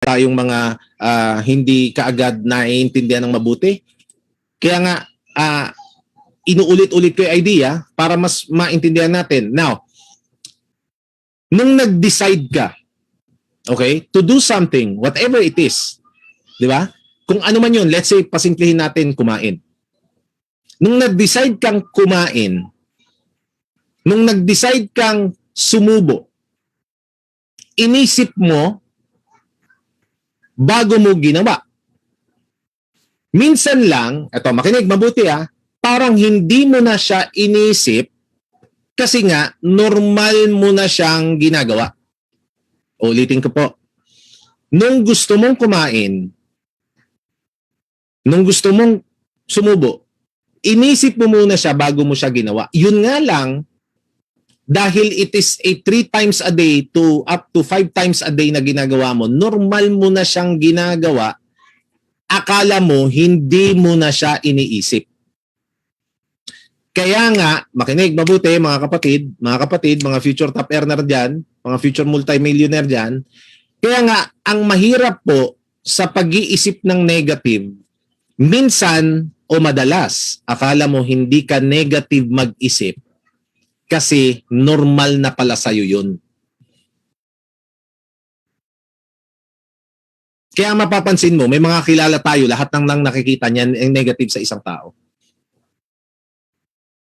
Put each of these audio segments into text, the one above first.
tayong mga hindi kaagad naiintindihan ng mabuti. Kaya nga, inuulit-ulit ko yung idea para mas maintindihan natin. Now, nung nag-decide ka, okay, to do something, whatever it is, di ba? Kung ano man yun, let's say, pasimplihin natin kumain. Nung nag-decide kang kumain, nung nag-decide kang sumubo, inisip mo bago mo ginawa. Minsan lang, eto makinig mabuti parang hindi mo na siya inisip kasi nga normal mo na siyang ginagawa. Ulitin ko po. Nung gusto mong kumain, nung gusto mong sumubo, inisip mo muna siya bago mo siya ginawa. Yun nga lang, dahil it is a 3 times a day to up to 5 times a day na ginagawa mo, normal mo na siyang ginagawa, akala mo hindi mo na siya iniisip. Kaya nga, makinig mabuti mga kapatid, mga future top earner dyan, mga future multimillionaire dyan, kaya nga, ang mahirap po sa pag-iisip ng negative, minsan o madalas, akala mo hindi ka negative mag-isip kasi normal na pala sa'yo yun. Kaya mapapansin mo, may mga kilala tayo, lahat ng lang nakikita niyan ang negative sa isang tao.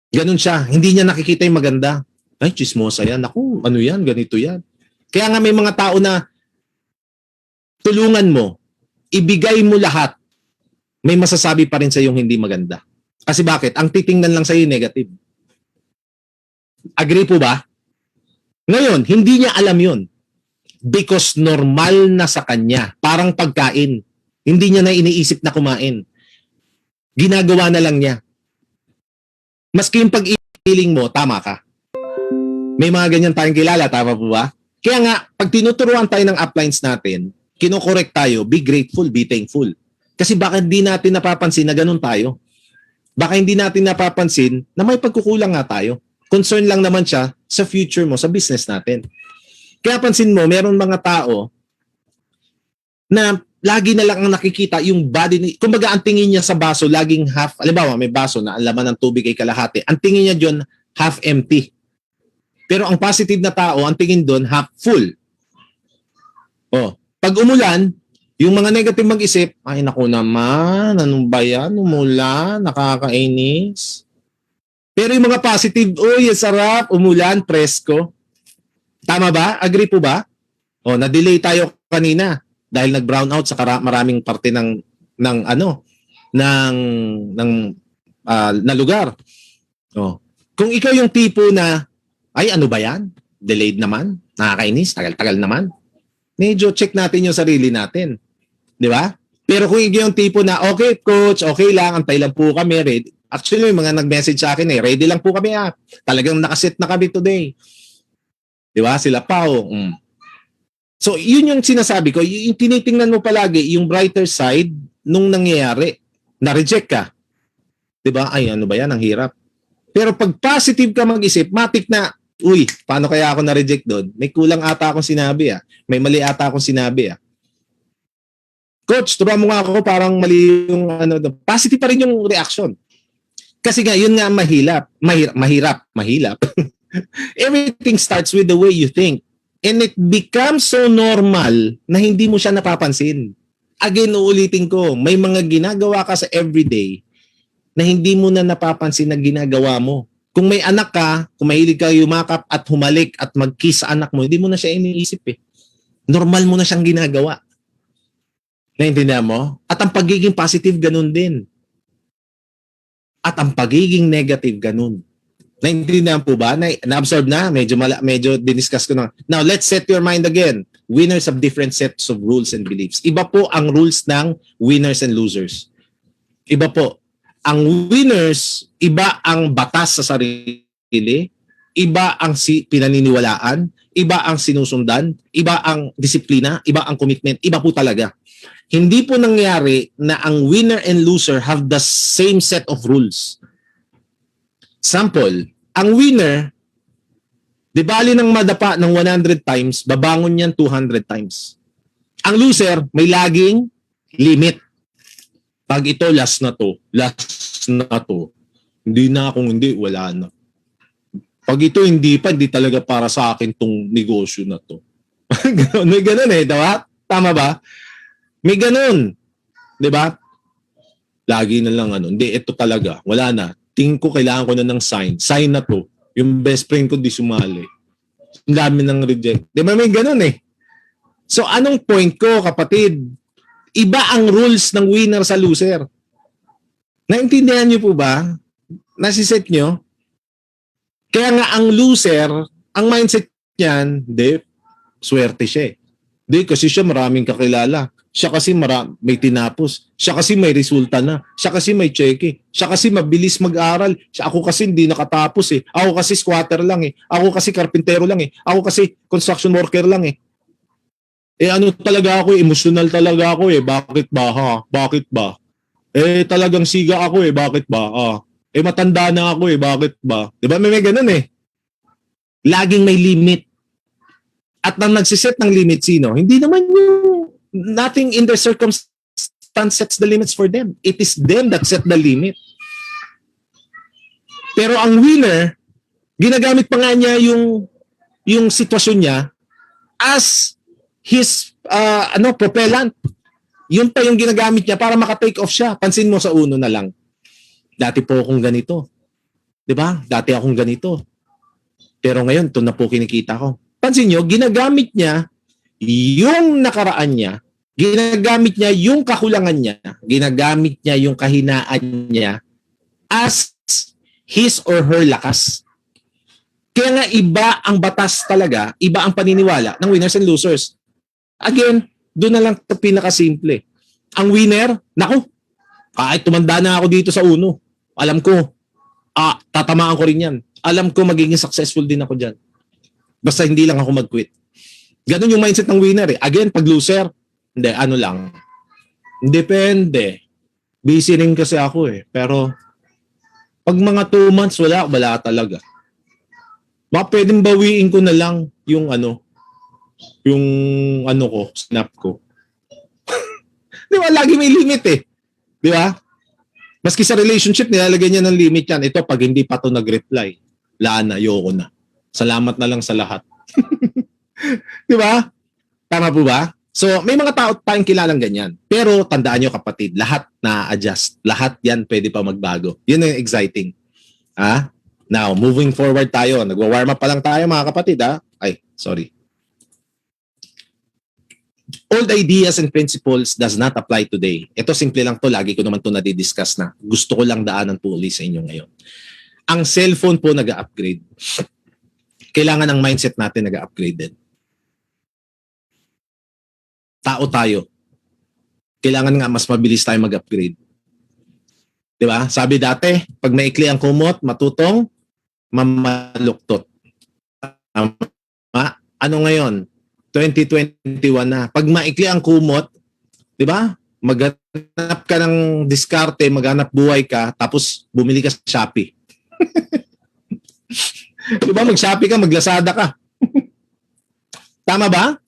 Ganun siya, hindi niya nakikita yung maganda. Ay, chismosa yan. Naku, ano yan, ganito yan. Kaya nga may mga tao na tulungan mo, ibigay mo lahat, may masasabi pa rin sa yung hindi maganda. Kasi bakit? Ang titingnan lang sa iyo negative. Agree po ba? Ngayon, hindi niya alam yun. Because normal na sa kanya. Parang pagkain. Hindi niya na iniisip na kumain. Ginagawa na lang niya. Maski yung pag-iiling mo, tama ka. May mga ganyan tayong kilala, tama po ba? Kaya nga, pag tinuturuan tayo ng uplines natin, kinokorek tayo, be grateful, be thankful. Kasi baka hindi natin napapansin na ganun tayo. Baka hindi natin napapansin na may pagkukulang nga tayo. Concern lang naman siya sa future mo, sa business natin. Kaya pansin mo, meron mga tao na lagi na lang ang nakikita yung body ni, kumbaga ang tingin niya sa baso laging half, alimbawa may baso na ang laman ng tubig ay kalahati. Ang tingin niya diyon half empty. Pero ang positive na tao, ang tingin doon half full. Pag umulan, yung mga negative mag-isip, ay naku naman, anong ba yan? Umulan, nakakainis. Pero yung mga positive, uy, sarap, umulan, presko. Tama ba? Agree po ba? Na-delay tayo kanina dahil nag-brown out sa maraming parte ng na lugar. Kung ikaw yung tipo na, ay ano ba yan? Delayed naman, nakakainis, tagal-tagal naman. Medyo check natin yung sarili natin. Di ba? Pero kung ikaw yung tipo na, okay coach, okay lang, antay lang po kami, ready. Actually, may mga nag-message sa akin ready lang po kami Talagang nakaset na kami today. Di ba? Sila Pao. So, yun yung sinasabi ko. Yung tinitingnan mo palagi, yung brighter side nung nangyayari. Na-reject ka. Di ba? Ay, ano ba yan? Ang hirap. Pero pag positive ka mag-isip, matik na, uy, paano kaya ako na-reject doon? May kulang ata akong sinabi May mali ata akong sinabi Coach, turuan mo nga ako parang mali yung positive pa rin yung reaction. Kasi nga, yun nga mahirap. Everything starts with the way you think. And it becomes so normal na hindi mo siya napapansin. Again, uulitin ko, may mga ginagawa ka sa everyday na hindi mo na napapansin na ginagawa mo. Kung may anak ka, kung mahilig ka yumakap at humalik at mag-kiss sa anak mo, hindi mo na siya iniisip Normal mo na siyang ginagawa. Naintindihan mo? At ang pagiging positive, ganun din. At ang pagiging negative, ganun. Naintindihan po ba? Na-absorb na? Medyo diniscuss ko na. Now, let's set your mind again. Winners have different sets of rules and beliefs. Iba po ang rules ng winners and losers. Iba po. Ang winners, iba ang batas sa sarili, iba ang pinaniniwalaan, iba ang sinusundan, iba ang disiplina, iba ang commitment, iba po talaga. Hindi po nangyari na ang winner and loser have the same set of rules. Sample, ang winner, di bali ng madapa ng 100 times, babangon yan 200 times. Ang loser, may laging limit. Pag ito, last na to, hindi na, kung hindi, wala na. Pag ito hindi pa, hindi talaga para sa akin tong negosyo na to. May ganun eh, diba? Tama ba? May ganun. Diba? Lagi na lang hindi, ito talaga, wala na. Tingin ko kailangan ko na ng sign. Sign na to. Yung best friend ko di sumali. Ang dami ng reject. Diba may ganun eh. So anong point ko, kapatid? Iba ang rules ng winner sa loser. Naintindihan niyo po ba? Nasiset niyo? Kaya nga ang loser, ang mindset niyan, di, swerte siya eh. Di, kasi siya maraming kakilala. Siya kasi may tinapos. Siya kasi may resulta na. Siya kasi may cheque. Siya kasi mabilis mag-aral. Ako kasi hindi nakatapos eh. Ako kasi squatter lang eh. Ako kasi karpintero lang eh. Ako kasi construction worker lang eh. Ano talaga ako, emotional talaga ako eh. Bakit ba ha? Bakit ba? Talagang siga ako eh. Bakit ba? Matanda na ako eh. Bakit ba? Diba may ganun eh. Laging may limit. At nang nagsiset ng limit sino? Hindi naman yung nothing in their circumstance sets the limits for them. It is them that set the limit. Pero ang winner, ginagamit pa nga niya yung sitwasyon niya as his propellant. Yun pa yung ginagamit niya para maka-take off siya. Pansin mo sa uno na lang. Dati po akong ganito. 'Di ba? Dati akong ganito. Pero ngayon, ito na po kinikita ko. Pansin nyo, ginagamit niya yung nakaraan niya, ginagamit niya yung kakulangan niya, ginagamit niya yung kahinaan niya as his or her lakas. Kaya nga iba ang batas talaga, iba ang paniniwala ng winners and losers. Again, doon na lang ito pinakasimple. Ang winner, naku, kahit tumanda na ako dito sa uno, alam ko, tatamaan ko rin yan. Alam ko magiging successful din ako dyan. Basta hindi lang ako mag-quit. Ganun yung mindset ng winner eh. Again, pag loser, hindi, lang. Depende. Busy rin kasi ako eh. Pero, pag mga 2 months, wala talaga. Baka pwedeng bawiin ko na lang yung snap ko. Di ba? Lagi may limit eh. Di ba? Maski sa relationship, nilalagay niya ng limit yan. Ito, pag hindi pa to nag-reply, ayoko na. Salamat na lang sa lahat. Di ba? Tama po ba? So, may mga tao tayong kilalang ganyan. Pero, tandaan nyo kapatid, lahat na-adjust. Lahat yan pwede pa magbago. Yun yung exciting. Now, moving forward tayo. Nagwa-warm up pa lang tayo mga kapatid. Sorry. Old ideas and principles does not apply today. Ito simple lang to, lagi ko naman to nadidiscuss na. Gusto ko lang daanan po ulit sa inyo ngayon. Ang cellphone po nag-upgrade. Kailangan ang mindset natin nag-upgrade din. Tao tayo. Kailangan nga mas mabilis tayo mag-upgrade. Di ba? Sabi dati, pag maikli ang kumot, matutong mamaluktot. Ano ngayon? 2021 na. Pag maikli ang kumot, di ba? Maghanap ka ng diskarte, maghanap buhay ka, tapos bumili ka sa Shopee. Di ba? Mag-Shopee ka, mag-Lazada ka. Tama ba?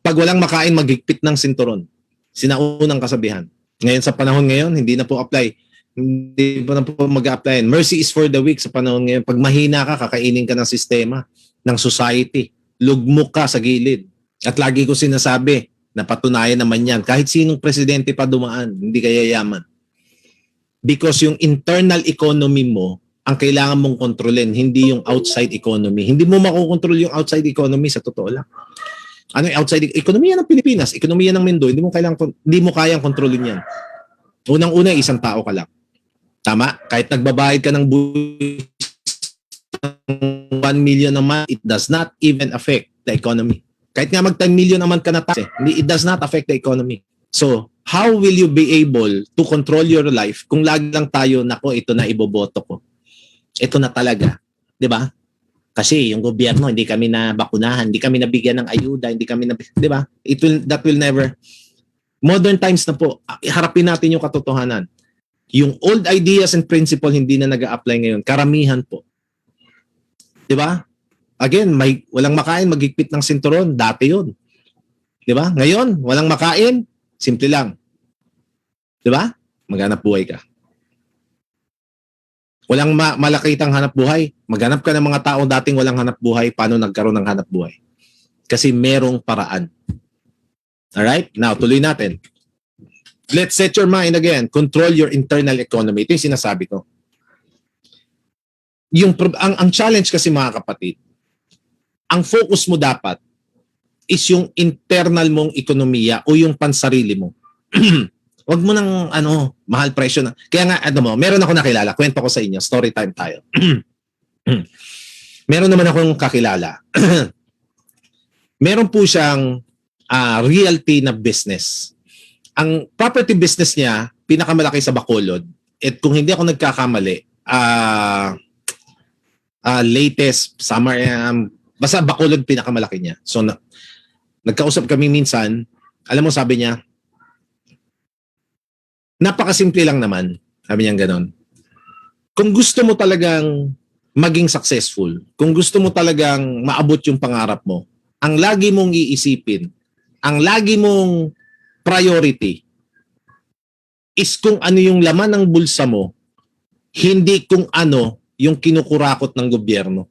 Pag walang makain, maghigpit ng sinturon. Sinaunang kasabihan. Ngayon sa panahon ngayon, hindi na po apply. Hindi pa na po mag-apply. Mercy is for the weak sa panahon ngayon. Pag mahina ka, kakainin ka ng sistema, ng society. Lugmok ka sa gilid. At lagi ko sinasabi, napatunayan naman yan. Kahit sinong presidente pa dumaan, hindi kaya yaman. Because yung internal economy mo, ang kailangan mong kontrolin, hindi yung outside economy. Hindi mo makokontrol yung outside economy sa totoo lang. Ano yung outside ekonomiya ng Pilipinas, ekonomiya ng mundo, hindi mo kayang kontrolin yan. Unang-una, isang tao ka lang. Tama? Kahit nagbabayad ka ng 1 million a month, it does not even affect the economy. Kahit nga mag 10 million a month ka na tax, it does not affect the economy. So, how will you be able to control your life kung lagi lang tayo, nako, ito na iboboto ko. Ito na talaga. 'Di ba? Kasi yung gobyerno, hindi kami na bakunahan, hindi kami nabigyan ng ayuda, hindi kami na, 'di ba? That will never. Modern times na po, harapin natin yung katotohanan. Yung old ideas and principle hindi na nag-a-apply ngayon. Karamihan po. 'Di ba? Again, walang makain, maghigpit ng sinturon, dati 'yun. Di ba? Ngayon, walang makain, simple lang. Di ba? Maghanap buhay ka. Walang malakitang hanap buhay. Maghanap ka ng mga tao dating walang hanap buhay, paano nagkaroon ng hanap buhay? Kasi merong paraan. Alright? Now, tuloy natin. Let's set your mind again. Control your internal economy. Ito yung sinasabi ko. Ang challenge kasi mga kapatid, ang focus mo dapat is yung internal mong ekonomiya o yung pansarili mo. Wag mo nang mahal presyo na. Kaya nga meron ako nakilala, kwento ko sa inyo, story time tayo. Meron naman akong kakilala. Meron po siyang realty na business. Ang property business niya, pinakamalaki sa Bacolod. At kung hindi ako nagkakamali, latest summer, basta Bacolod pinakamalaki niya. So nagkausap kami minsan, alam mo sabi niya, napakasimple lang naman. Sabi niya gano'n. Kung gusto mo talagang maging successful, kung gusto mo talagang maabot yung pangarap mo, ang lagi mong iisipin, ang lagi mong priority is kung ano yung laman ng bulsa mo, hindi kung ano yung kinukurakot ng gobyerno.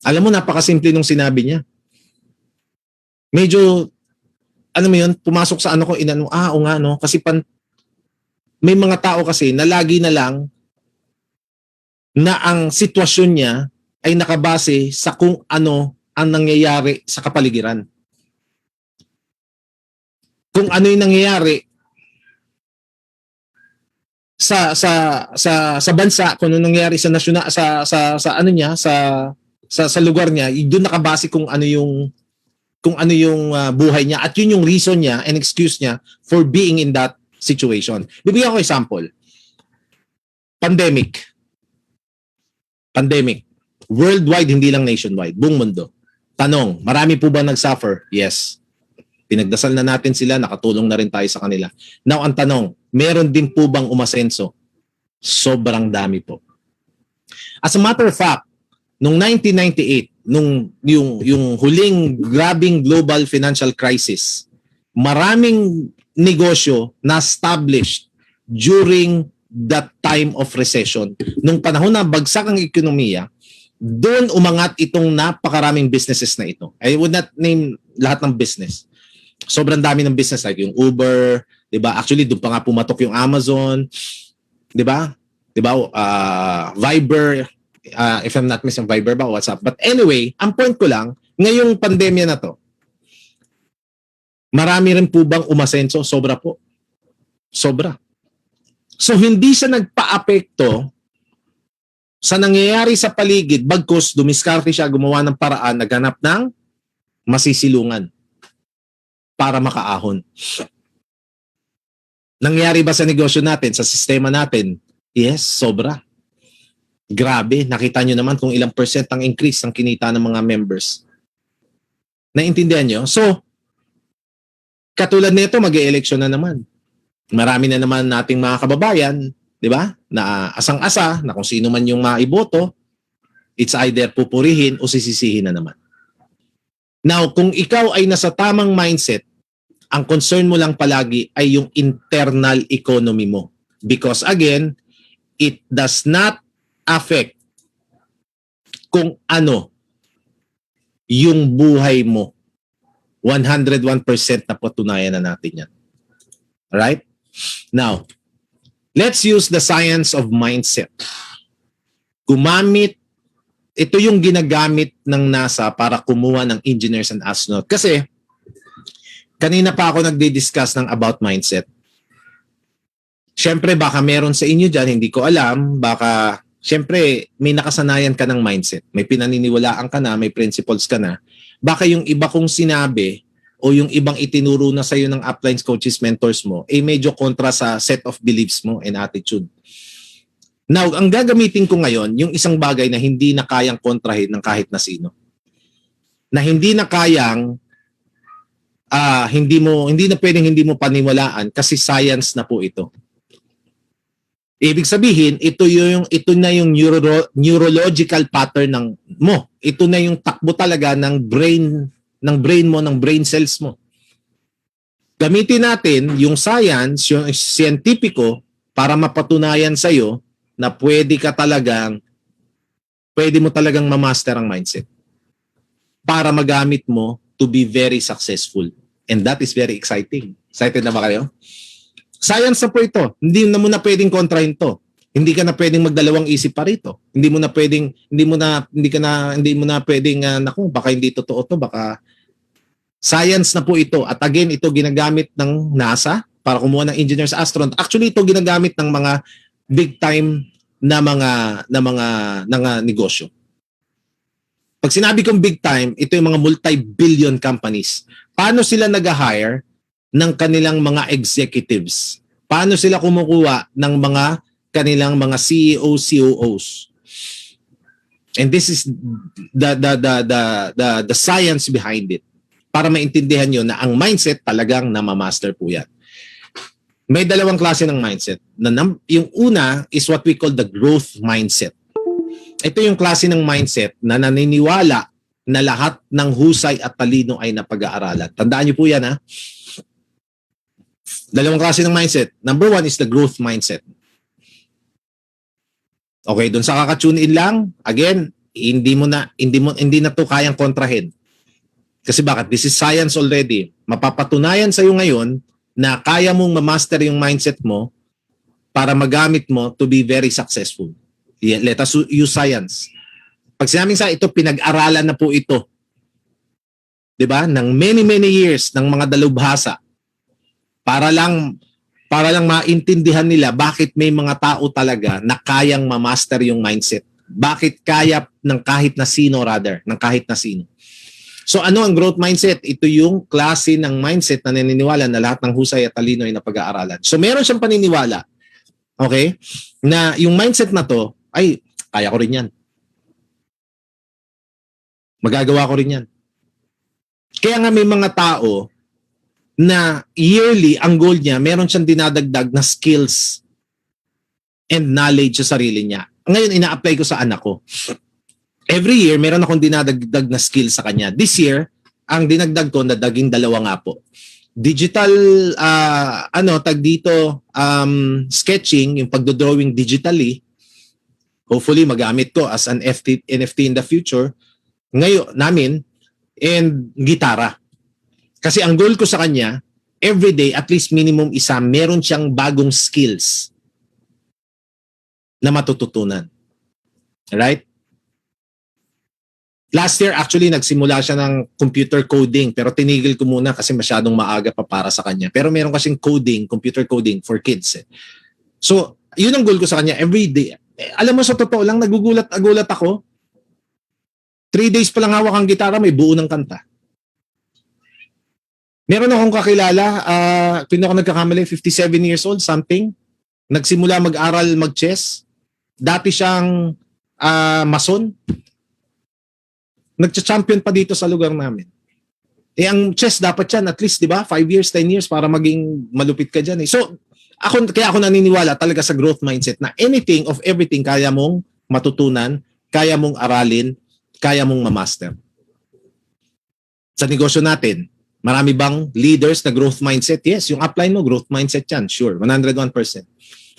Alam mo, napakasimple nung sinabi niya. Medyo mo yun, pumasok sa ko, o nga, no? Kasi may mga tao kasi na lagi na lang na ang sitwasyon niya ay nakabase sa kung ano ang nangyayari sa kapaligiran. Kung ano yung nangyayari sa bansa, kung ano nangyayari sa nasyonal, sa lugar niya, doon nakabase kung ano yung buhay niya at yun yung reason niya and excuse niya for being in that situation. Bibigyan ko example. Pandemic. Worldwide, hindi lang nationwide. Buong mundo. Tanong, marami po ba nag-suffer? Yes. Pinagdasal na natin sila, nakatulong na rin tayo sa kanila. Now, ang tanong, meron din po bang umasenso? Sobrang dami po. As a matter of fact, noong 1998, yung huling grabing global financial crisis, maraming negosyo na established during that time of recession. Nung panahon na bagsak ang ekonomiya, doon umangat itong napakaraming businesses na ito. I would not name lahat ng business. Sobrang dami ng business like yung Uber, 'di ba? Actually, doon pa nga pumatok yung Amazon, 'di ba? 'Di ba? Viber, if I'm not mistaken, Viber ba, WhatsApp. But anyway, ang point ko lang, ngayong pandemya na to, marami rin po bang umasenso? Sobra po. Sobra. So, hindi siya nagpa-apekto sa nangyayari sa paligid, bagkus dumiskarte siya, gumawa ng paraan, naghanap ng masisilungan para makaahon. Nangyari ba sa negosyo natin, sa sistema natin? Yes, sobra. Grabe, nakita nyo naman kung ilang percent ang increase ng kinita ng mga members. Naintindihan nyo? So, katulad nito, mag-e-election na naman. Marami na naman nating mga kababayan, di ba? Na asang-asa, na kung sino man yung maiboto, it's either pupurihin o sisisihin na naman. Now, kung ikaw ay nasa tamang mindset, ang concern mo lang palagi ay yung internal economy mo. Because again, it does not affect kung ano yung buhay mo. 101% na patunayan na natin yan. Alright? Now, let's use the science of mindset. Ito yung ginagamit ng NASA para kumuha ng engineers and astronauts. Kasi, kanina pa ako nagdi-discuss ng about mindset. Siyempre, baka meron sa inyo dyan, hindi ko alam, baka, siyempre, may nakasanayan ka ng mindset. May pinaniniwalaan ka na, may principles ka na. Baka yung iba kong sinabi o yung ibang itinuro na sa'yo ng uplines, coaches, mentors mo, medyo kontra sa set of beliefs mo and attitude. Now, ang gagamitin ko ngayon, yung isang bagay na hindi na kayang kontrahin ng kahit na sino. Na hindi na kayang, hindi na pwedeng hindi mo paniwalaan kasi science na po ito. Ibig sabihin, ito na yung neurological pattern mo. Ito na yung takbo talaga ng brain mo, ng brain cells mo. Gamitin natin yung science, yung scientifico para mapatunayan sa iyo na pwede mo talagang ma-master ang mindset para magamit mo to be very successful. And that is very exciting. Excited na ba kayo? Science na po ito. Hindi na mo na pwedeng kontrahin to. Hindi ka na pwedeng magdalawang isip pa rito. Hindi mo na pwedeng naku, baka hindi totoo to, baka science na po ito. At again, ito ginagamit ng NASA para kumuha ng engineers, astronaut. Actually, ito ginagamit ng mga big time na mga negosyo. Pag sinabi kong big time, ito yung mga multi-billion companies. Paano sila nag-hire ng kanilang mga executives? Paano sila kumukuha ng kanilang mga CEOs, COOs? And this is the science behind it. Para maintindihan nyo na ang mindset talagang namamaster po yan. May dalawang klase ng mindset. Yung una is what we call the growth mindset. Ito yung klase ng mindset na naniniwala na lahat ng husay at talino ay napag-aaralan. Tandaan nyo po yan, ha? Dalawang klase ng mindset. Number one is the growth mindset. Okay, doon sa kaka-tune in lang, again, hindi na to kayang kontrahin. Kasi bakit? This is science already. Mapapatunayan sa iyo ngayon na kaya mong ma-master yung mindset mo para magamit mo to be very successful. Let us use science. Pag sinabing sa ito, pinag-aralan na po ito. 'Di ba? Ng many years ng mga dalubhasa para lang maintindihan nila bakit may mga tao talaga na kayang ma-master yung mindset. Bakit kaya ng kahit na sino ng kahit na sino. So ano ang growth mindset? Ito yung klase ng mindset na naniniwala na lahat ng husay at talino ay napag-aaralan. So meron siyang paniniwala, okay, na yung mindset na to, ay, kaya ko rin yan. Magagawa ko rin yan. Kaya nga may mga tao na yearly, ang goal niya, meron siyang dinadagdag na skills and knowledge sa sarili niya. Ngayon, ina-apply ko sa anak ko. Every year, meron akong dinadagdag na skills sa kanya. This year, ang dinagdag ko, nadaging 2 nga po. Digital, sketching, yung pagdodrawing digitally, hopefully magamit ko as an NFT in the future, ngayon namin, and gitara. Kasi ang goal ko sa kanya, every day, at least minimum isa, meron siyang bagong skills na matututunan. Right? Last year, actually, nagsimula siya ng computer coding, pero tinigil ko muna kasi masyadong maaga pa para sa kanya. Pero meron kasing computer coding for kids. So, yun ang goal ko sa kanya every day. Alam mo, sa totoo lang, nagugulat ako. 3 days pa lang hawak ang gitara, may buo ng kanta. Meron akong kakilala, kung ako nagkakamali, 57 years old, something. Nagsimula mag-aral, mag-chess. Dati siyang mason. Nagcha-champion pa dito sa lugar namin. Ang chess dapat yan, at least, di ba? 5 years, 10 years para maging malupit ka dyan. So, kaya ako naniniwala talaga sa growth mindset na anything of everything kaya mong matutunan, kaya mong aralin, kaya mong ma-master. Sa negosyo natin, marami bang leaders na growth mindset? Yes, yung upline mo, growth mindset yan. Sure, 101%.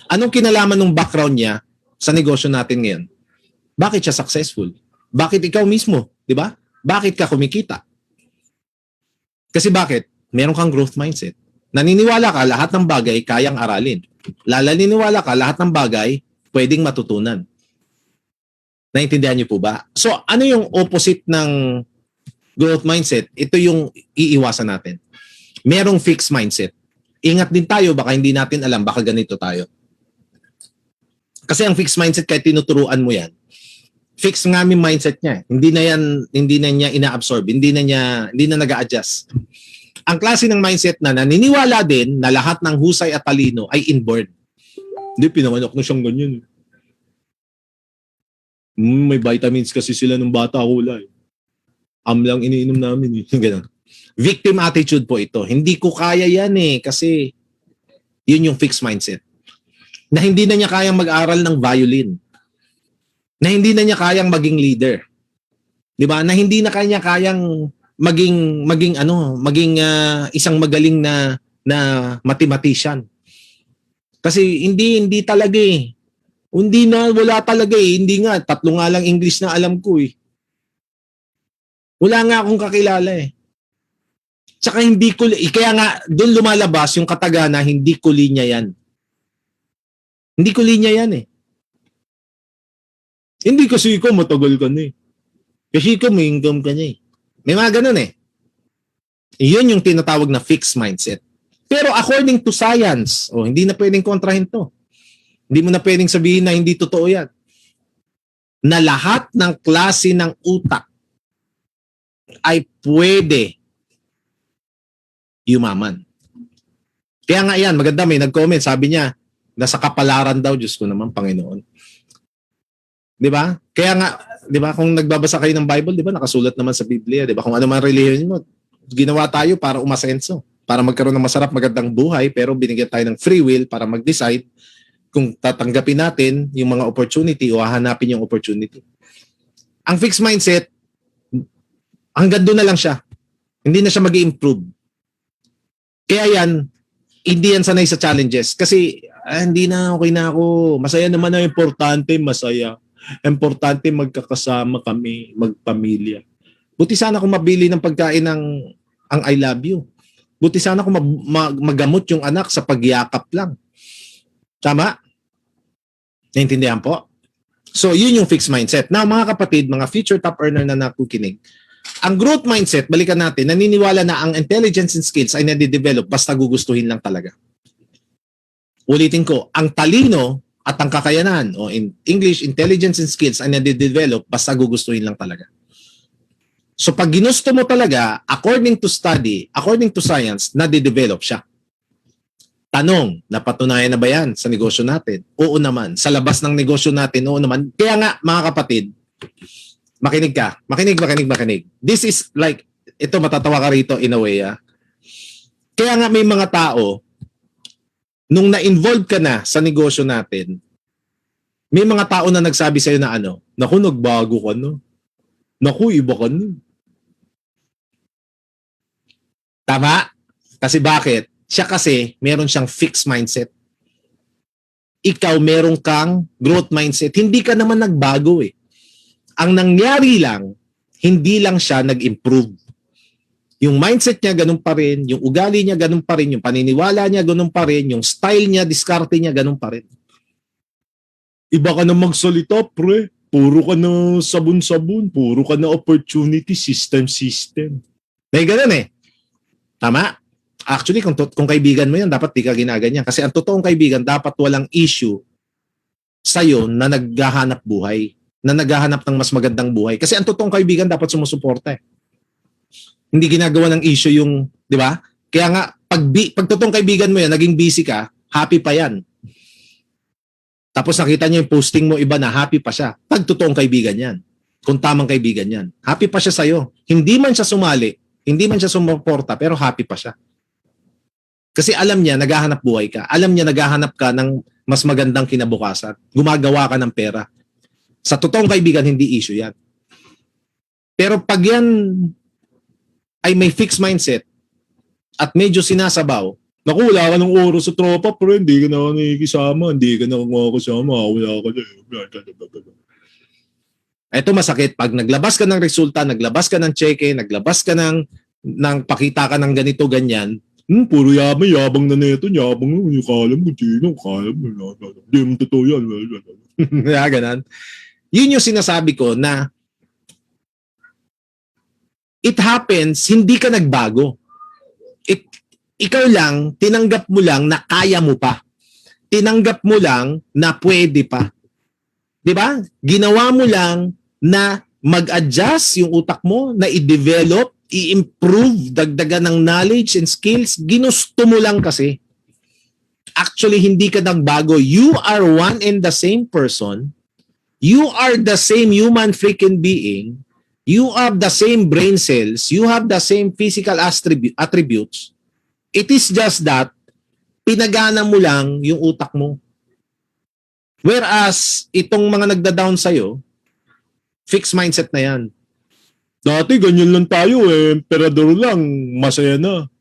Anong kinalaman ng background niya sa negosyo natin ngayon? Bakit siya successful? Bakit ikaw mismo? Di ba? Bakit ka kumikita? Kasi bakit? Meron kang growth mindset. Naniniwala ka lahat ng bagay kayang aralin. Naniniwala ka lahat ng bagay pwedeng matutunan. Naintindihan niyo po ba? So, ano yung opposite ng growth mindset? Ito yung iiwasan natin. Merong fixed mindset. Ingat din tayo, baka hindi natin alam, baka ganito tayo. Kasi ang fixed mindset, kahit tinuturuan mo yan, fixed nga yung mindset niya. Hindi na niya ina-absorb, hindi na nag-a-adjust. Ang klase ng mindset na naniniwala din na lahat ng husay at talino ay inborn. Hindi, pinanganak na siyang ganyan. May vitamins kasi sila nung bata kulay. Lang iniinom namin. Ganun. Victim attitude po ito. Hindi ko kaya yan kasi yun yung fixed mindset. na hindi na niya kayang mag-aral ng violin, na hindi na niya kayang maging leader. 'Di ba? Na hindi na kanya kayang maging isang magaling na mathematician. Kasi hindi talaga eh. Hindi na, wala talaga eh. Hindi nga, 3 nga lang English na alam ko eh. Wala nga akong kakilala eh. Tsaka hindi ko, kaya nga doon lumalabas yung katagana, hindi ko linya yan. Hindi ko linya yan eh. Hindi kasi ikaw matagal ka na eh. Kasi ikaw may income ka na eh. May mga ganun eh. Iyon yung tinatawag na fixed mindset. Pero according to science, hindi na pwedeng kontrahin to. Hindi mo na pwedeng sabihin na hindi totoo yan. Na lahat ng klase ng utak ay pwede yumaman. Kaya nga yan, maganda, may nag-comment, sabi niya, nasa kapalaran daw, Diyos ko naman, Panginoon. Di ba? Kaya nga, di ba, kung nagbabasa kayo ng Bible, di ba, nakasulat naman sa Biblia, di ba, kung ano man religion mo, ginawa tayo para umasenso, para magkaroon ng masarap, magandang buhay, pero binigyan tayo ng free will para mag-decide kung tatanggapin natin yung mga opportunity o hahanapin yung opportunity. Ang fixed mindset, hanggang doon na lang siya. Hindi na siya mag-i-improve. Kaya yan, hindi yan sanay sa challenges. Kasi, hindi na, okay na ako. Masaya naman na importante, masaya. Importante magkakasama kami, magpamilya. Buti sana kung mabili ng pagkain ang I love you. Buti sana kung magamot yung anak sa pagyakap lang. Tama? Naintindihan po? So, yun yung fixed mindset. Now, mga kapatid, mga future top earner na nakukinig, ang growth mindset, balikan natin, naniniwala na ang intelligence and skills ay nade-develop basta gugustuhin lang talaga. Ulitin ko, ang talino at ang kakayanan, o in English, intelligence and skills ay nade-develop basta gugustuhin lang talaga. So, pag ginusto mo talaga, according to study, according to science, nade-develop siya. Tanong, napatunayan na ba yan sa negosyo natin? Oo naman. Sa labas ng negosyo natin, oo naman. Kaya nga, mga kapatid, makinig ka. Makinig. This is like, ito matatawa ka rito in a way. Kaya nga may mga tao, nung na-involve ka na sa negosyo natin, may mga tao na nagsabi sa'yo na naku, nagbago ka no. Naku, iba ka no. Tama? Kasi bakit? Siya kasi, meron siyang fixed mindset. Ikaw, meron kang growth mindset. Hindi ka naman nagbago eh. Ang nangyari lang, hindi lang siya nag-improve. Yung mindset niya, ganun pa rin. Yung ugali niya, ganun pa rin. Yung paniniwala niya, ganun pa rin. Yung style niya, diskarte niya, ganun pa rin. Iba ka na magsalita, pre. Puro ka na sabon-sabon. Puro ka na opportunity, system. May ganun eh. Tama? Actually, kung kaibigan mo yan, dapat di ka ginaganyan. Kasi ang totoong kaibigan, dapat walang issue sa'yo na naghahanap buhay. Na naghahanap ng mas magandang buhay. Kasi ang totoong kaibigan, dapat sumusuporta eh. Hindi ginagawa ng issue yung, di ba? Kaya nga, pag totoong kaibigan mo yan, naging busy ka, happy pa yan. Tapos nakita niyo yung posting mo, iba na, happy pa siya. Pag totoong kaibigan yan. Kung tamang kaibigan yan. Happy pa siya sa'yo. Hindi man siya sumali, hindi man siya sumuporta, pero happy pa siya. Kasi alam niya, naghahanap buhay ka. Alam niya, naghahanap ka ng mas magandang kinabukasan. Gumagawa ka ng pera. Sa totoong kaibigan, hindi issue yan. Pero pag yan ay may fixed mindset at medyo sinasabaw, naku, wala ka ng oras sa tropa, pero hindi ka na nakikisama, hindi ka na makakasama, wala ka na. Ito masakit. Pag naglabas ka ng resulta, naglabas ka ng cheque, naglabas ka ng pakita ka ng ganito, ganyan, puro yabang na neto, yabang na, yung kala mo, hindi mo totoo yan. Ganon. Yun yung sinasabi ko na it happens, hindi ka nagbago. Ikaw lang, tinanggap mo lang na kaya mo pa. Tinanggap mo lang na pwede pa. Diba? Ginawa mo lang na mag-adjust yung utak mo, na i-develop, i-improve, dagdagan ng knowledge and skills. Ginusto mo lang kasi. Actually, hindi ka nagbago. You are one and the same person. You are the same human freaking being. You have the same brain cells. You have the same physical attributes. It is just that, pinagana mo lang yung utak mo. Whereas, itong mga nagda-down sa'yo, fixed mindset na yan. Dati, ganyan lang tayo eh. Emperador lang, masaya na.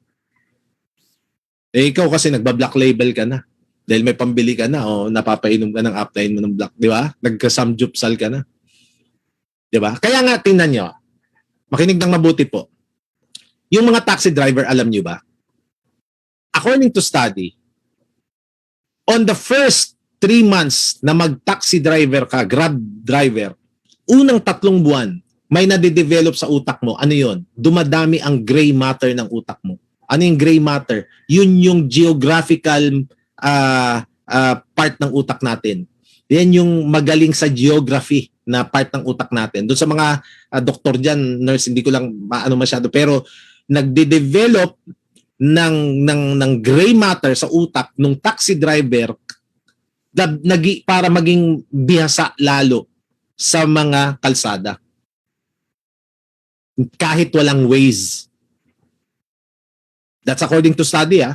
Eh, ikaw kasi nagba-black label ka na. Dahil may pambili ka na o napapainom ka ng upline mo ng black, di ba? Nagka-samjupsal ka na. Di ba? Kaya nga, tingnan nyo. Makinig ng mabuti po. Yung mga taxi driver, alam nyo ba? According to study, on the first 3 months na mag-taxi driver ka, Grab driver, unang 3 buwan, may nade-develop sa utak mo. Ano yon? Dumadami ang gray matter ng utak mo. Ano yung gray matter? Yun yung geographical part ng utak natin. Yan yung magaling sa geography na part ng utak natin. Doon sa mga doktor dyan, nurse, hindi ko lang maano masyado, pero nagde-develop ng gray matter sa utak ng taxi driver para maging bihasa lalo sa mga kalsada. Kahit walang Waze. That's according to study,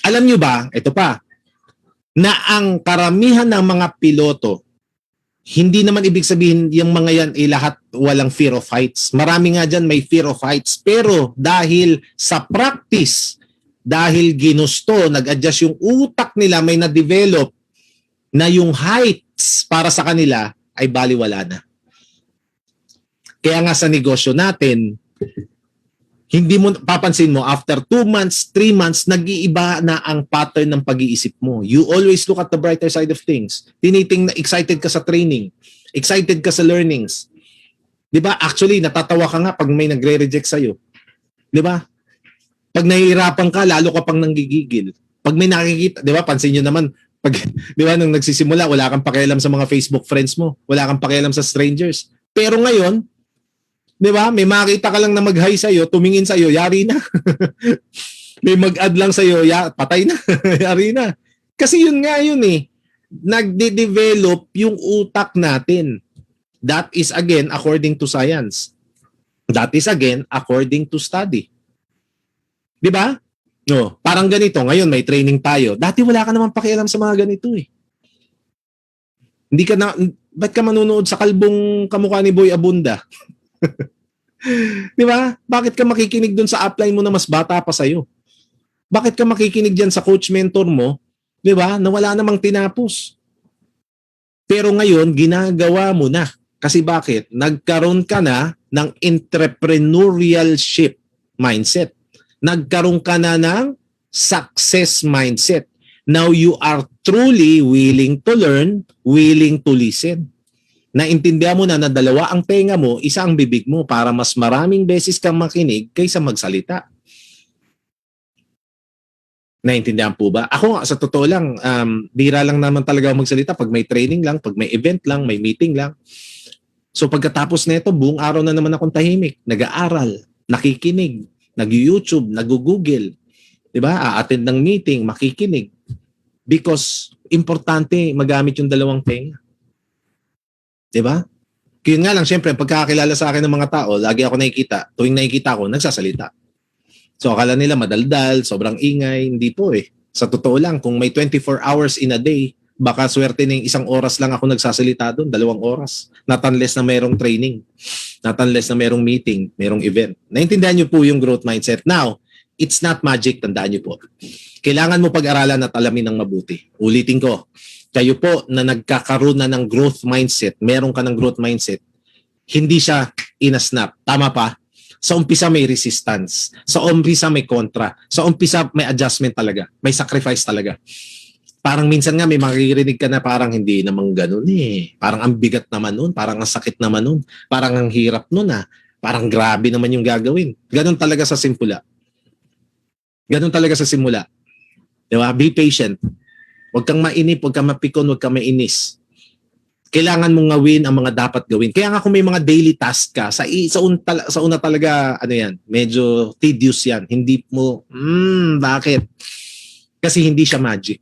Alam nyo ba, ito pa, na ang karamihan ng mga piloto, hindi naman ibig sabihin yung mga yan lahat walang fear of heights. Marami nga dyan may fear of heights. Pero dahil sa practice, dahil ginusto, nag-adjust yung utak nila, may na-develop na yung heights para sa kanila ay baliwala na. Kaya nga sa negosyo natin, hindi mo papansin mo, after 2 months, 3 months, nag-iiba na ang pattern ng pag-iisip mo. You always look at the brighter side of things. Tiniting na excited ka sa training. Excited ka sa learnings. Di ba? Actually, natatawa ka nga pag may nagre-reject sa'yo. Di ba? Pag nahihirapan ka, lalo ka pang nanggigigil. Pag may nakikita, di ba? Pansin nyo naman, pag, di ba, nung nagsisimula, wala kang pakialam sa mga Facebook friends mo. Wala kang pakialam sa strangers. Pero ngayon, di ba? May makita ka lang na mag-hi sa'yo, tumingin sa'yo, yari na. May mag-add lang sa'yo, patay na, yari na. Kasi yun nga yun eh. Nagde-develop yung utak natin. That is again according to science. That is again according to study. Di ba? No, parang ganito. Ngayon may training tayo. Dati wala ka naman pakialam sa mga ganito eh. Hindi ka na, ba't ka manunood sa kalbong kamukha ni Boy Abunda? Di ba? Bakit ka makikinig dun sa upline mo na mas bata pa sa'yo? Bakit ka makikinig dyan sa coach mentor mo, di ba, na wala namang tinapos? Pero ngayon, ginagawa mo na. Kasi bakit? Nagkaroon ka na ng entrepreneurship mindset. Nagkaroon ka na ng success mindset. Now you are truly willing to learn, willing to listen. Naintindihan mo na dalawa ang tenga mo, isa ang bibig mo para mas maraming beses kang makinig kaysa magsalita. Naintindihan po ba? Ako sa totoo lang, bira lang naman talaga magsalita pag may training lang, pag may event lang, may meeting lang. So pagkatapos nito, buong araw na naman akong tahimik, nag-aaral, nakikinig, nag-YouTube, nag-Google, 'di ba? A-attend ng meeting, makikinig. Because importante magamit yung dalawang tenga. 'Di ba? Kaya nga lang, syempre, pagkakakilala sa akin ng mga tao, lagi ako nakikita, tuwing nakikita ko, nagsasalita. So, akala nila madaldal, sobrang ingay. Hindi po eh. Sa totoo lang, kung may 24 hours in a day, baka swerte na yung 1 oras lang ako nagsasalita doon, 2 oras. Not unless na merong training. Not unless na merong meeting, merong event. Naintindihan niyo po yung growth mindset. Now, it's not magic, tandaan niyo po. Kailangan mo pag-aralan at alamin ng mabuti. Ulitin ko. Kayo po na nagkakaroon na ng growth mindset, meron ka ng growth mindset, hindi siya in-snap. Tama pa? Sa umpisa may resistance. Sa umpisa may kontra. Sa umpisa may adjustment talaga. May sacrifice talaga. Parang minsan nga may makikirinig ka na parang hindi naman ganun eh. Parang ang bigat naman nun. Parang ang sakit naman nun. Parang ang hirap nun ah. Parang grabe naman yung gagawin. Ganun talaga sa simula. Ganun talaga sa simula. Diba? Be patient. Huwag kang mainip, huwag kang mapikon, huwag kang mainis. Kailangan mong gawin ang mga dapat gawin. Kaya nga kung may mga daily task ka, sa una talaga, ano yan, medyo tedious yan. Hindi mo, bakit? Kasi hindi siya magic.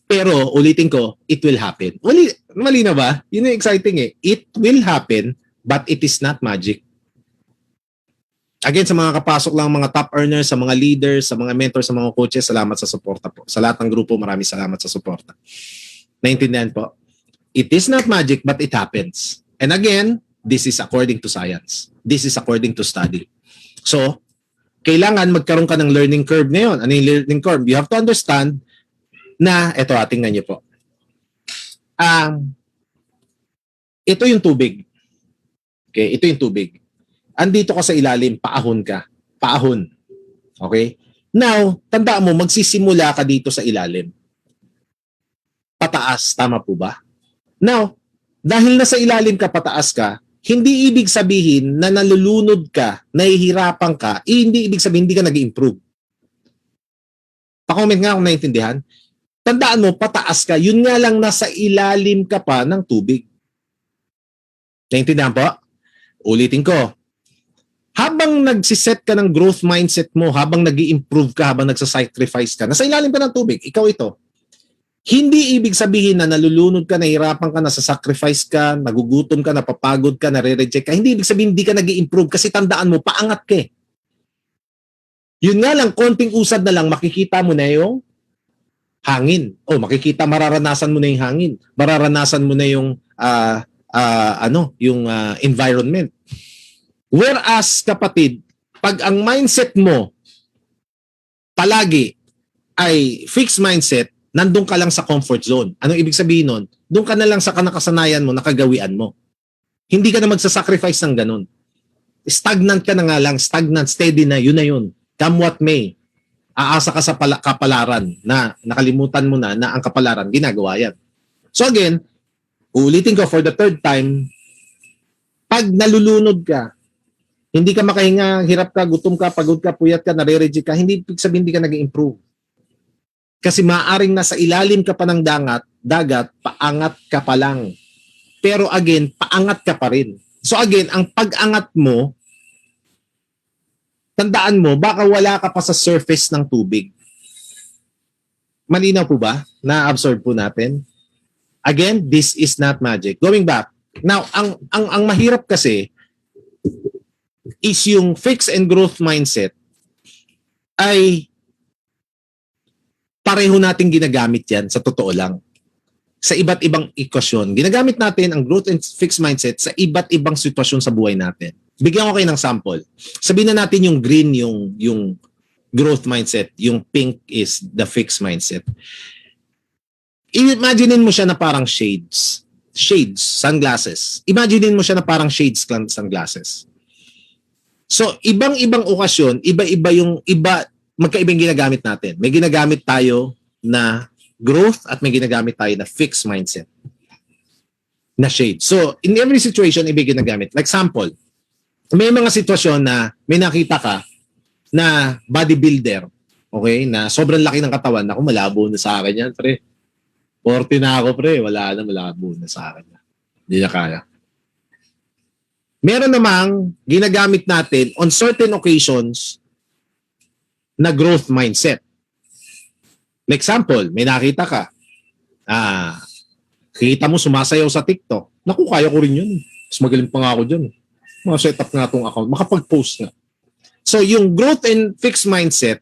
Pero, ulitin ko, it will happen. Mali na ba? Yun yung exciting eh. It will happen, but it is not magic. Again, sa mga kapasok lang, mga top earners, sa mga leaders, sa mga mentors, sa mga coaches, salamat sa suporta po. Sa lahat ng grupo, maraming salamat sa suporta. Naintindihan po? It is not magic, but it happens. And again, this is according to science. This is according to study. So, kailangan magkaroon ka ng learning curve ngayon. Ano yung learning curve? You have to understand na, eto, tingnan niyo po. Ito yung tubig. Okay, ito yung tubig. Andito ka sa ilalim, paahon ka. Paahon. Okay? Now, tandaan mo, magsisimula ka dito sa ilalim. Pataas, tama po ba? Now, dahil nasa ilalim ka, pataas ka, hindi ibig sabihin na nalulunod ka, nahihirapan ka, hindi ibig sabihin hindi ka nag-improve. Pa-comment nga kung naiintindihan. Tandaan mo, pataas ka, yun nga lang nasa ilalim ka pa ng tubig. Naiintindihan po? Ulitin ko. Habang nagsiset ka ng growth mindset mo, habang nag-i-improve ka, habang nagsasacrifice ka, nasa ilalim ka ng tubig, ikaw ito. Hindi ibig sabihin na nalulunod ka, nahihirapan ka, nasa-sacrifice ka, nagugutom ka, napapagod ka, nare-reject ka. Hindi ibig sabihin hindi ka nag-i-improve kasi tandaan mo, paangat ka eh. Yun nga lang, konting usad na lang, makikita mo na yung hangin. O, makikita, mararanasan mo na yung hangin. Mararanasan mo na yung environment. Whereas, kapatid, pag ang mindset mo palagi ay fixed mindset, nandun ka lang sa comfort zone. Anong ibig sabihin nun? Doon ka na lang sa kanakasanayan mo, nakagawian mo. Hindi ka na magsasacrifice ng ganun. Stagnant ka na nga lang, stagnant, steady na, yun na yun. Come what may. Aasa ka sa kapalaran na nakalimutan mo na ang kapalaran, ginagawa yan. So again, ulitin ko for the third time, pag nalulunod ka, hindi ka makahinga, hirap ka, gutom ka, pagod ka, puyat ka, nare-reject ka, hindi sabihin hindi ka nag-improve. Kasi maaaring nasa ilalim ka pa ng dagat, paangat ka pa lang. Pero again, paangat ka pa rin. So again, ang pag-angat mo, tandaan mo, baka wala ka pa sa surface ng tubig. Malinaw po ba? Na-absorb po natin? Again, this is not magic. Going back. Now, ang mahirap kasi is yung fixed and growth mindset ay pareho nating ginagamit yan sa totoo lang. Sa iba't ibang equation. Ginagamit natin ang growth and fixed mindset sa iba't ibang sitwasyon sa buhay natin. Bigyan ko kayo ng sample. Sabihin na natin yung green, yung growth mindset. Yung pink is the fixed mindset. Imaginein mo siya na parang shades. Shades, sunglasses. Imaginein mo siya na parang shades, sunglasses. So, ibang-ibang okasyon, magkaibang ginagamit natin. May ginagamit tayo na growth at may ginagamit tayo na fixed mindset na shade. So, in every situation, iba ginagamit. Like sample, may mga sitwasyon na may nakita ka na bodybuilder, okay, na sobrang laki ng katawan. Ako, malabo na sa akin yan, pre. 40 na ako, pre. Wala na, malabo na sa akin. Hindi na kaya. Meron namang ginagamit natin on certain occasions na growth mindset. Like example, may nakita ka. Kita mo sumasayaw sa TikTok. Naku, kaya ko rin yun. Mas magaling pa nga ako dyan. Mga setup nga itong account. Makapag-post nga. So, yung growth and fixed mindset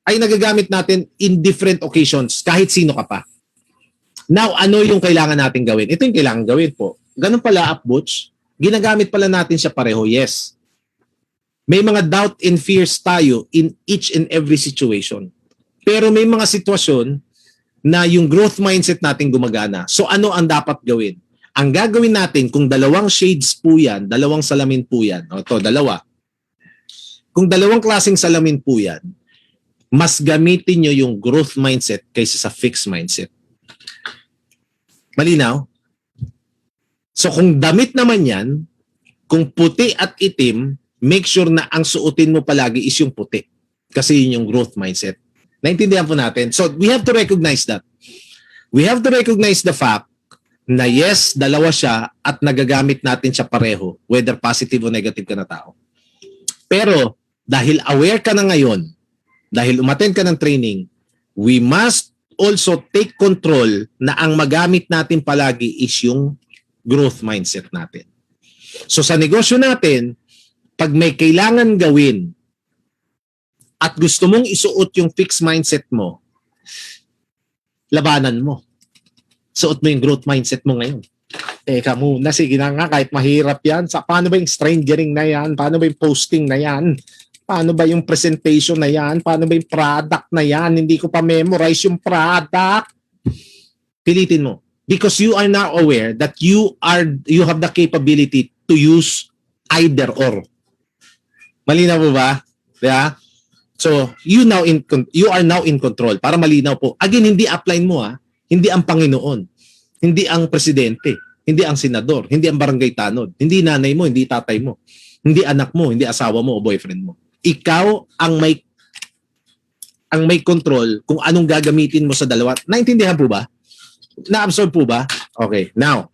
ay nagagamit natin in different occasions kahit sino ka pa. Now, ano yung kailangan natin gawin? Ito yung kailangan gawin po. Ganun pala, Upbutch. Ginagamit pala natin siya pareho, yes. May mga doubt and fears tayo in each and every situation. Pero may mga sitwasyon na yung growth mindset natin gumagana. So ano ang dapat gawin? Ang gagawin natin, kung dalawang shades po yan, dalawang salamin po yan, o ito, dalawa. Kung dalawang klaseng salamin po yan, mas gamitin nyo yung growth mindset kaysa sa fixed mindset. Malinaw? So kung damit naman yan, kung puti at itim, make sure na ang suotin mo palagi is yung puti. Kasi yun yung growth mindset. Naintindihan po natin. So we have to recognize that. We have to recognize the fact na yes, dalawa siya at nagagamit natin siya pareho, whether positive o negative ka na tao. Pero dahil aware ka na ngayon, dahil umattend ka ng training, we must also take control na ang magamit natin palagi is yung growth mindset natin. So sa negosyo natin, pag may kailangan gawin at gusto mong isuot yung fixed mindset mo, labanan mo. suot mo yung growth mindset mo ngayon. Teka muna, sige na nga, kahit mahirap yan. Paano ba yung strangering na yan? Paano ba yung posting na yan? Paano ba yung presentation na yan? Paano ba yung product na yan? Hindi ko pa memorize yung product. Pilitin mo. Because you are now aware that you have the capability to use either or. Malinaw po ba? Yeah? So, you are now in control. Para malinaw po. Again, hindi upline mo hindi ang Panginoon. Hindi ang presidente, hindi ang senador, hindi ang barangay tanod, hindi nanay mo, hindi tatay mo, hindi anak mo, hindi asawa mo o boyfriend mo. Ikaw ang may control kung anong gagamitin mo sa dalawa. Naintindihan po ba? Na-absorb po ba? Okay, now.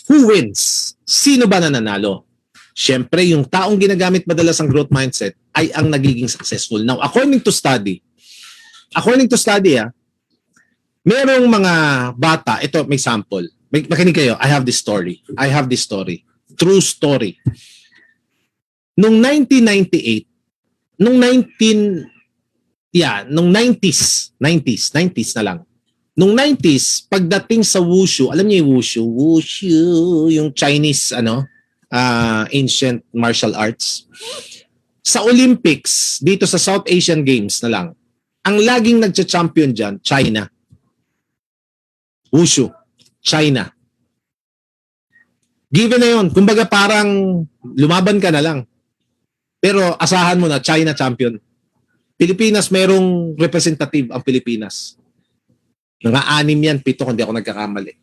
Who wins? Sino ba nananalo? Siyempre, yung taong ginagamit madalas ang growth mindset ay ang nagiging successful. Now, according to study, merong mga bata, ito may sample. Makinig kayo, I have this story. True story. Nung 1998, nung 90s na lang. Nung 90s, pagdating sa wushu, alam niyo yung wushu, yung Chinese ancient martial arts. Sa Olympics, dito sa South Asian Games na lang, ang laging nagcha-champion dyan, China. Wushu, China. Given na yun. Kumbaga parang lumaban ka na lang. Pero asahan mo na, China champion. Pilipinas, merong representative ang Pilipinas. Mga 6 yan, 7 kung di ako nagkakamali.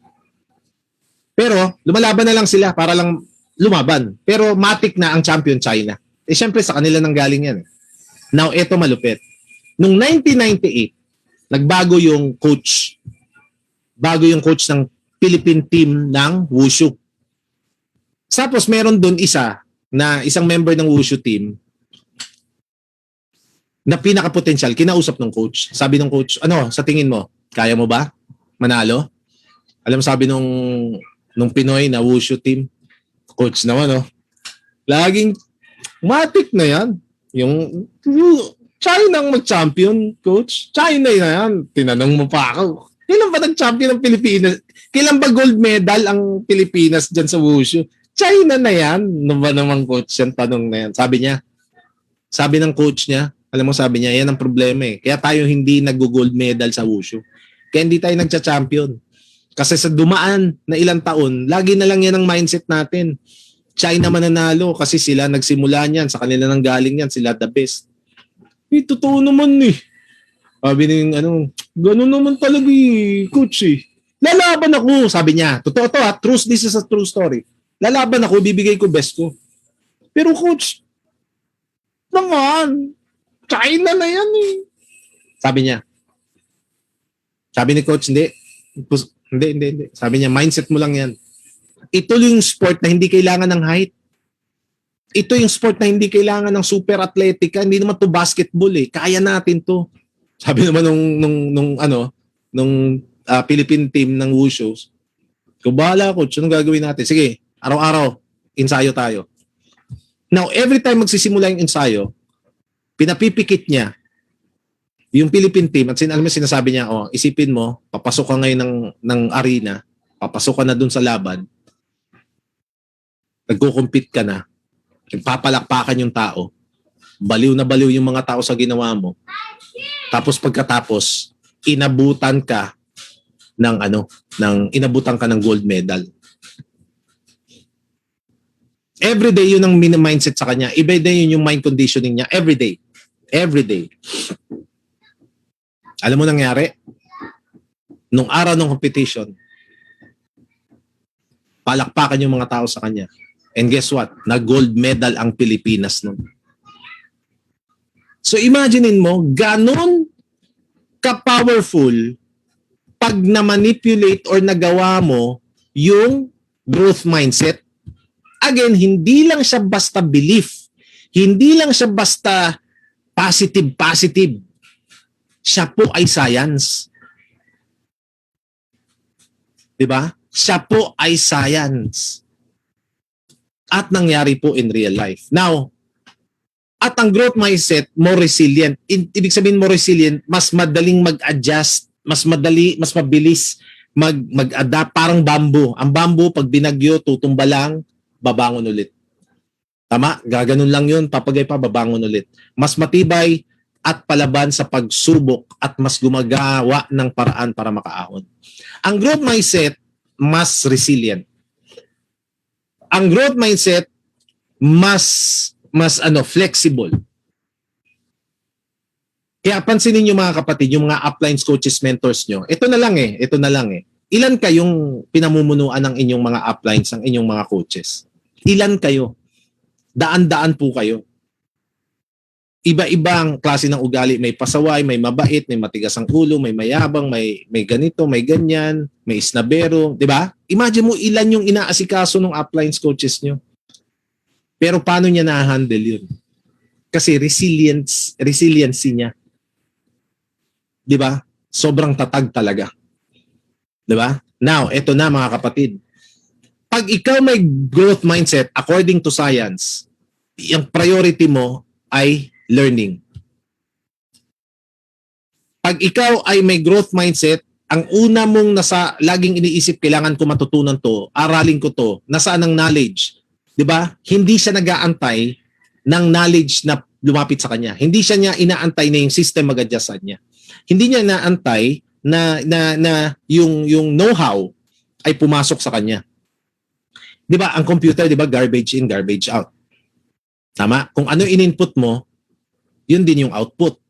Pero lumalaban na lang sila para lang lumaban. Pero matik na ang champion China. Eh syempre sa kanila nang galing yan. Now, eto malupit. Nung 1998, nagbago yung coach. Bago yung coach ng Philippine team ng Wushu. Tapos meron doon isang member ng Wushu team na pinaka-potential, kinausap ng coach. Sabi ng coach, sa tingin mo, kaya mo ba manalo? Alam sabi nung Pinoy na Wushu team, coach naman, laging matik na yan. Yung China ang mag-champion, coach. China na yan. Tinanong mo pa ako. Kailan ba nag-champion ng Pilipinas? Kailan ba gold medal ang Pilipinas dyan sa Wushu? China na yan. Ano ba naman coach yung tanong na yan? Sabi ng coach niya, alam mo sabi niya, yan ang problema eh. Kaya tayo hindi nag-gold medal sa Wushu. Kaya hindi tayo nagcha-champion. Kasi sa dumaan na ilang taon, lagi na lang yan ang mindset natin. China mananalo kasi sila nagsimula niyan, sa kanila nang galing yan, sila the best. Eh, totoo naman eh. Sabi ng ganun naman talaga coach eh. Lalaban ako, sabi niya. Totoo to this is a true story. Lalaban ako, bibigay ko best ko. Pero coach, naman, China na yan eh. Sabi niya. Sabi ni coach, hindi. Sabi niya, mindset mo lang yan. Ito yung sport na hindi kailangan ng height. Ito yung sport na hindi kailangan ng super athletic. Hindi naman to basketball eh. Kaya natin to. Sabi naman nung Philippine team ng Wushu, kung bahala coach, anong gagawin natin? Sige, araw-araw, ensayo tayo. Now, every time magsisimula yung ensayo, pinapipikit niya yung Philippine team at alam mo sinasabi niya, isipin mo, papasok ka ngayon ng arena, papasok ka na dun sa laban, nagko-compete ka na, papalakpakan yung tao, baliw na baliw yung mga tao sa ginawa mo, tapos pagkatapos, inabutan ka ng gold medal. Everyday yun ang mindset sa kanya. Iba din yun yung mind conditioning niya. Everyday. Alam mo nangyari? Nung araw ng competition, palakpakan yung mga tao sa kanya. And guess what? Nag-gold medal ang Pilipinas nun. So imaginein mo, ganon ka-powerful pag na-manipulate or nagawa mo yung growth mindset. Again, hindi lang siya basta belief. Hindi lang siya basta positive. Siya po ay science. Diba? Siya po ay science. At nangyari po in real life. Now, at ang growth mindset, more resilient. Ibig sabihin more resilient, mas madaling mag-adjust mas madali, mas mabilis mag-adapt, parang bamboo. Ang bamboo, pag binagyo, tutumba lang, babangon ulit. Tama? Gaganon lang yun, papagay pa, babangon ulit. Mas matibay at palaban sa pagsubok at mas gumagawa ng paraan para makaahon. Ang growth mindset, mas resilient. Ang growth mindset, mas flexible. Kaya pansinin niyo mga kapatid, yung mga uplines, coaches, mentors nyo, ito na lang eh. Ilan kayong pinamumunuan ng inyong mga uplines, ng inyong mga coaches? Ilan kayo? Daan-daan po kayo. Iba-ibang klase ng ugali, may pasaway, may mabait, may matigas ang ulo, may mayabang, may ganito, may ganyan, may isnabero, di ba? Imagine mo ilan yung inaasikaso ng uplines, coaches nyo. Pero paano niya na-handle yun? Kasi resiliency niya. Di ba? Sobrang tatag talaga. Di ba? Now, eto na mga kapatid. Pag ikaw may growth mindset, according to science, yung priority mo ay learning. Pag ikaw ay may growth mindset, ang una mong laging iniisip, kailangan ko matutunan to, aralin ko to, nasaan ang knowledge? Di ba? Hindi siya nag-aantay ng knowledge na lumapit sa kanya. Hindi niya inaantay na yung system mag-adjust sa kanya. Hindi niya inaantay na yung know-how ay pumasok sa kanya. Di ba? Ang computer, di ba? Garbage in, garbage out. Tama? Kung ano in-input mo, yun din yung output.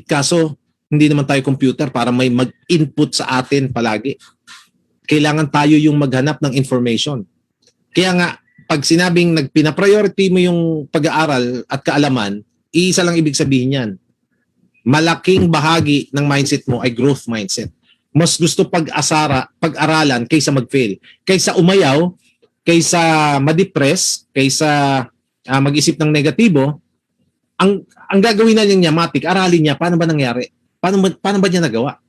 Kaso, hindi naman tayo computer para may mag-input sa atin palagi. Kailangan tayo yung maghanap ng information. Kaya nga, pag sinabing pina-priority mo yung pag-aaral at kaalaman, iisa lang ibig sabihin yan. Malaking bahagi ng mindset mo ay growth mindset. Mas gusto pag-aralan kaysa mag-fail. Kaysa umayaw, kaysa ma-depress, kaysa mag-isip ng negatibo, ang gagawin na niya matik, aralin niya paano ba nangyari? Paano ba niya nagawa?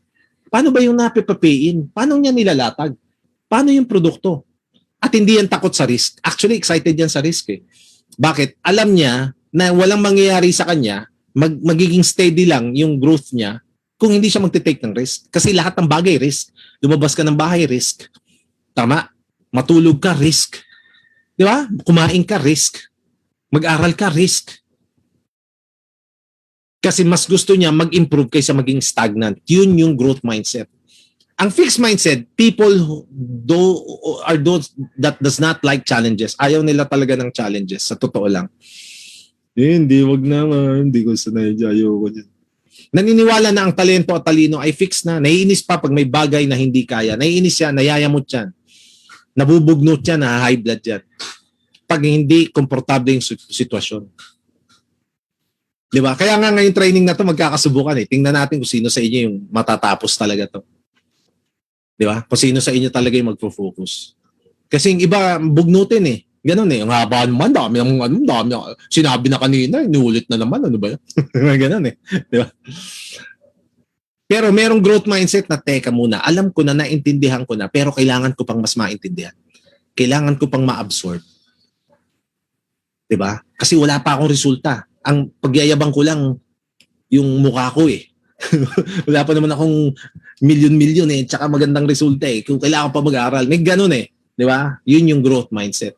Paano ba yung napipapayin? Paano niya nilalatag? Paano yung produkto? At hindi yan takot sa risk. Actually, excited yan sa risk eh. Bakit? Alam niya na walang mangyayari sa kanya, magiging steady lang yung growth niya kung hindi siya magte-take ng risk. Kasi lahat ng bagay risk. Lumabas ka ng bahay, risk. Tama? Matulog ka, risk. Di ba? Kumain ka, risk. Mag-aral ka, risk. Kasi mas gusto niya mag-improve kaysa maging stagnant. Yun yung growth mindset. Ang fixed mindset, people are those that does not like challenges. Ayaw nila talaga ng challenges. Sa totoo lang. Hindi, wag naman. Hindi ko sanay. Ayaw ko dyan. Naniniwala na ang talento at talino ay fixed na. Naiinis pa pag may bagay na hindi kaya. Naiinis yan, nayayamot yan. Nabubugnot yan, high blood yan. Pag hindi komportable yung sitwasyon. Di ba? Kaya nga ngayong training na to magkakasubukan eh. Tingnan natin kung sino sa inyo yung matatapos talaga to. Di ba? Kung sino sa inyo talaga yung magfo-focus. Kasi yung iba bugnutin eh. Ganun eh. Ang haba naman, dami. Sinabi na kanina, inuulit na naman. Ano ba yun? Ganun eh. Di ba? Pero merong growth mindset na teka muna. Alam ko na, naintindihan ko na, pero kailangan ko pang mas maintindihan. Kailangan ko pang ma-absorb. Di ba? Kasi wala pa akong resulta. Ang pagyayabang ko lang yung mukha ko eh. Wala pa naman akong milyon-milyon eh, tsaka magandang resulta eh. Kung kailangan pa mag-aaral, may ganun eh. Di ba? Yun yung growth mindset.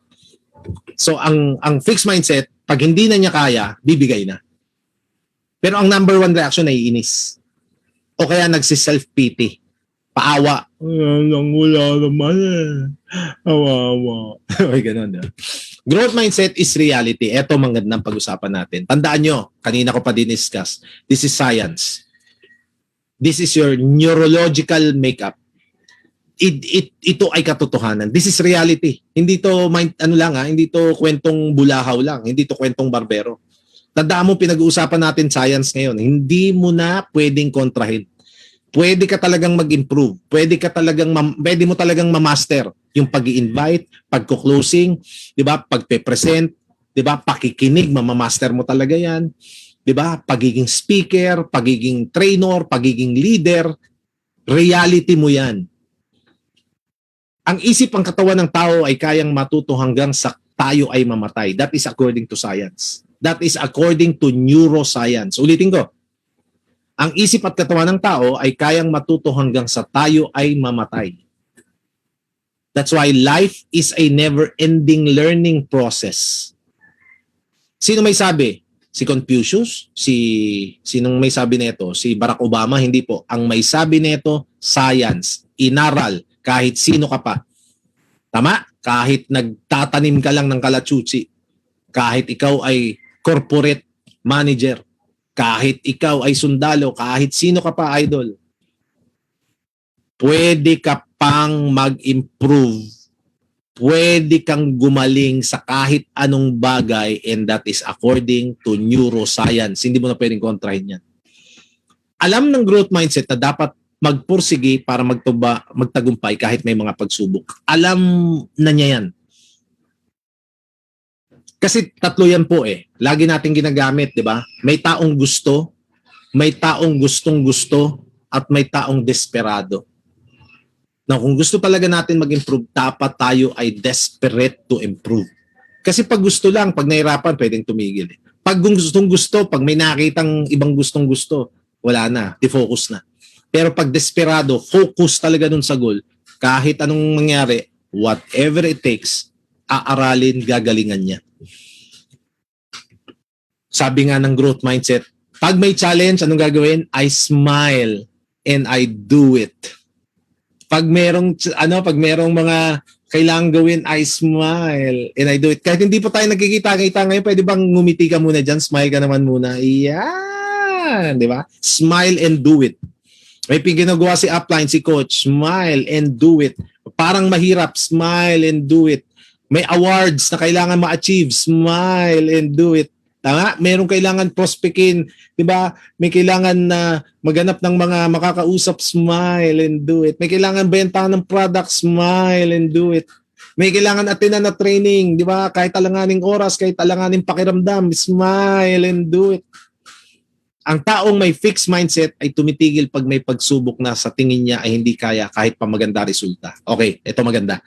So, ang fixed mindset, pag hindi na niya kaya, bibigay na. Pero ang number one reaction ay inis. O kaya nagsi-self-pity. Paawa. Wala naman eh. Awawa. Ay, ganun. Diba? Growth mindset is reality. Ito magandang pag-usapan natin. Tandaan nyo, kanina ko pa din-discuss. This is science. This is your neurological makeup. Ito ay katotohanan. This is reality. Hindi to hindi to kwentong bulahaw lang, hindi to kwentong barbero. Tandaan mo, pinag-uusapan natin science ngayon. Hindi mo na pwedeng kontrahin. Pwede ka talagang mag-improve. Pwede mo talagang ma-master yung pag-i-invite, pagko-closing, 'di ba? Pagpe-present, 'di ba? Pakikinig, ma-master mo talaga 'yan. 'Di ba? Pagiging speaker, pagiging trainer, pagiging leader, reality mo 'yan. Ang isip, ang katawan ng tao ay kayang matuto hanggang sa tayo ay mamatay. That is according to science. That is according to neuroscience. Ulitin ko. Ang isip at katawan ng tao ay kayang matuto hanggang sa tayo ay mamatay. That's why life is a never-ending learning process. Sino may sabi? Si Confucius? Sinong may sabi nito? Si Barack Obama? Hindi po. Ang may sabi nito, science, inaral, kahit sino ka pa. Tama? Kahit nagtatanim ka lang ng kalachuchi, kahit ikaw ay corporate manager, kahit ikaw ay sundalo, kahit sino ka pa, idol, pwede ka pang mag-improve. Pwede kang gumaling sa kahit anong bagay, and that is according to neuroscience. Hindi mo na pwedeng kontrahin yan. Alam ng growth mindset na dapat magpursige para magtagumpay kahit may mga pagsubok. Alam na niya yan. Kasi tatlo yan po eh. Lagi natin ginagamit, di ba? May taong gusto, may taong gustong-gusto, at may taong desperado. Now, kung gusto talaga natin mag-improve, dapat tayo ay desperate to improve. Kasi pag gusto lang, pag nahirapan, pwedeng tumigil. Pag gustong-gusto, pag may nakitang ibang gustong-gusto, wala na, defocus na. Pero pag desperado, focus talaga dun sa goal, kahit anong mangyari, whatever it takes, aaralin, gagalingan niya. Sabi nga ng growth mindset, pag may challenge, anong gagawin? I smile and I do it. Pag merong mga kailangang gawin, I smile and I do it. Kahit hindi po tayo nagkikita-kita ngayon, pwede bang ngumiti ka muna dyan? Smile ka naman muna. Yan, di ba? Smile and do it. May ginagawa si upline, si coach, smile and do it. Parang mahirap, smile and do it. May awards na kailangan ma-achieve, smile and do it. Tama? Merong kailangan prospectin, 'di ba? May kailangan na maghanap ng mga makakausap, smile and do it. May kailangan bentahan ng product, smile and do it. May kailangan attenan na training, 'di ba? Kahit alanganing oras, kahit alanganing pakiramdam, smile and do it. Ang taong may fixed mindset ay tumitigil pag may pagsubok na sa tingin niya ay hindi kaya kahit pa maganda resulta. Okay, ito maganda.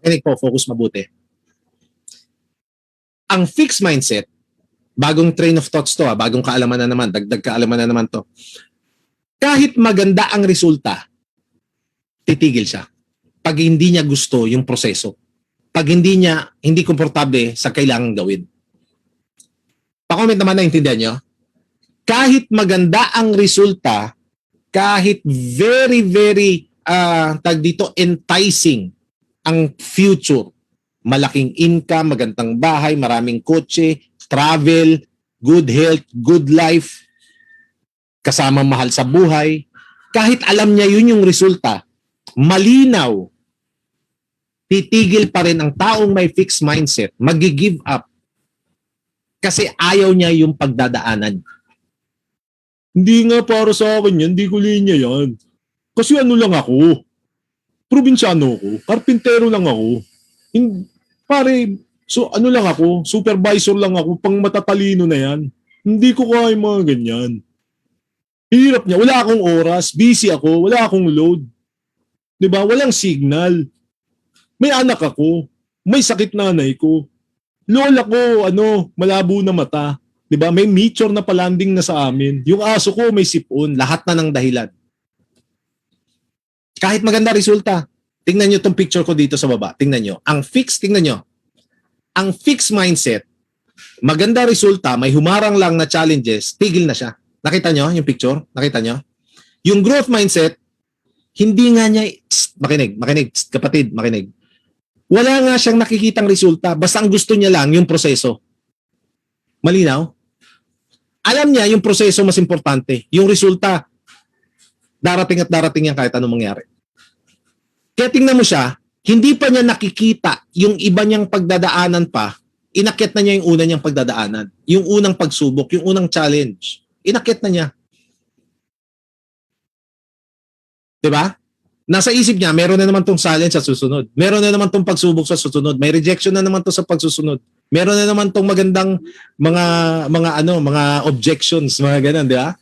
Makinig po, focus mabuti. Ang fixed mindset, bagong train of thoughts to, bagong kaalaman na naman, dagdag kaalaman na naman to. Kahit maganda ang resulta, titigil siya. Pag hindi niya gusto yung proseso. Pag hindi komportable sa kailangan gawin. Pa-comment naman na intindihan nyo. Kahit maganda ang resulta, kahit very, very, enticing ang future, malaking income, magandang bahay, maraming kotse, travel, good health, good life, kasama mahal sa buhay. Kahit alam niya yun yung resulta, malinaw, titigil pa rin ang taong may fixed mindset, magi-give up. Kasi ayaw niya yung pagdadaanan. Hindi nga para sa akin yan, hindi ko linya yan. Kasi ano lang ako, probinsyano ako, karpintero lang ako. Pare, so ano lang ako, supervisor lang ako, pang matatalino na yan. Hindi ko kaya mga ganyan. Hirap niya, wala akong oras, busy ako, wala akong load. 'Di ba? Walang signal. May anak ako, may sakit nanay ko. Lola ko, malabo na mata. 'Di ba? May meteor na palanding na sa amin. Yung aso ko may sipon, lahat na ng dahilan. Kahit maganda resulta, tingnan nyo itong picture ko dito sa baba. Tingnan nyo. Tingnan nyo. Ang fixed mindset, maganda resulta, may humarang lang na challenges, tigil na siya. Nakita nyo yung picture? Nakita nyo? Yung growth mindset, hindi nga niya, makinig, kapatid, makinig. Wala nga siyang nakikitang resulta, basta ang gusto niya lang yung proseso. Malinaw? Alam niya yung proseso mas importante. Yung resulta, darating at darating yan kahit anong mangyari. Kaya tingnan mo siya, hindi pa niya nakikita yung iba niyang pagdadaanan pa, inakyat na niya yung una niyang pagdadaanan. Yung unang pagsubok, yung unang challenge. Inakyat na niya. Diba? Nasa isip niya, meron na naman tong challenge sa susunod. Meron na naman tong pagsubok sa susunod. May rejection na naman to sa pagsusunod. Meron na naman tong magandang mga objections, mga ganun, di ba?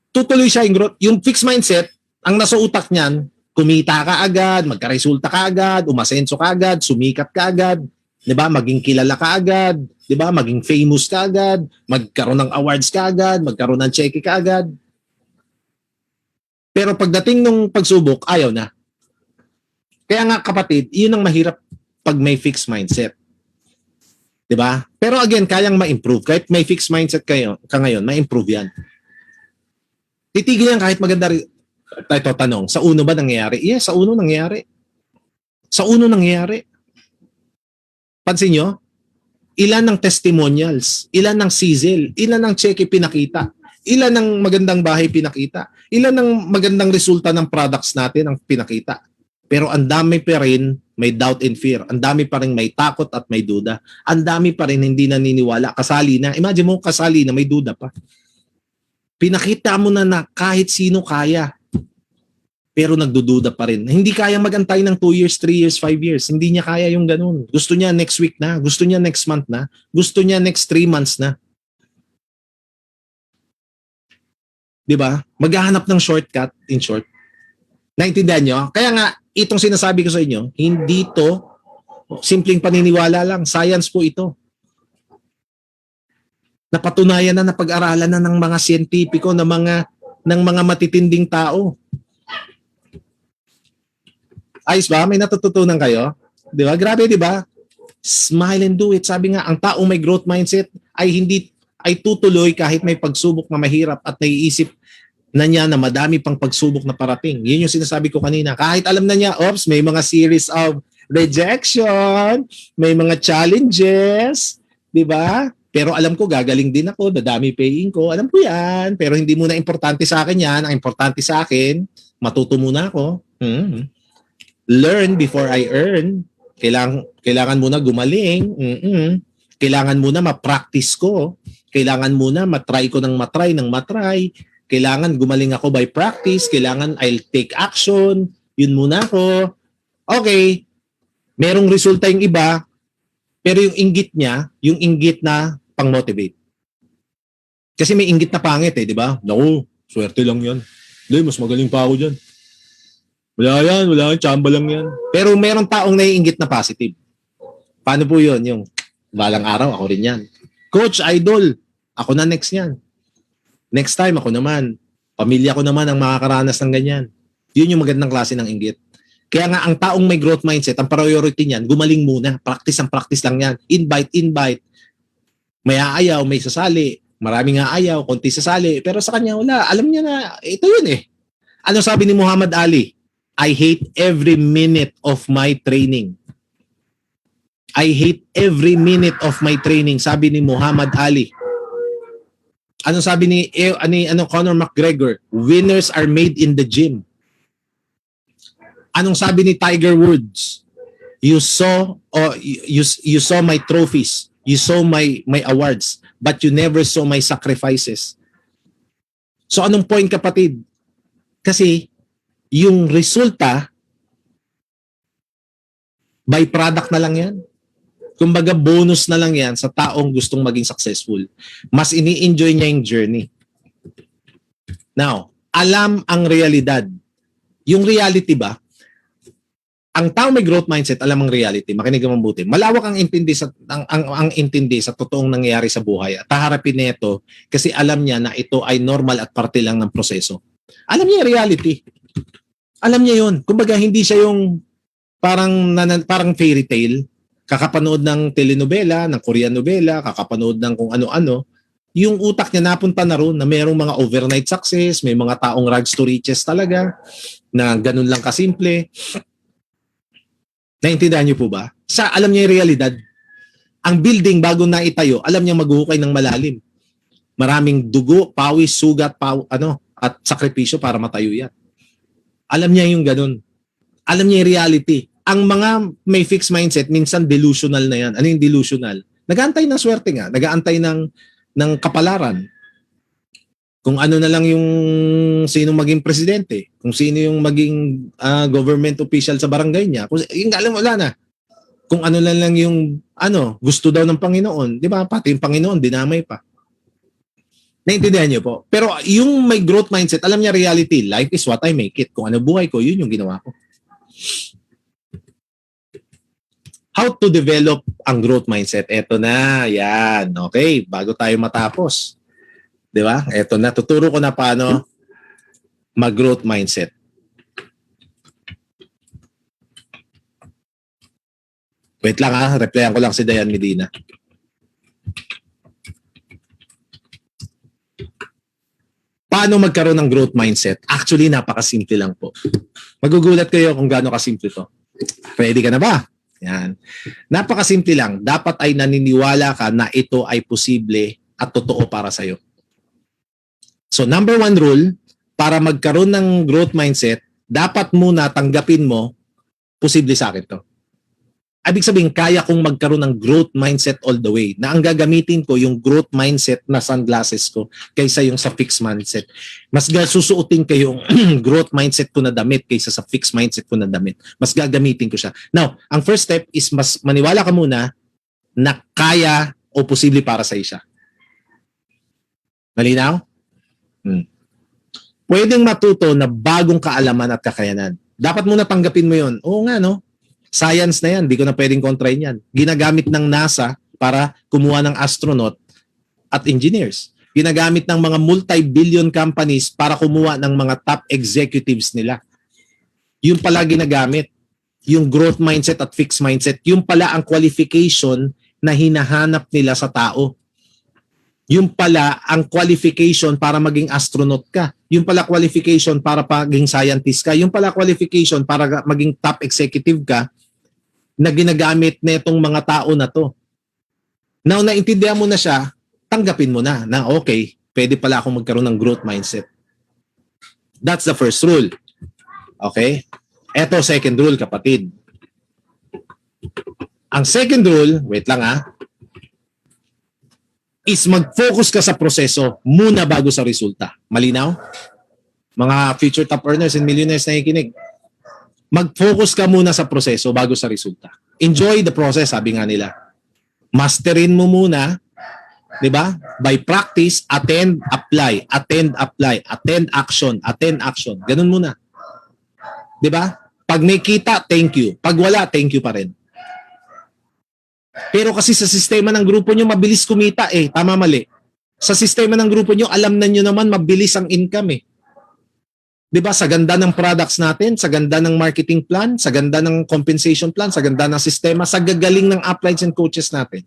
Tutuloy siya yung growth. Yung fixed mindset, ang nasa utak niyan, kumita ka agad, magkaresulta ka agad, umasenso ka agad, sumikat ka agad, 'Di ba? Maging kilala ka agad, 'di ba? Maging famous ka agad, magkaroon ng awards ka agad, magkaroon ng cheque ka agad. Pero pagdating nung pagsubok, ayaw na. Kaya nga kapatid, 'yun ang mahirap pag may fixed mindset. 'Di ba? Pero again, kayang ma-improve. Kahit may fixed mindset ka ngayon, ma-improve 'yan. Titigil yan kahit maganda rin. Ito tanong, sa uno ba nangyayari? Yes, sa uno nangyayari. Sa uno nangyayari. Pansin nyo? Ilan ng testimonials, ilan ng sizzle, ilan ng cheque pinakita, ilan ng magandang bahay pinakita, ilan ng magandang resulta ng products natin ang pinakita. Pero ang dami pa rin may doubt and fear. Ang dami pa rin may takot at may duda. Ang dami pa rin hindi naniniwala. Kasali na. Imagine mo kasali na may duda pa. Pinakita mo na kahit sino kaya. Pero nagdududa pa rin. Hindi kaya magantay ng 2 years, 3 years, 5 years. Hindi niya kaya yung ganun. Gusto niya next week na. Gusto niya next month na. Gusto niya next 3 months na. Diba? Maghahanap ng shortcut, in short. Naintindihan nyo? Kaya nga, itong sinasabi ko sa inyo, hindi to simpleng paniniwala lang. Science po ito. Napatunayan na, napag-aralan na ng mga siyentipiko, ng mga matitinding tao. Ayos ba? May natututunan kayo? Di ba? Grabe, di ba? Smile and do it. Sabi nga, ang taong may growth mindset ay tutuloy kahit may pagsubok na mahirap at naiisip na niya na madami pang pagsubok na parating. Yun yung sinasabi ko kanina. Kahit alam na niya, may mga series of rejection, may mga challenges, di ba? Pero alam ko, gagaling din ako, dadami paying ko. Alam ko yan. Pero hindi muna importante sa akin yan. Ang importante sa akin, matuto muna ako. Learn before I earn. Kailangan muna gumaling. Kailangan muna ma-practice ko. Kailangan muna matry ko ng matry. Kailangan gumaling ako by practice. Kailangan I'll take action. Yun muna ako. Okay. Merong resulta yung iba. Pero yung inggit niya, yung inggit na pang-motivate. Kasi may inggit na pangit di ba? Naku, swerte lang yan. Hindi, mas magaling pa ako dyan. Wala yan, tsamba lang yan. Pero meron taong naiinggit na positive. Paano po yun? Yung balang araw, ako rin yan. Coach, idol, ako na next yan. Next time, ako naman. Pamilya ko naman ang makakaranas ng ganyan. Yun yung magandang klase ng inggit. Kaya nga, ang taong may growth mindset, ang priority niyan, gumaling muna. Practice lang yan. Invite. May aayaw, may sasali. Maraming aayaw, konti sasali. Pero sa kanya, wala. Alam niya na, ito yun eh. Ano sabi ni Muhammad Ali? I hate every minute of my training. I hate every minute of my training. Sabi ni Muhammad Ali. Ano sabi ni Conor McGregor? Winners are made in the gym. Anong sabi ni Tiger Woods? You saw my trophies. You saw my awards, but you never saw my sacrifices. So anong point, kapatid? Kasi yung resulta byproduct na lang yan. Kumbaga bonus na lang yan sa taong gustong maging successful. Mas ini-enjoy niya yung journey. Now, alam ang realidad. Yung reality ba? Ang tao may growth mindset, alam ang reality. Makinig ang mabuti. Malawak ang intindi sa totoong nangyayari sa buhay at haharapin nito kasi alam niya na ito ay normal at parte lang ng proseso. Alam niya yung reality. Alam niya yun. Kumbaga hindi siya yung parang fairy tale. Kakapanood ng telenovela, ng Korean novela, kakapanood ng kung ano-ano. Yung utak niya napunta na ron na mayroong mga overnight success, may mga taong rags to riches talaga na ganun lang kasimple. Naintindihan niyo po ba? Alam niya yung realidad. Ang building bago na itayo, alam niya maghuhukay ng malalim. Maraming dugo, pawis, sugat, at sakripisyo para matayo yan. Alam niya yung ganun. Alam niya yung reality. Ang mga may fixed mindset, minsan delusional na yan. Ano yung delusional? Nag-aantay ng swerte nga. Nag-aantay ng kapalaran. Kung ano na lang yung sino maging presidente, kung sino yung maging government official sa barangay niya, yung alam wala na. Kung ano na lang yung gusto daw ng Panginoon, 'di ba? Pati yung Panginoon dinamay pa. Naintindihan niyo po. Pero yung may growth mindset, alam niya reality, life is what I make it. Kung ano buhay ko, yun yung ginawa ko. how to develop ang growth mindset. Eto na, yan. Okay, bago tayo matapos. Di ba? Eto na, tuturo ko na paano mag-growth mindset. Wait lang ha, replyan ko lang si Dayan Medina. Paano magkaroon ng growth mindset? Actually, napakasimple lang po. Magugulat kayo kung gaano kasimple to. Ready ka na ba? Yan. Napakasimple lang. Dapat ay naniniwala ka na ito ay posible at totoo para sa'yo. So, number one rule, para magkaroon ng growth mindset, dapat muna tanggapin mo, posible sa akin to. Ibig sabihin, kaya kong magkaroon ng growth mindset all the way. Na ang gagamitin ko yung growth mindset na sunglasses ko kaysa yung sa fixed mindset. Mas susuotin ko yung growth mindset ko na damit kaysa sa fixed mindset ko na damit. Mas gagamitin ko siya. Now, ang first step is mas maniwala ka muna na kaya o posible para sa siya. Malinaw? Pwedeng matuto na bagong kaalaman at kakayanan. Dapat muna tanggapin mo yun. Oo nga, no? Science na yan, di ko na pwedeng kontrahin yan. Ginagamit ng NASA para kumuha ng astronaut at engineers. Ginagamit ng mga multi-billion companies para kumuha ng mga top executives nila. Yung pala ginagamit. Yung growth mindset at fixed mindset. Yung pala ang qualification na hinahanap nila sa tao. Yung pala ang qualification para maging astronaut ka. Yung pala qualification para maging scientist ka. Yung pala qualification para maging top executive ka na ginagamit na itong mga tao na to. Now, naintindihan mo na siya, tanggapin mo na okay, pwede pala akong magkaroon ng growth mindset. That's the first rule. Okay? Eto, second rule, kapatid. Ang second rule, wait lang is mag-focus ka sa proseso muna bago sa resulta. Malinaw? Mga future top earners and millionaires na nakikinig. Mag-focus ka muna sa proseso bago sa resulta. Enjoy the process, sabi nga nila. Masterin mo muna, di ba? By practice, attend, apply, attend, apply, attend, action, attend, action. Ganun muna. Di ba? Pag may kita, thank you. Pag wala, thank you pa rin. Pero kasi sa sistema ng grupo nyo, mabilis kumita Tama mali. Sa sistema ng grupo nyo, alam na nyo naman mabilis ang income Diba? Sa ganda ng products natin, sa ganda ng marketing plan, sa ganda ng compensation plan, sa ganda ng sistema, sa gagaling ng uplines and coaches natin.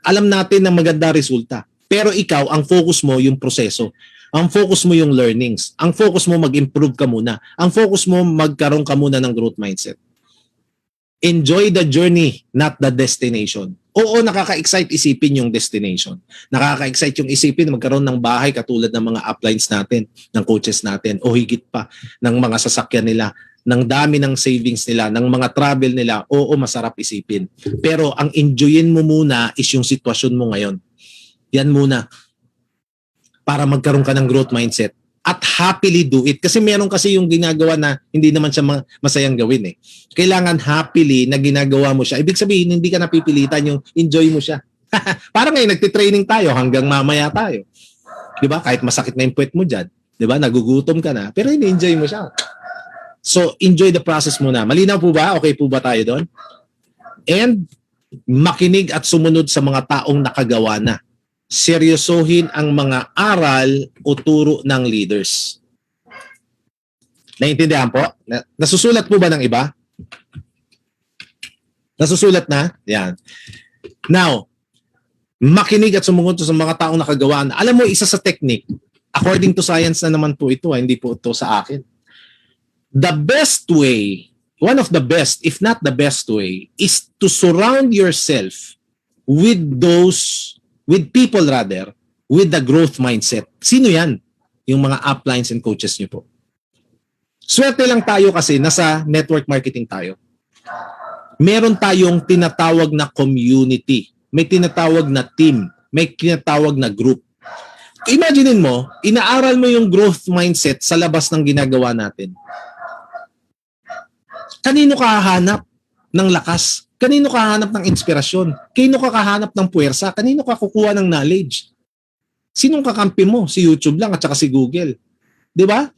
Alam natin na maganda resulta. Pero ikaw, ang focus mo yung proseso. Ang focus mo yung learnings. Ang focus mo mag-improve ka muna. Ang focus mo magkaroon ka muna ng growth mindset. Enjoy the journey, not the destination. Oo, nakaka-excite isipin yung destination. Nakaka-excite yung isipin na magkaroon ng bahay katulad ng mga uplines natin, ng coaches natin, o higit pa ng mga sasakyan nila, ng dami ng savings nila, ng mga travel nila. Oo, masarap isipin. Pero ang enjoyin mo muna is yung sitwasyon mo ngayon. Yan muna. Para magkaroon ka ng growth mindset. At happily do it. Kasi meron kasi yung ginagawa na hindi naman siya masayang gawin Kailangan happily na ginagawa mo siya. Ibig sabihin, hindi ka napipilitan, yung enjoy mo siya. Parang ngayon, nagtitraining tayo hanggang mamaya tayo. Di ba? Kahit masakit na yung puwet mo dyan. Di ba? Nagugutom ka na. Pero ini-enjoy mo siya. So, enjoy the process muna. Malinaw po ba? Okay po ba tayo doon? And makinig at sumunod sa mga taong nakagawa na. Seryosohin ang mga aral o turo ng leaders. Naintindihan po? Nasusulat po ba ng iba? Nasusulat na? Yan. Now, makinig at sumunod sa mga taong nakagawa na. Alam mo, isa sa technique, according to science na naman po ito, hindi po ito sa akin. The best way, one of the best, if not the best way, is to surround yourself with people with the growth mindset. Sino yan? Yung mga uplines and coaches nyo po. Swerte lang tayo kasi nasa network marketing tayo. Meron tayong tinatawag na community. May tinatawag na team. May tinatawag na group. Imaginein mo, inaaral mo yung growth mindset sa labas ng ginagawa natin. Kanino ka hahanap ng lakas? Kanino ka hahanap ng inspirasyon? Kanino ka hahanap ng puwersa? Kanino ka kukuha ng knowledge? Sinong kakampi mo? Si YouTube lang at saka si Google. 'Di ba?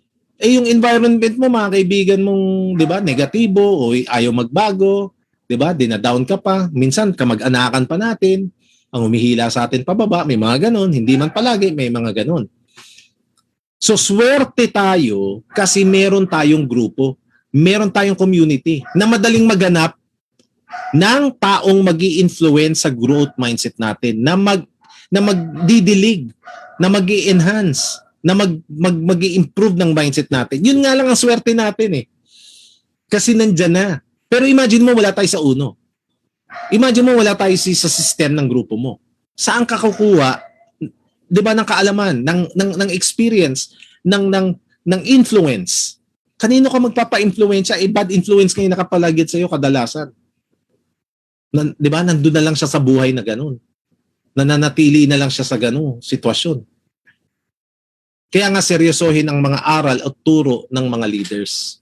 Yung environment mo, mga kaibigan mong, 'di ba, negatibo o ayaw magbago, 'di ba? Dina-down ka pa, minsan kamag-anakan pa natin, ang humihila sa atin pababa, may mga ganon, hindi man palagi, may mga ganon. So swerte tayo kasi meron tayong grupo, meron tayong community na madaling maganap ng taong magi-influence sa growth mindset natin, na magdidilig, na magi-enhance, na magi-improve ng mindset natin. Yun nga lang ang swerte natin eh. Kasi nandyan na. Pero imagine mo wala tayo sa uno. Imagine mo wala tayo sa system ng grupo mo. Saan ka kukuha, 'di ba, ng kaalaman, ng experience, ng influence? Kanino ka magpapa-influensya? Bad influence ngayon nakapalagid sa iyo kadalasan. 'Di ba? Nandun na lang siya sa buhay na ganun. Nananatili na lang siya sa ganung sitwasyon. Kaya nga seryosohin ang mga aral at turo ng mga leaders.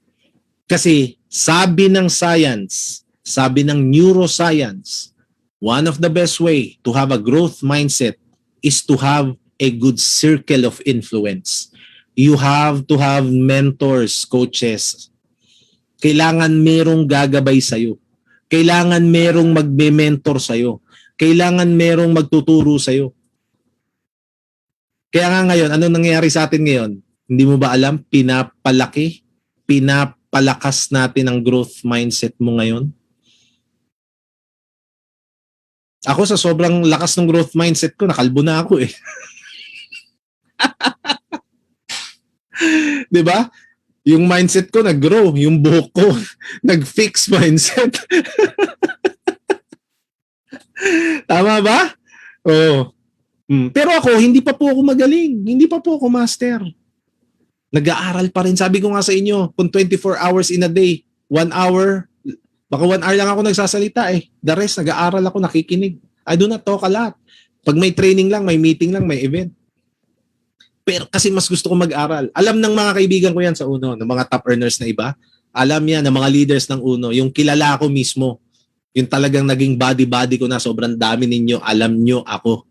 Kasi sabi ng science, sabi ng neuroscience, one of the best way to have a growth mindset is to have a good circle of influence. You have to have mentors, coaches. Kailangan merong gagabay sa'yo. Kailangan merong magme-mentor sa'yo. Kailangan merong magtuturo sa'yo. Kaya nga ngayon, ano nangyayari sa atin ngayon? Hindi mo ba alam? Pinapalakas natin ang growth mindset mo ngayon. Ako sa sobrang lakas ng growth mindset ko, nakalbo na ako eh. 'Di ba? Yung mindset ko nag-grow, yung buhok ko nag-fix mindset. Tama ba? Oo. Pero ako, hindi pa po ako magaling. Hindi pa po ako master. Nag-aaral pa rin. Sabi ko nga sa inyo, kung 24 hours in a day, 1 hour, baka 1 hour lang ako nagsasalita eh. The rest, nag-aaral ako, nakikinig. I do not talk a lot. Pag may training lang, may meeting lang, may event. Pero kasi mas gusto ko mag-aral. Alam ng mga kaibigan ko yan sa Uno, ng mga top earners na iba. Alam yan, ng mga leaders ng Uno, yung kilala ko mismo, yung talagang naging body-body ko na sobrang dami ninyo, alam nyo ako.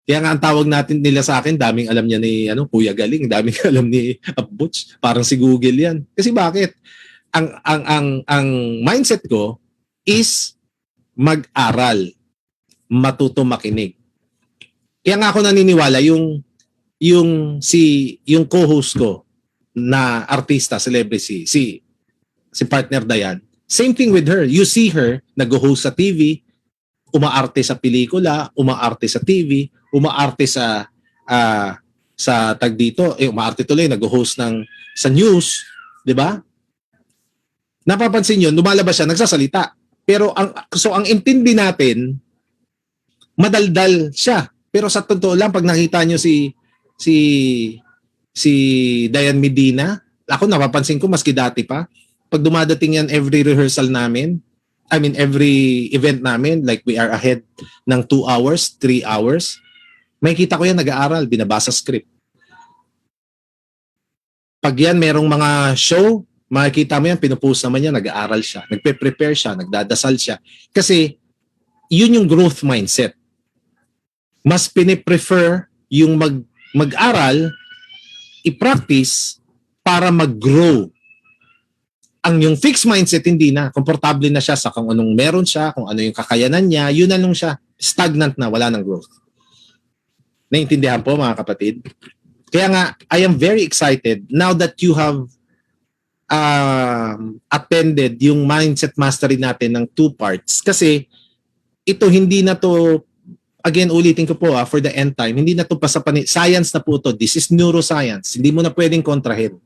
Kaya nga ang tawag natin nila sa akin, daming alam niya ni Kuya Galing, daming alam ni Butch, parang si Google 'yan. Kasi bakit? Ang mindset ko is mag-aral, matuto makinig. Kaya nga ako naniniwala yung co-host ko na artista, celebrity, si partner Dayan. Same thing with her. You see her nag-host sa TV, umaarte sa pelikula, umaarte sa TV, umaarte sa tag dito, umaarte tuloy, nag-host sa news, 'di ba? Napapansin niyo, lumalabas siya, nagsasalita. Pero ang intindi natin, madaldal siya. Pero sa totoo lang, pag nakita niyo si Dayan Medina, ako napapansin ko maski dati pa, pag dumadating yan every rehearsal namin, every event namin, like we are ahead ng 2 hours, 3 hours, may kita ko yan nag-aaral, binabasa script. Pag yan merong mga show, makikita mo yan, pinupost naman yan, nag-aaral siya, nagpe-prepare siya, nagdadasal siya. Kasi yun yung growth mindset. Mas piniprefer yung mag-aral, i-practice para mag-grow. Ang yung fixed mindset, hindi na. Komportable na siya sa kung anong meron siya, kung ano yung kakayanan niya, yun na lang siya. Stagnant na, wala ng growth. Naintindihan po mga kapatid? Kaya nga, I am very excited now that you have attended yung mindset mastery natin ng 2 parts. Kasi ito hindi na to, again ulitin ko po for the end time, hindi na to science na po to. This is neuroscience. Hindi mo na pwedeng kontrahin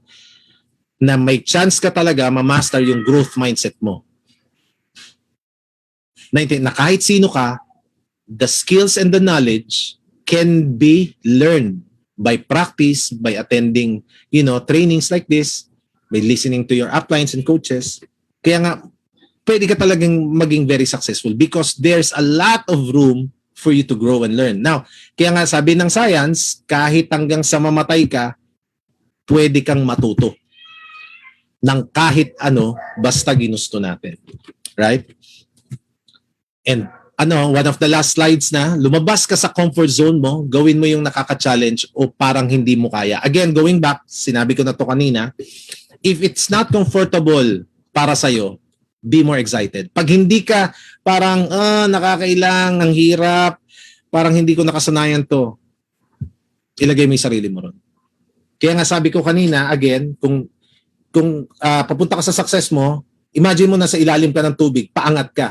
na may chance ka talaga ma-master yung growth mindset mo. Na kahit sino ka, the skills and the knowledge can be learned by practice, by attending, trainings like this, by listening to your uplines and coaches. Kaya nga, pwede ka talagang maging very successful because there's a lot of room for you to grow and learn. Now, kaya nga sabi ng science, kahit hanggang sa mamatay ka, pwede kang matuto ng kahit ano, basta ginusto natin. Right? And one of the last slides na, lumabas ka sa comfort zone mo, gawin mo yung nakaka-challenge o parang hindi mo kaya. Again, going back, sinabi ko na to kanina, if it's not comfortable para sa'yo, be more excited. Pag hindi ka parang, nakakailang, ang hirap, parang hindi ko nakasanayan to, ilagay mo yung sarili mo ron. Kaya nga sabi ko kanina, again, kung papunta ka sa success mo, imagine mo na sa ilalim ka ng tubig, paangat ka.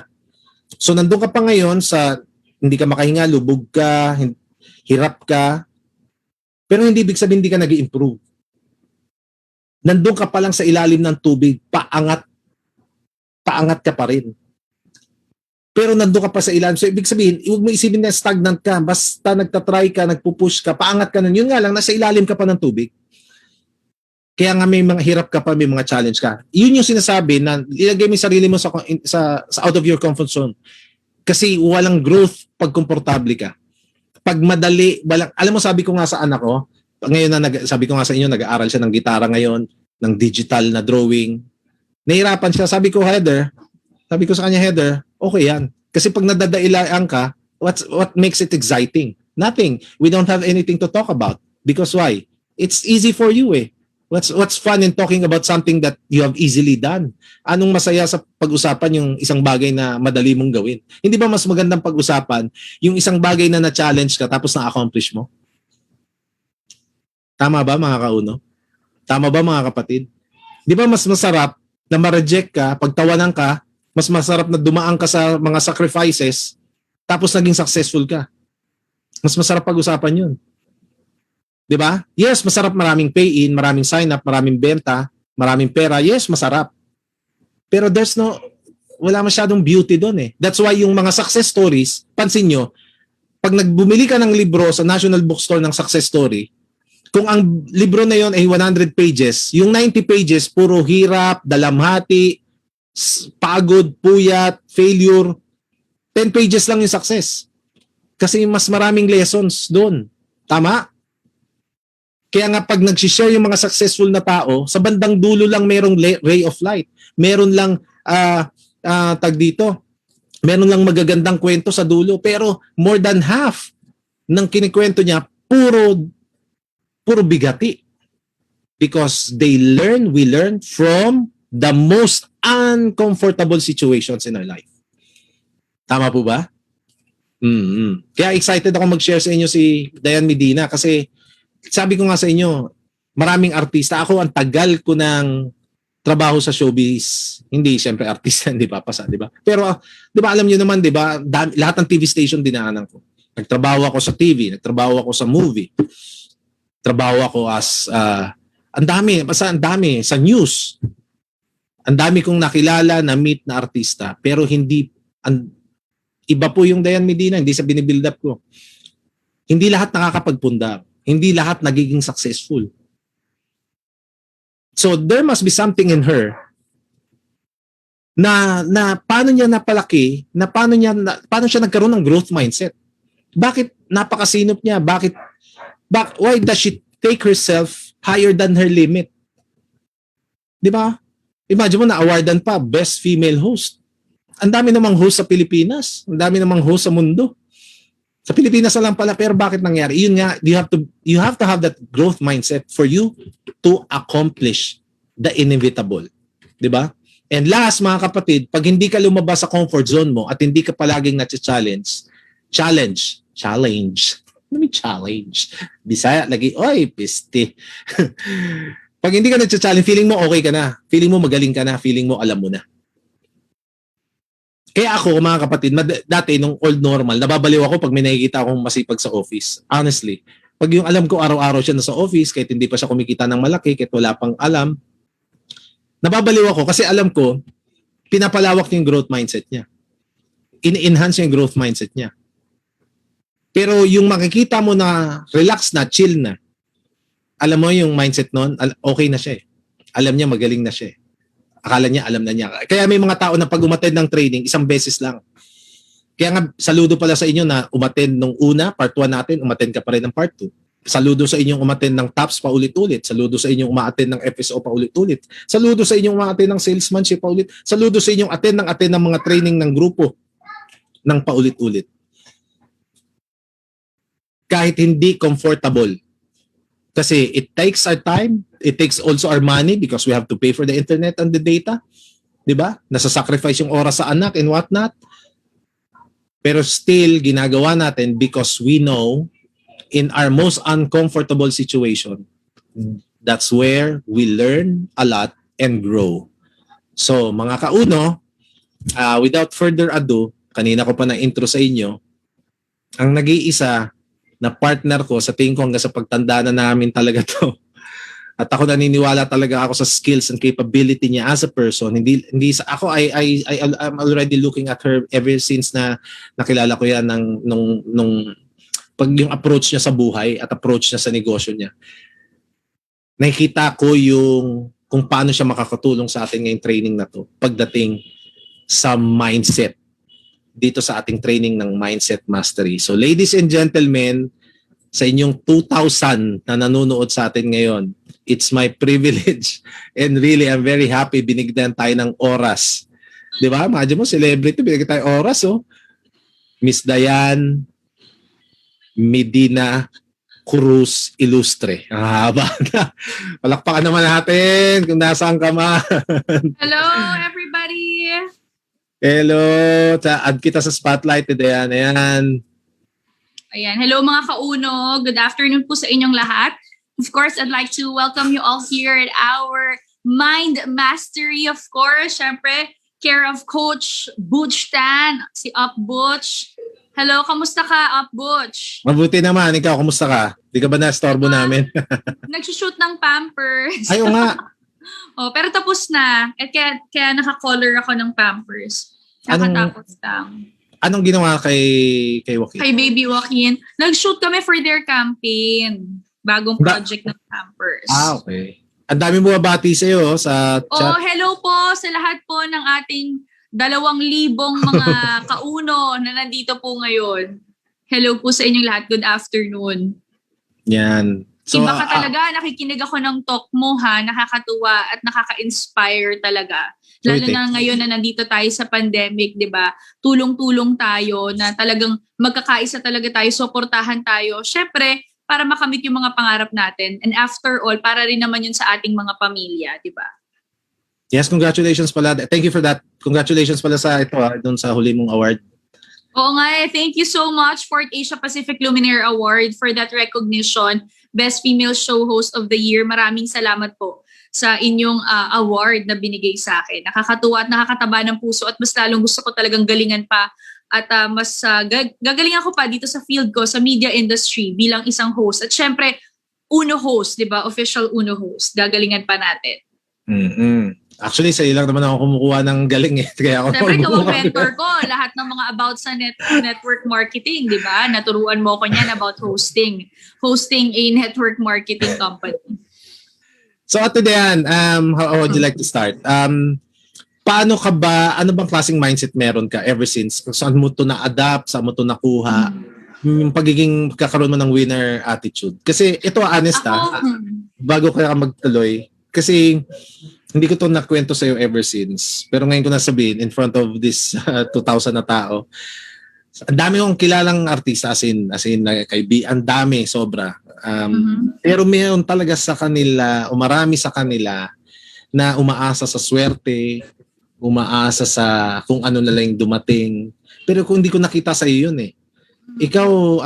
So nandun ka pa ngayon sa hindi ka makahinga, lubog ka, hirap ka, pero hindi ibig sabihin hindi ka nag-i-improve. Nandun ka pa lang sa ilalim ng tubig, paangat ka pa rin. Pero nandun ka pa sa ilalim. So ibig sabihin, huwag mo isipin na stagnant ka. Basta nagtatry ka, nagpupush ka, paangat ka nun. Yun nga lang, nasa ilalim ka pa ng tubig. Kaya nga may mga hirap ka pa, may mga challenge ka. Yun yung sinasabi na ilagay mo yung sarili mo sa out of your comfort zone. Kasi walang growth pag komportable ka. Pag madali, alam mo sabi ko nga sa anak ko, ngayon sabi ko nga sa inyo, nag-aaral siya ng gitara ngayon, ng digital na drawing. Nahirapan siya. Sabi ko sa kanya, Heather, okay yan. Kasi pag nadadailaan ka, what makes it exciting? Nothing. We don't have anything to talk about. Because why? It's easy for you eh. What's fun in talking about something that you have easily done? Anong masaya sa pag-usapan yung isang bagay na madali mong gawin? Hindi ba mas magandang pag-usapan yung isang bagay na na-challenge ka tapos na-accomplish mo? Tama ba mga kauno? Tama ba mga kapatid? Di ba mas masarap na ma-reject ka, pagtawanan ka, mas masarap na dumaan ka sa mga sacrifices tapos naging successful ka? Mas masarap pag-usapan yun. Di ba? Yes, masarap, maraming pay-in, maraming sign-up, maraming benta, maraming pera. Yes, masarap. Pero wala masyadong beauty doon eh. That's why yung mga success stories, pansin nyo, pag nagbumili ka ng libro sa National Bookstore ng success story, kung ang libro na yon ay 100 pages, yung 90 pages, puro hirap, dalamhati, pagod, puyat, failure, 10 pages lang yung success. Kasi mas maraming lessons doon. Tama? Kaya nga pag nag-share yung mga successful na tao, sa bandang dulo lang merong ray of light. Meron lang, meron lang magagandang kwento sa dulo. Pero more than half ng kinikwento niya, puro bigati. Because we learn from the most uncomfortable situations in our life. Tama po ba? Kaya excited ako mag-share sa inyo si Dayan Medina kasi sabi ko nga sa inyo, maraming artista. Ako, ang tagal ko ng trabaho sa showbiz. Hindi, siyempre, artista, hindi pa pasa, di ba? Pero, di ba, alam nyo naman, di ba, lahat ng TV station dinaanan ko. Nagtrabaho ako sa TV, nagtrabaho ako sa movie, trabaho ako as, ang dami, sa news. Ang dami kong nakilala, na-meet na artista, pero hindi, iba po yung Dayan Medina, hindi sa binibuild up ko. Hindi lahat nakakapagpundar. Hindi lahat nagiging successful. So there must be something in her na paano niya napalaki, paano siya nagkaroon ng growth mindset. Bakit napakasinop niya? Why does she take herself higher than her limit? Di ba? Imagine mo na awardan pa best female host. Ang dami namang host sa Pilipinas, ang dami namang host sa mundo. Sa Pilipinas na lang pala, pero bakit nangyari? Yun nga, you have to have that growth mindset for you to accomplish the inevitable. Di ba? And last, mga kapatid, pag hindi ka lumabas sa comfort zone mo at hindi ka palaging challenge. Ano may challenge? Bisaya, lagi, oy, piste. Pag hindi ka nag-challenge, feeling mo okay ka na. Feeling mo magaling ka na. Feeling mo alam mo na. Kaya ako, mga kapatid, dati nung old normal, nababaliw ako pag may nakikita akong masipag sa office. Honestly. Pag yung alam ko araw-araw siya nasa office, kahit hindi pa siya kumikita ng malaki, kahit wala pang alam, nababaliw ako kasi alam ko, pinapalawak niya yung growth mindset niya. In-enhance yung growth mindset niya. Pero yung makikita mo na relax na, chill na, alam mo yung mindset nun, okay na siya eh. Alam niya, magaling na siya eh. Akala niya, alam na niya. Kaya may mga tao na pag umattend ng training, isang beses lang. Kaya nga, saludo pala sa inyo na umattend nung una, part 1 natin, umattend ka pa rin ng part 2. Saludo sa inyong umattend ng TAPS pa ulit-ulit. Saludo sa inyong umaattend ng FSO pa ulit-ulit. Saludo sa inyong umaattend ng salesmanship pa ulit. Saludo sa inyong attend ng mga training ng grupo ng paulit-ulit. Kahit hindi comfortable. Kasi it takes our time, it takes also our money because we have to pay for the internet and the data. 'di ba? Nasa-sacrifice yung oras sa anak and what not. Pero still, ginagawa natin because we know in our most uncomfortable situation, that's where we learn a lot and grow. So, mga kauno, without further ado, kanina ko pa na-intro sa inyo, ang nag-iisa na partner ko, sa tingin ko hanggang sa pagtanda na namin talaga to. At ako naniniwala talaga ako sa skills and capability niya as a person. Hindi sa ako I'm already looking at her ever since na nakilala ko yan nung pag yung approach niya sa buhay at approach niya sa negosyo niya. Nakikita ko yung kung paano siya makakatulong sa atin ngayong training na to pagdating sa mindset dito sa ating training ng Mindset Mastery. So ladies and gentlemen, sa inyong 2,000 na nanonood sa atin ngayon, it's my privilege and really I'm very happy binigyan tayo ng oras. Di ba? Imagine mo, celebrity, binigyan tayo oras, oh. Miss Diane Medina Cruz Ilustre. Ang haba na. Palakpakan naman natin kung nasaan ka man. Hello, everybody! Hello. Add kita sa spotlight today. Ayan. Ayan. Hello mga kauno. Good afternoon po sa inyong lahat. Of course, I'd like to welcome you all here at our Mind Mastery, of course. Siyempre, care of Coach Butch Tan, si Up Butch. Hello, kamusta ka, Up Butch? Mabuti naman. Ikaw, kamusta ka? Di ka ba na-storbo namin? Nagsushoot ng Pampers. Ayaw nga. Oh, pero tapos na. At kaya naka-color ako ng Pampers. Nakatapos lang. Anong ginawa kay Joaquin? Kay Baby Joaquin. Nag-shoot kami for their campaign. Bagong project ng Pampers. Okay. Ang dami mo babati sa'yo sa chat. Oh, hello po sa lahat po ng ating 2,000 mga kauno na nandito po ngayon. Hello po sa inyong lahat. Good afternoon. Yan. So, Iba ka talaga. Nakikinig ako ng talk mo ha. Nakakatuwa at nakaka-inspire talaga. Lalo na ngayon na nandito tayo sa pandemic, di ba? Tulong-tulong tayo na talagang magkakaisa talaga tayo, suportahan tayo. Syempre, para makamit yung mga pangarap natin. And after all, para rin naman yun sa ating mga pamilya, di ba? Yes, congratulations pala. Thank you for that. Congratulations pala sa ito doon sa huli mong award. Oo nga thank you so much for Asia Pacific Luminaire Award for that recognition. Best Female Show Host of the Year. Maraming salamat po sa inyong award na binigay sa akin. Nakakatuwa at nakakataba ng puso at mas lalong gusto ko talagang galingan pa at mas gagalingan ko pa dito sa field ko, sa media industry bilang isang host. At syempre, Uno host, di ba? Official Uno host. Gagalingan pa natin. Mm-hmm. Actually, sa'yo lang naman ako kumukuha ng galing eh. Kaya ako siyempre, ikaw ang mentor ko. Lahat ng mga about sa network marketing, di ba? Naturuan mo ko niyan about hosting a network marketing company. So Ate Diane, how would you like to start? Paano ka ba, ano bang klaseng mindset meron ka ever since? Saan mo to na-adapt, saan mo to nakuha? Yung pagiging kakaroon mo ng winner attitude. Kasi ito honest bago ka magtuloy. Kasi hindi ko to nakwento sa'yo ever since. Pero ngayon ko nasabihin in front of this 2,000 na tao. Ang dami kong kilalang artista as in ang dami, sobra. Pero mayroon talaga sa kanila, o marami sa kanila na umaasa sa swerte, umaasa sa kung ano na lang dumating. Pero kung hindi ko nakita sa iyo yun eh. Ikaw,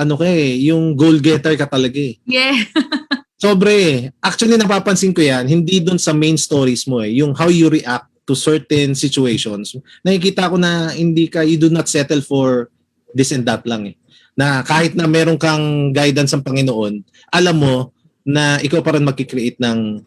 yung goal getter ka talaga eh. Yeah. Sobre. Actually, napapansin ko yan, hindi dun sa main stories mo eh. Yung how you react to certain situations. Nakikita ko na you do not settle for this and that lang eh. Na kahit na meron kang guidance ng Panginoon, alam mo na ikaw pa rin magkikreate ng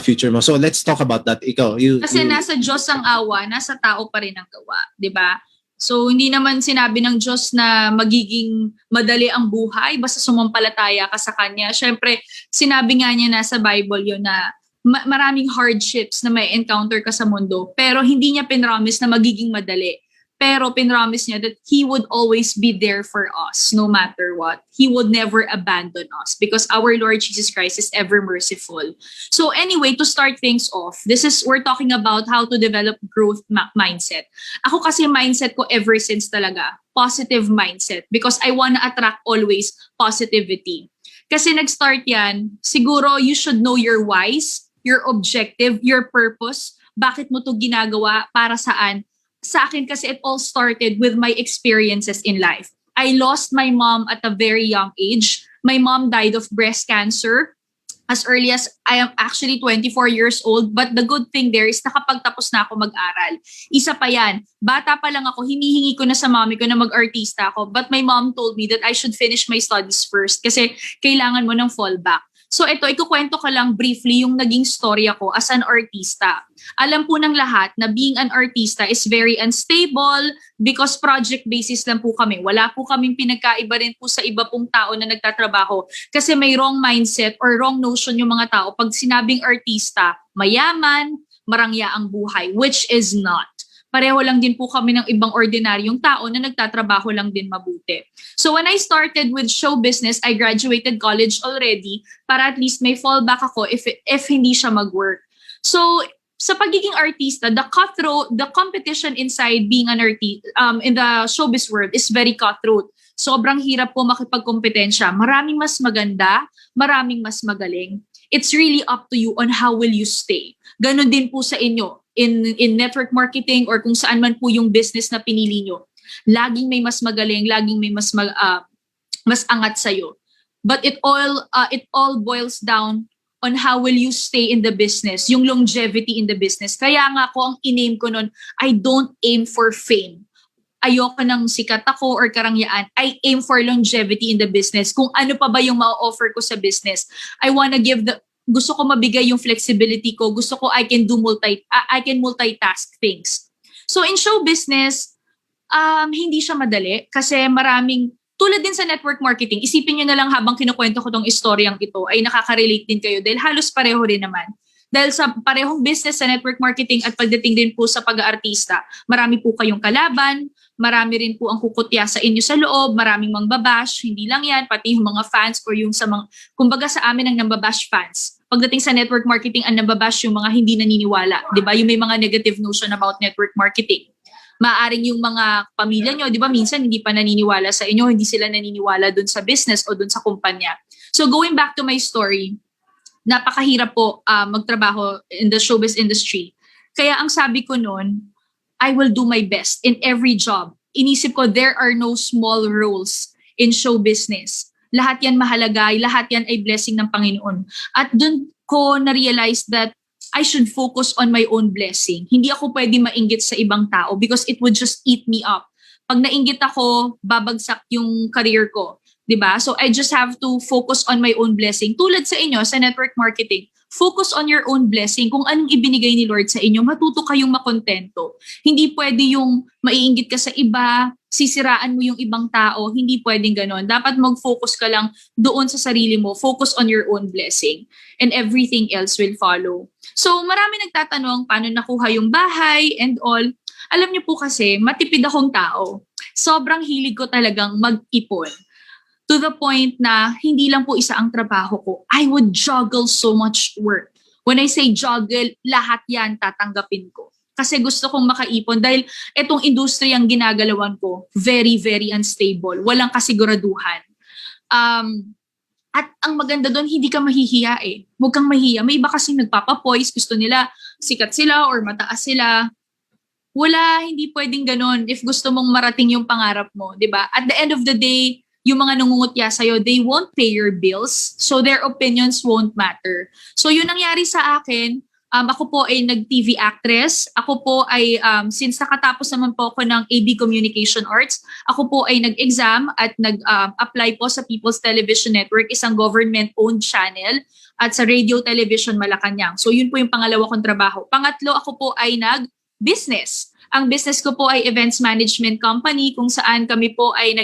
future mo. So let's talk about that. Ikaw, Kasi nasa Diyos ang awa, nasa tao pa rin ang gawa, 'di ba? So hindi naman sinabi ng Diyos na magiging madali ang buhay basta sumampalataya ka sa Kanya. Syempre, sinabi nga niya na sa Bible 'yon na maraming hardships na may encounter ka sa mundo, pero hindi niya pinromise na magiging madali. Pero pinromise niya that He would always be there for us no matter what. He would never abandon us because our Lord Jesus Christ is ever merciful. So anyway, to start things off, we're talking about how to develop growth mindset. Ako kasi mindset ko ever since talaga, positive mindset because I wanna attract always positivity. Kasi nag-start yan, siguro you should know your whys, your objective, your purpose, bakit mo to ginagawa, para saan. Sa akin kasi it all started with my experiences in life. I lost my mom at a very young age. My mom died of breast cancer as early as I am actually 24 years old. But the good thing there is nakapagtapos na ako mag-aral. Isa pa yan, bata pa lang ako, hinihingi ko na sa mommy ko na mag-artista ako. But my mom told me that I should finish my studies first kasi kailangan mo ng fallback. So ito, ikukwento ko lang briefly yung naging story ako as an artista. Alam po ng lahat na being an artista is very unstable because project basis lang po kami. Wala po kaming pinagkaiba rin po sa iba pong tao na nagtatrabaho kasi may wrong mindset or wrong notion yung mga tao. Pag sinabing artista, mayaman, marangya ang buhay, which is not. Pareho lang din po kami ng ibang ordinaryong tao na nagtatrabaho lang din mabuti. So when I started with show business, I graduated college already para at least may fallback ako if hindi siya mag-work. So sa pagiging artista, the competition inside being an artist in the showbiz world is very cutthroat. Sobrang hirap po makipagkompetensya. Maraming mas maganda, maraming mas magaling. It's really up to you on how will you stay. Ganon din po sa inyo in network marketing or kung saan man po yung business na pinili nyo. Laging may mas magaling, laging may mas angat sa'yo. But it all boils down on how will you stay in the business, yung longevity in the business. Kaya nga ko ang in-aim ko nun, I don't aim for fame. Ayoko ng sikat ako or karangyaan. I aim for longevity in the business. Kung ano pa ba yung ma-offer ko sa business. Gusto ko mabigay yung flexibility ko. Gusto ko I can multitask things. So in show business, hindi siya madali kasi maraming, tulad din sa network marketing, isipin nyo na lang habang kinukwento ko tong istoryang ito ay nakaka-relate din kayo dahil halos pareho rin naman. Dahil sa parehong business sa network marketing at pagdating din po sa pag-aartista, marami po kayong kalaban, marami rin po ang kukutya sa inyo sa loob, maraming mangbabash, hindi lang yan, pati yung mga fans or yung sa mga, kumbaga sa amin ang nambabash fans. Pagdating sa network marketing, ang nambabash yung mga hindi naniniwala, di ba? Yung may mga negative notion about network marketing. Maaring yung mga pamilya nyo, di ba, minsan hindi pa naniniwala sa inyo, hindi sila naniniwala dun sa business o dun sa kumpanya. So going back to my story, napakahirap po magtrabaho in the showbiz industry. Kaya ang sabi ko noon, I will do my best in every job. Inisip ko, there are no small roles in show business. Lahat yan mahalaga, lahat yan ay blessing ng Panginoon. At dun ko na-realize that I should focus on my own blessing. Hindi ako pwede mainggit sa ibang tao because it would just eat me up. Pag nainggit ako, babagsak yung career ko. Diba? So I just have to focus on my own blessing. Tulad sa inyo, sa network marketing, focus on your own blessing. Kung anong ibinigay ni Lord sa inyo, matuto kayong makontento. Hindi pwede yung maiinggit ka sa iba, sisiraan mo yung ibang tao. Hindi pwedeng ganon. Dapat mag-focus ka lang doon sa sarili mo. Focus on your own blessing. And everything else will follow. So marami nagtatanong paano nakuha yung bahay and all. Alam niyo po kasi, matipid akong tao. Sobrang hilig ko talagang mag-ipon. To the point na hindi lang po isa ang trabaho ko. I would juggle so much work. When I say juggle, lahat yan tatanggapin ko. Kasi gusto kong makaipon dahil itong industriyang ginagalawan ko, very, very unstable. Walang kasiguraduhan. At ang maganda doon, hindi ka mahihiya eh. Huwag kang mahiya. May iba kasing nagpapapoise, gusto nila sikat sila or mataas sila. Wala, hindi pwedeng ganon if gusto mong marating yung pangarap mo, di ba? At the end of the day, yung mga nangungutya sa'yo, they won't pay your bills, so their opinions won't matter. So yun nangyari sa akin, ako po ay nag-TV actress, ako po ay, since nakatapos naman po ako ng AB Communication Arts, ako po ay nag-exam at nag-apply po sa People's Television Network, isang government-owned channel, at sa Radio Television Malacanang. So yun po yung pangalawa kong trabaho. Pangatlo, ako po ay nag-business. Ang business ko po ay events management company kung saan kami po ay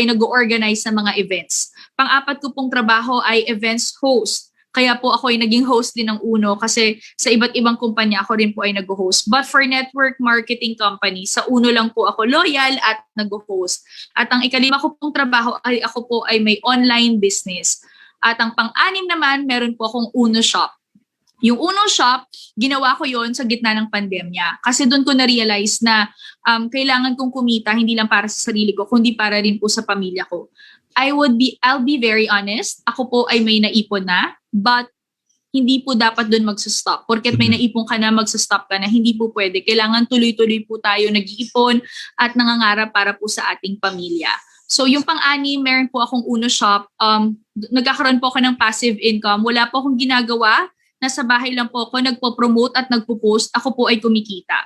nag-organize ng mga events. Pang-apat ko pong trabaho ay events host. Kaya po ako ay naging host din ng Uno kasi sa iba't ibang kumpanya ako rin po ay nag-host. But for network marketing company, sa Uno lang po ako loyal at nag-host. At ang ikalima ko pong trabaho ay ako po ay may online business. At ang pang-anim naman, meron po akong Uno Shop. Yung Uno Shop, ginawa ko yon sa gitna ng pandemya. Kasi doon ko na-realize na kailangan kong kumita hindi lang para sa sarili ko, kundi para rin po sa pamilya ko. I'll be very honest, ako po ay may naipon na, but hindi po dapat doon magsa-stop. Porket may naipon ka na, magsa-stop ka na, hindi po pwede. Kailangan tuloy-tuloy po tayo nag-iipon at nangangarap para po sa ating pamilya. So yung pang-anim, meron po akong Uno Shop. Nagkakaroon po ako ng passive income. Wala po akong ginagawa. Nasa bahay lang po ako, nagpo-promote at nagpo-post. Ako po ay kumikita.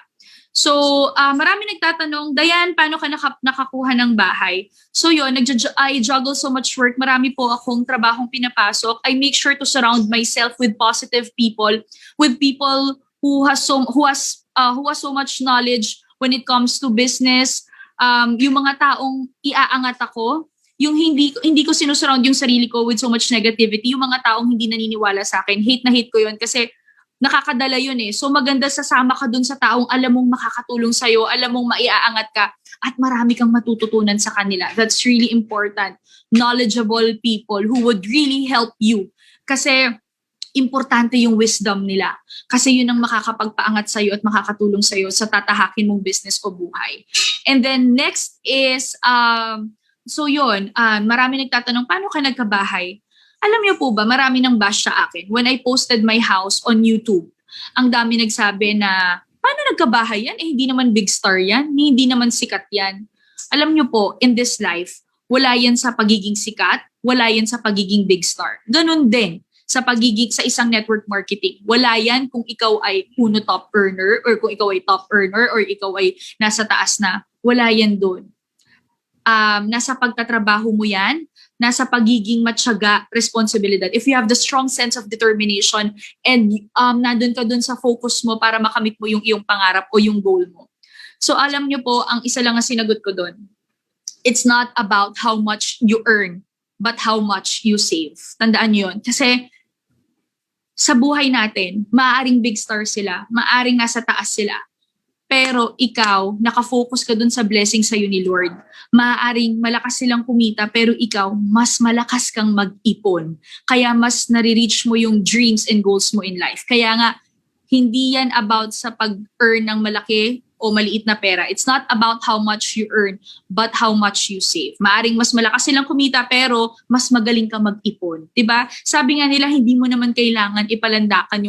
So marami nagtatanong, Dayan, paano ka nakakuha ng bahay? So yun, I juggle so much work. Marami po akong trabahong pinapasok. I make sure to surround myself with positive people, with people who has so much knowledge when it comes to business. Yung mga taong iaangat ako, yung hindi ko sinusurround yung sarili ko with so much negativity, yung mga taong hindi naniniwala sa akin, hate na hate ko yun kasi nakakadala yun eh. So maganda sasama ka dun sa taong alam mong makakatulong sa'yo, alam mong maiaangat ka, at marami kang matututunan sa kanila. That's really important. Knowledgeable people who would really help you. Kasi importante yung wisdom nila. Kasi yun ang makakapagpaangat sa'yo at makakatulong sa'yo sa tatahakin mong business o buhay. And then next is, so yun, marami nagtatanong, paano ka nagkabahay? Alam niyo po ba, marami nang bash sa akin. When I posted my house on YouTube, ang dami nagsabi na, paano nagkabahay yan? Hindi naman big star yan. Hindi naman sikat yan. Alam niyo po, in this life, wala yan sa pagiging sikat, wala yan sa pagiging big star. Ganun din sa isang network marketing. Wala yan kung ikaw ay Uno top earner or kung ikaw ay top earner or ikaw ay nasa taas na. Wala yan doon. Nasa pagtatrabaho mo yan, nasa pagiging matyaga, responsibilidad. If you have the strong sense of determination and nandun ka dun sa focus mo para makamit mo yung iyong pangarap o yung goal mo. So alam nyo po, ang isa lang ang sinagot ko dun. It's not about how much you earn, but how much you save. Tandaan nyo yun. Kasi sa buhay natin, maaaring big star sila, maaaring nasa taas sila. Pero ikaw, nakafocus ka dun sa blessing sa'yo ni Lord. Maaaring malakas silang kumita, pero ikaw, mas malakas kang mag-ipon. Kaya mas nare-reach mo yung dreams and goals mo in life. Kaya nga, hindi yan about sa pag-earn ng malaki o maliit na pera. It's not about how much you earn, but how much you save. Maaring mas malakas silang kumita, pero mas magaling ka mag-ipon. Diba? Sabi nga nila, hindi mo naman kailangan ipanglandakan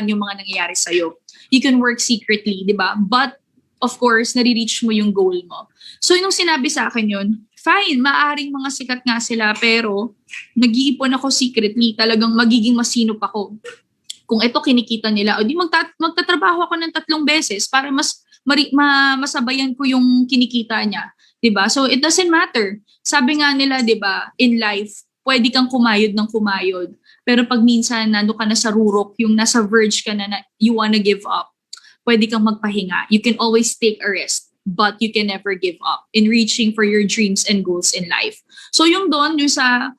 yung mga nangyayari sa'yo. You can work secretly, di ba? But, of course, nare-reach mo yung goal mo. So, yung sinabi sa akin yun, fine, maaring mga sikat nga sila, pero nag-iipon ako secretly, talagang magiging masinop ako. Kung ito kinikita nila, o di magtatrabaho ako ng 3 beses para masabayan ko yung kinikita niya. Di ba? So, it doesn't matter. Sabi nga nila, di ba, in life, pwede kang kumayod ng kumayod. Pero pag minsan nando ka na sa rurok, yung nasa verge ka na you wanna give up, pwede kang magpahinga. You can always take a rest, but you can never give up in reaching for your dreams and goals in life. So yung sa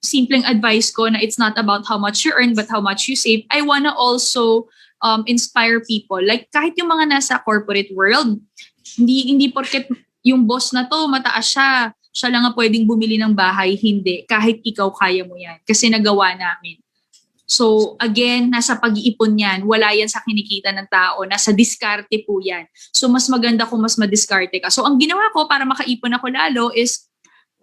simpleng advice ko na it's not about how much you earn, but how much you save, I wanna also inspire people. Like kahit yung mga nasa corporate world, hindi porket yung boss na to, mataas siya lang nga pwedeng bumili ng bahay, hindi. Kahit ikaw kaya mo yan. Kasi nagawa namin. So again, nasa pag-iipon yan. Wala yan sa kinikita ng tao. Nasa diskarte po yan. So mas maganda kung mas madiskarte ka. So ang ginawa ko para makaipon ako lalo is,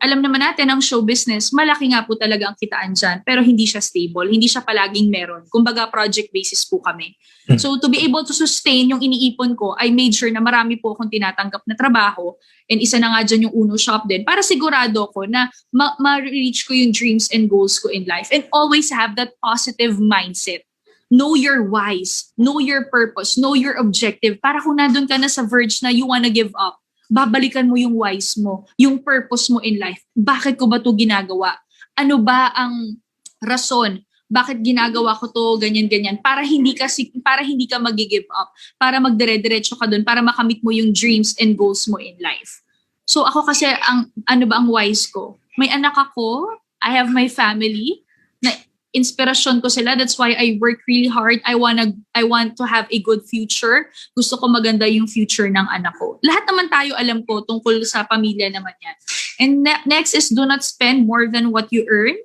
alam naman natin ang show business, malaki nga po talaga ang kitaan dyan. Pero hindi siya stable. Hindi siya palaging meron. Kumbaga project basis po kami. So to be able to sustain yung iniipon ko, I made sure na marami po akong tinatanggap na trabaho. And isa na nga dyan yung Uno Shop din. Para sigurado ko na ma-reach ko yung dreams and goals ko in life. And always have that positive mindset. Know your whys. Know your purpose. Know your objective. Para kung nandun ka na sa verge na you wanna give up, babalikan mo yung whys mo, yung purpose mo in life. Bakit ko ba to ginagawa? Ano ba ang rason? Bakit ginagawa ko to ganyan-ganyan? Para hindi ka mag-give up, para magdire-diretso ka dun, para makamit mo yung dreams and goals mo in life. So ako kasi ano ba ang whys ko? May anak ako, I have my family, na inspirasyon ko sila. That's why I work really hard. I want to have a good future. Gusto ko maganda yung future ng anak ko. Lahat naman tayo alam ko tungkol sa pamilya naman yan. And next is do not spend more than what you earn.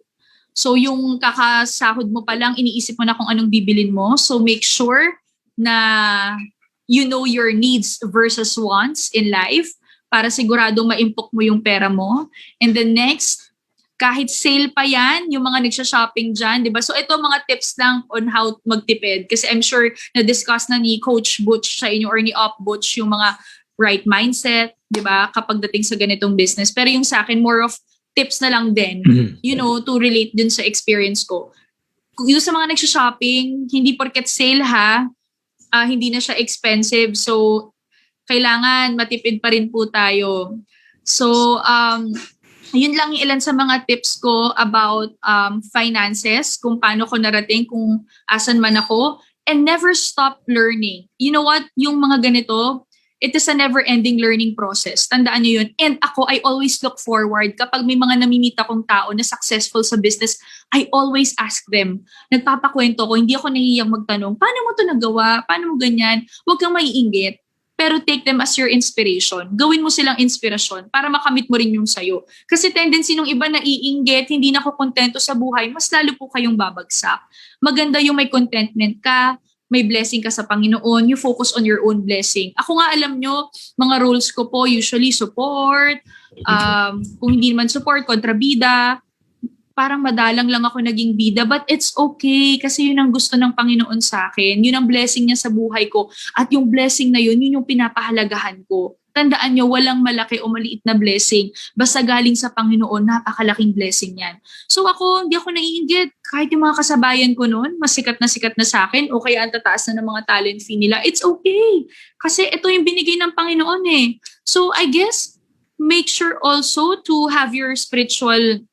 So yung kakasahod mo pa lang, iniisip mo na kung anong bibilin mo. So make sure na you know your needs versus wants in life para siguradong ma-impok mo yung pera mo. And then next, Kahit sale pa yan, yung mga nagsha-shopping dyan, di ba? So ito mga tips lang on how magtipid. Kasi I'm sure na-discuss na ni Coach Butch sa inyo or ni Op Butch yung mga right mindset, di ba? Kapag dating sa ganitong business. Pero yung sa akin, more of tips na lang din, to relate din sa experience ko. Yung sa mga nagsha-shopping, hindi porket sale hindi na siya expensive. So, kailangan matipid pa rin po tayo. So, yun lang yung ilan sa mga tips ko about finances, kung paano ko narating, kung asan man ako. And never stop learning. You know what? Yung mga ganito, it is a never-ending learning process. Tandaan nyo yun. And ako, I always look forward. Kapag may mga namimita kong tao na successful sa business, I always ask them. Nagpapakwento ko, hindi ako nahihiyang magtanong, paano mo to nagawa? Paano mo ganyan? Huwag kang maiinggit. Pero take them as your inspiration. Gawin mo silang inspirasyon para makamit mo rin yung sayo. Kasi tendency nung iba na iinggit, hindi na kontento sa buhay, mas lalo po kayong babagsak. Maganda yung may contentment ka, may blessing ka sa Panginoon, you focus on your own blessing. Ako nga, alam nyo, mga rules ko po, usually support, kung hindi naman support, kontrabida, parang madalang lang ako naging bida, but it's okay kasi yun ang gusto ng Panginoon sa akin. Yun ang blessing niya sa buhay ko. At yung blessing na yun, yun yung pinapahalagahan ko. Tandaan nyo, walang malaki o maliit na blessing. Basta galing sa Panginoon, napakalaking blessing yan. So ako, hindi ako naiinggit. Kahit yung mga kasabayan ko noon, mas sikat na sa akin, o kaya ang tataas na ng mga talent fee nila, it's okay. Kasi ito yung binigay ng Panginoon eh. So I guess, make sure also to have your spiritual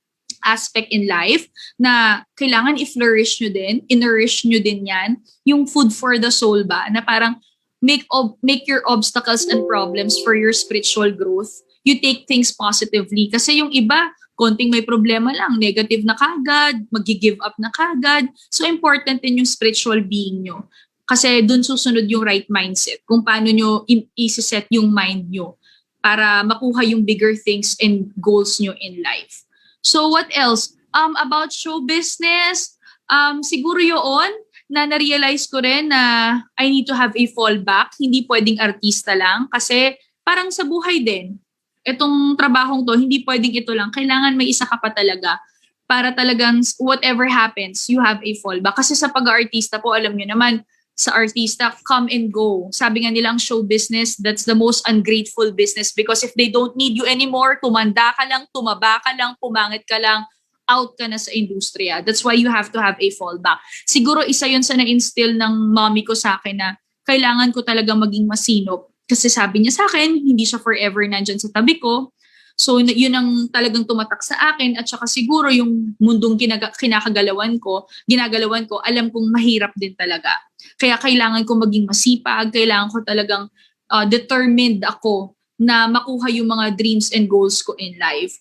aspect in life na kailangan i-flourish nyo din, i-nourish nyo din yan. Yung food for the soul ba, na parang make your obstacles and problems for your spiritual growth. You take things positively. Kasi yung iba, konting may problema lang, negative na kagad, mag-give up na kagad. So important din yung spiritual being nyo. Kasi dun susunod yung right mindset. Kung paano nyo i-set yung mind nyo para makuha yung bigger things and goals nyo in life. So what else? About show business, siguro yun, na na-realize ko rin na I need to have a fallback. Hindi pwedeng artista lang kasi parang sa buhay din. Itong trabahong to, hindi pwedeng ito lang. Kailangan may isa ka pa talaga para talagang whatever happens, you have a fallback. Kasi sa pag-artista po, alam nyo naman, sa artista, come and go. Sabi nga nilang show business, that's the most ungrateful business because if they don't need you anymore, tumanda ka lang, tumaba ka lang, pumangit ka lang, out ka na sa industriya. That's why you have to have a fallback. Siguro isa yun sa na-instill ng mommy ko sa akin na kailangan ko talaga maging masinop. Kasi sabi niya sa akin, hindi siya forever nandyan sa tabi ko. So yun ang talagang tumatak sa akin at saka siguro yung mundong ginagalawan ko, alam kong mahirap din talaga. Kaya kailangan ko maging masipag, kailangan ko talagang determined ako na makuha yung mga dreams and goals ko in life.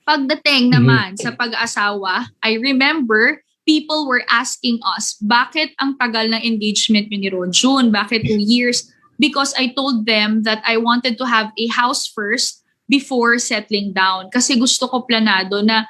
Pagdating naman sa pag-asawa, I remember people were asking us, bakit ang tagal ng engagement niyo ni Ronjun? Bakit 2 years? Because I told them that I wanted to have a house first before settling down. Kasi gusto ko planado na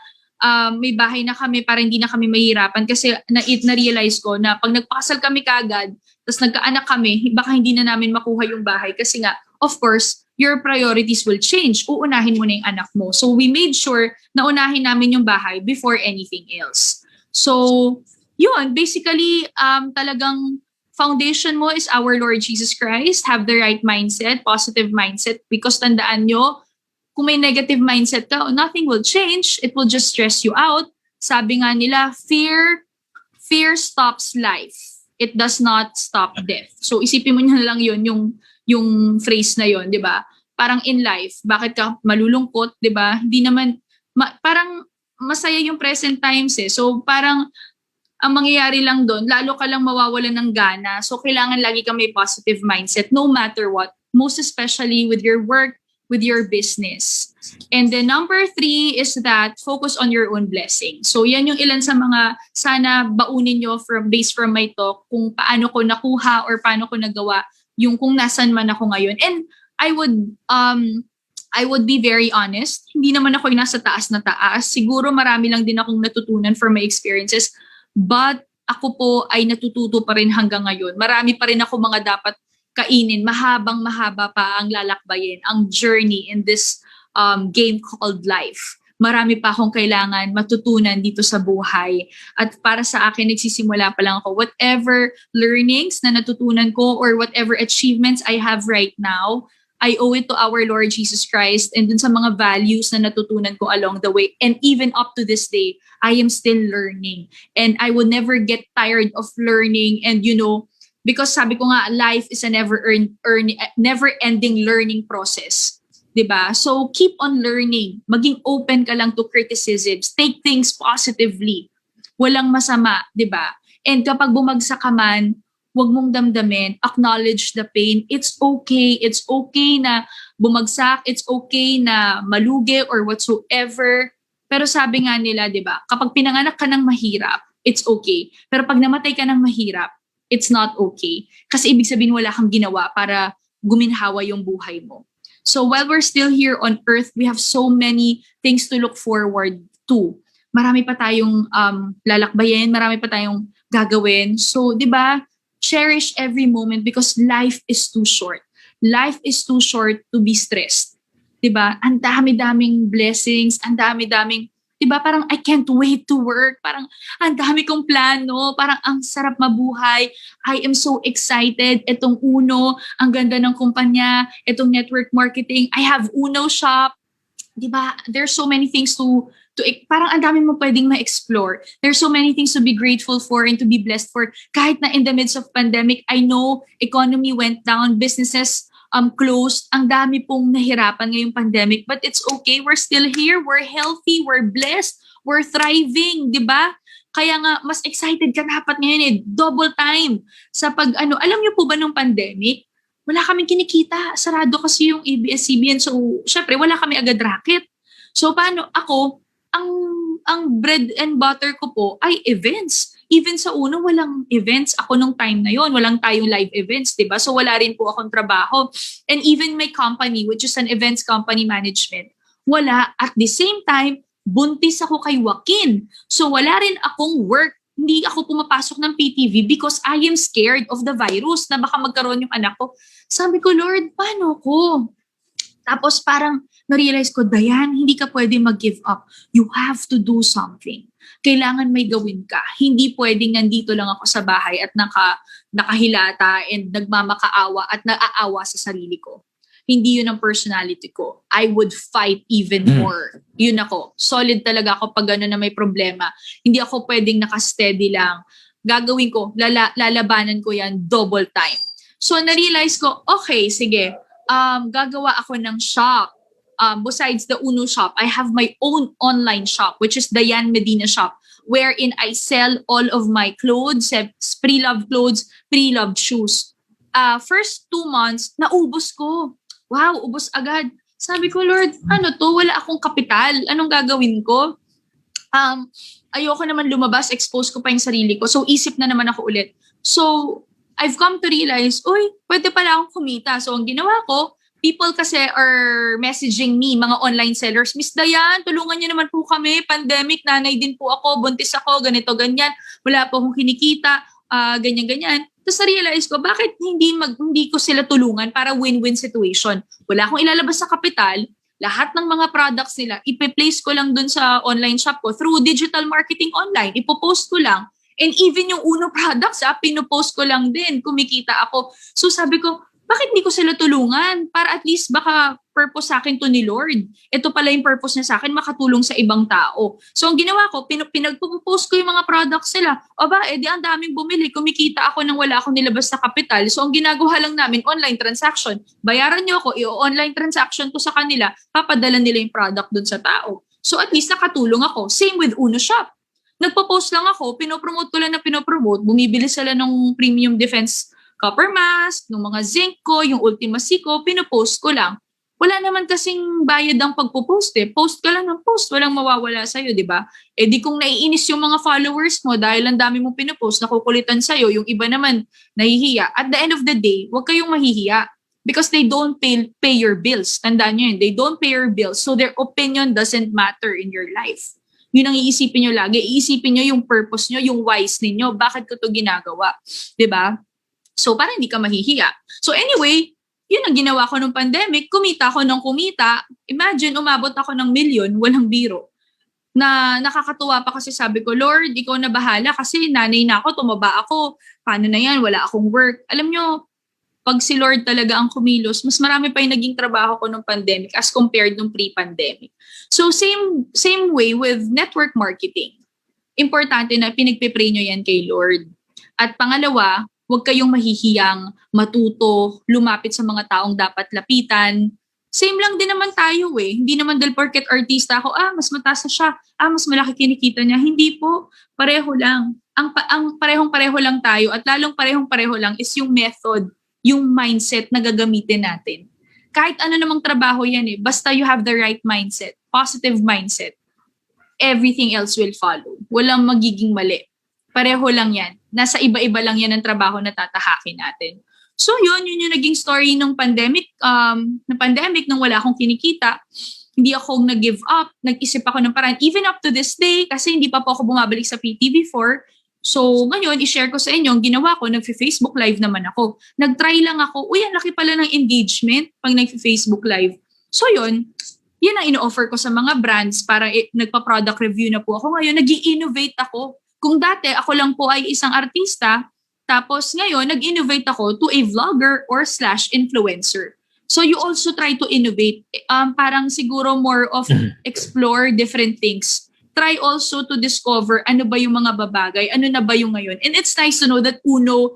may bahay na kami para hindi na kami mahirapan. Kasi na-realize ko na pag nagpakasal kami kagad, tapos nagkaanak kami, baka hindi na namin makuha yung bahay. Kasi nga, of course, your priorities will change. Uunahin mo na yung anak mo. So we made sure na unahin namin yung bahay before anything else. So, yun, basically, talagang foundation mo is our Lord Jesus Christ. Have the right mindset, positive mindset. Because tandaan nyo, kung may negative mindset ka, nothing will change. It will just stress you out. Sabi nga nila, fear stops life. It does not stop death. So isipin mo na lang yun, yung phrase na yun, di ba? Parang in life, bakit ka malulungkot, di ba? Hindi naman, parang masaya yung present times eh. So parang ang mangyayari lang doon, lalo ka lang mawawalan ng gana. So kailangan lagi ka may positive mindset no matter what. Most especially with your work, with your business. And then number 3 is that focus on your own blessing. So yan yung ilan sa mga sana baunin nyo based from my talk kung paano ko nakuha or paano ko nagawa yung kung nasan man ako ngayon. And I would be very honest, hindi naman ako yung nasa taas na taas. Siguro marami lang din akong natutunan from my experiences. But ako po ay natututo pa rin hanggang ngayon. Marami pa rin ako mga dapat kainin, mahaba pa ang lalakbayin, ang journey in this game called life. marami pa akong kailangan matutunan dito sa buhay. At para sa akin, nagsisimula pa lang ako. Whatever learnings na natutunan ko or whatever achievements I have right now, I owe it to our Lord Jesus Christ and dun sa mga values na natutunan ko along the way. And even up to this day, I am still learning. And I will never get tired of learning. And because sabi ko nga, life is a never-ending learning process. 'Di ba? So keep on learning. Maging open ka lang to criticisms. Take things positively. Walang masama, 'di ba? And kapag bumagsak ka man, huwag mong damdamin, acknowledge the pain. It's okay. It's okay na bumagsak. It's okay na malugi or whatsoever. Pero sabi nga nila, 'di ba? Kapag pinanganak ka ng mahirap, it's okay. Pero pag namatay ka ng mahirap, it's not okay. Kasi ibig sabihin wala kang ginawa para guminhawa yung buhay mo. So while we're still here on earth, we have so many things to look forward to. Marami pa tayong lalakbayin, marami pa tayong gagawin. So, 'di ba? Cherish every moment because life is too short. Life is too short to be stressed. 'Di ba? Ang dami-daming blessings, ang dami-daming, 'di ba? Parang I can't wait to work. Parang ang dami kong plano, parang ang sarap mabuhay. I am so excited. Etong Uno, ang ganda ng kumpanya, etong network marketing. I have Uno shop. 'Di ba? There's so many things to parang ang dami mo pwedeng ma-explore. There's so many things to be grateful for and to be blessed for. Kahit na in the midst of pandemic, I know economy went down, businesses closed. Ang dami pong nahirapan ngayong pandemic, but it's okay. We're still here. We're healthy. We're blessed. We're thriving, 'di ba? Kaya nga mas excited ka dapat ngayon double time sa alam niyo po ba nung pandemic, wala kaming kinikita. Sarado kasi yung ABS-CBN. So, syempre, wala kami agad racket. So, paano ako, ang bread and butter ko po ay events. Even sa Uno, walang events ako nung time na yon. Walang tayong live events, diba? So wala rin po akong trabaho. And even my company, which is an events company management, wala. At the same time, buntis ako kay Joaquin. So wala rin akong work. Hindi ako pumapasok ng PTV because I am scared of the virus na baka magkaroon yung anak ko. Sabi ko, Lord, paano ko? Tapos parang na-realize ko, Dayan, hindi ka pwede mag-give up. You have to do something. Kailangan may gawin ka. Hindi pwedeng nandito lang ako sa bahay at nakahilata and nagmamakaawa at naaawa sa sarili ko. Hindi yun ang personality ko. I would fight even more. Yun ako. Solid talaga ako pag gano'n na may problema. Hindi ako pwedeng nakasteady lang. Gagawin ko, lalabanan ko yan double time. So na-realize ko, okay, sige, gagawa ako ng shop. Besides the Uno shop, I have my own online shop, which is Dayan Medina Shop, wherein I sell all of my clothes, pre-loved clothes, pre-loved shoes. First 2 months, naubos ko. Wow, ubos agad. Sabi ko, Lord, ano to? Wala akong kapital. Anong gagawin ko? Ayoko naman lumabas, expose ko pa yung sarili ko. So, isip na naman ako ulit. So, I've come to realize, pwede pala akong kumita. So, ang ginawa ko, people kasi are messaging me, mga online sellers, Miss Dayan, tulungan niyo naman po kami. Pandemic, nanay din po ako, buntis ako, ganito, ganyan. Wala po akong kinikita, ganyan, ganyan. Tapos na-realize ko, bakit hindi ko sila tulungan para win-win situation? Wala akong ilalabas sa kapital. Lahat ng mga products nila, ipe-place ko lang dun sa online shop ko through digital marketing online. Ipopost ko lang. And even yung Uno products, pinopost ko lang din. Kumikita ako. So sabi ko, bakit hindi ko sila tulungan? Para at least baka purpose sa akin to ni Lord. Ito pala yung purpose niya sa akin, makatulong sa ibang tao. So ang ginawa ko, pinagpo-post ko yung mga products nila. Edi ang daming bumili. Kumikita ako nang wala akong nilabas na kapital. So ang ginagawa lang namin, online transaction. Bayaran niyo ako, i-online transaction ko sa kanila, papadala nila yung product dun sa tao. So at least nakatulong ako. Same with Uno Shop. Nagpo-post lang ako, pinopromote ko lang na pinopromote. Bumibili sila ng premium defense copper mask, ng mga zinc ko, yung Ultimacy ko, pinopost ko lang. Wala naman kasing bayad ang pagpo-post Post ka lang ng post, walang mawawala sa'yo, di ba? Di kung naiinis yung mga followers mo dahil ang dami mong pinopost, nakukulitan sa'yo, yung iba naman nahihiya. At the end of the day, huwag kayong mahihiya because they don't pay your bills. Tandaan nyo yun, they don't pay your bills, so their opinion doesn't matter in your life. Yun ang iisipin nyo lagi. Iisipin nyo yung purpose nyo, yung whys ninyo. Bakit ko to ginagawa? Di ba? So, para hindi ka mahihiya. So, anyway, yun ang ginawa ko nung pandemic. Kumita ako ng kumita. Imagine, umabot ako ng 1,000,000, walang biro. na nakakatuwa pa kasi sabi ko, Lord, ikaw na bahala kasi nanay na ako, tumaba ako. Paano na yan? Wala akong work. Alam nyo, pag si Lord talaga ang kumilos, mas marami pa yung naging trabaho ko nung pandemic as compared nung pre-pandemic. So same way with network marketing. Importante na pinagpipray nyo yan kay Lord. At pangalawa, huwag kayong mahihiyang matuto, lumapit sa mga taong dapat lapitan. Same lang din naman tayo eh. Hindi naman dahil porket artista ako, mas mataas na siya, mas malaki kinikita niya. Hindi po, pareho lang. Ang parehong-pareho lang tayo at lalong parehong-pareho lang is yung method, yung mindset na gagamitin natin. Kahit ano namang trabaho yan eh, basta you have the right mindset, positive mindset, everything else will follow. Walang magiging mali. Pareho lang yan. Nasa iba-iba lang yan ang trabaho na tatahakin natin. So yun yung naging story ng pandemic, nung wala akong kinikita. Hindi ako nag-give up, nag-isip ako ng paraan. Even up to this day, kasi hindi pa po ako bumabalik sa PT before. So ngayon, i-share ko sa inyo, ang ginawa ko, nag-Facebook live naman ako. Nag-try lang ako, ang laki pala ng engagement pag nag-Facebook live. So yun ang ino-offer ko sa mga brands para nagpa-product review na po ako. Ngayon, nag-i-innovate ako. Kung dati ako lang po ay isang artista, tapos ngayon, nag-innovate ako to a vlogger or /influencer. So you also try to innovate. Parang siguro more of explore different things. Try also to discover ano ba yung mga babagay, ano na ba yung ngayon. And it's nice to know that Uno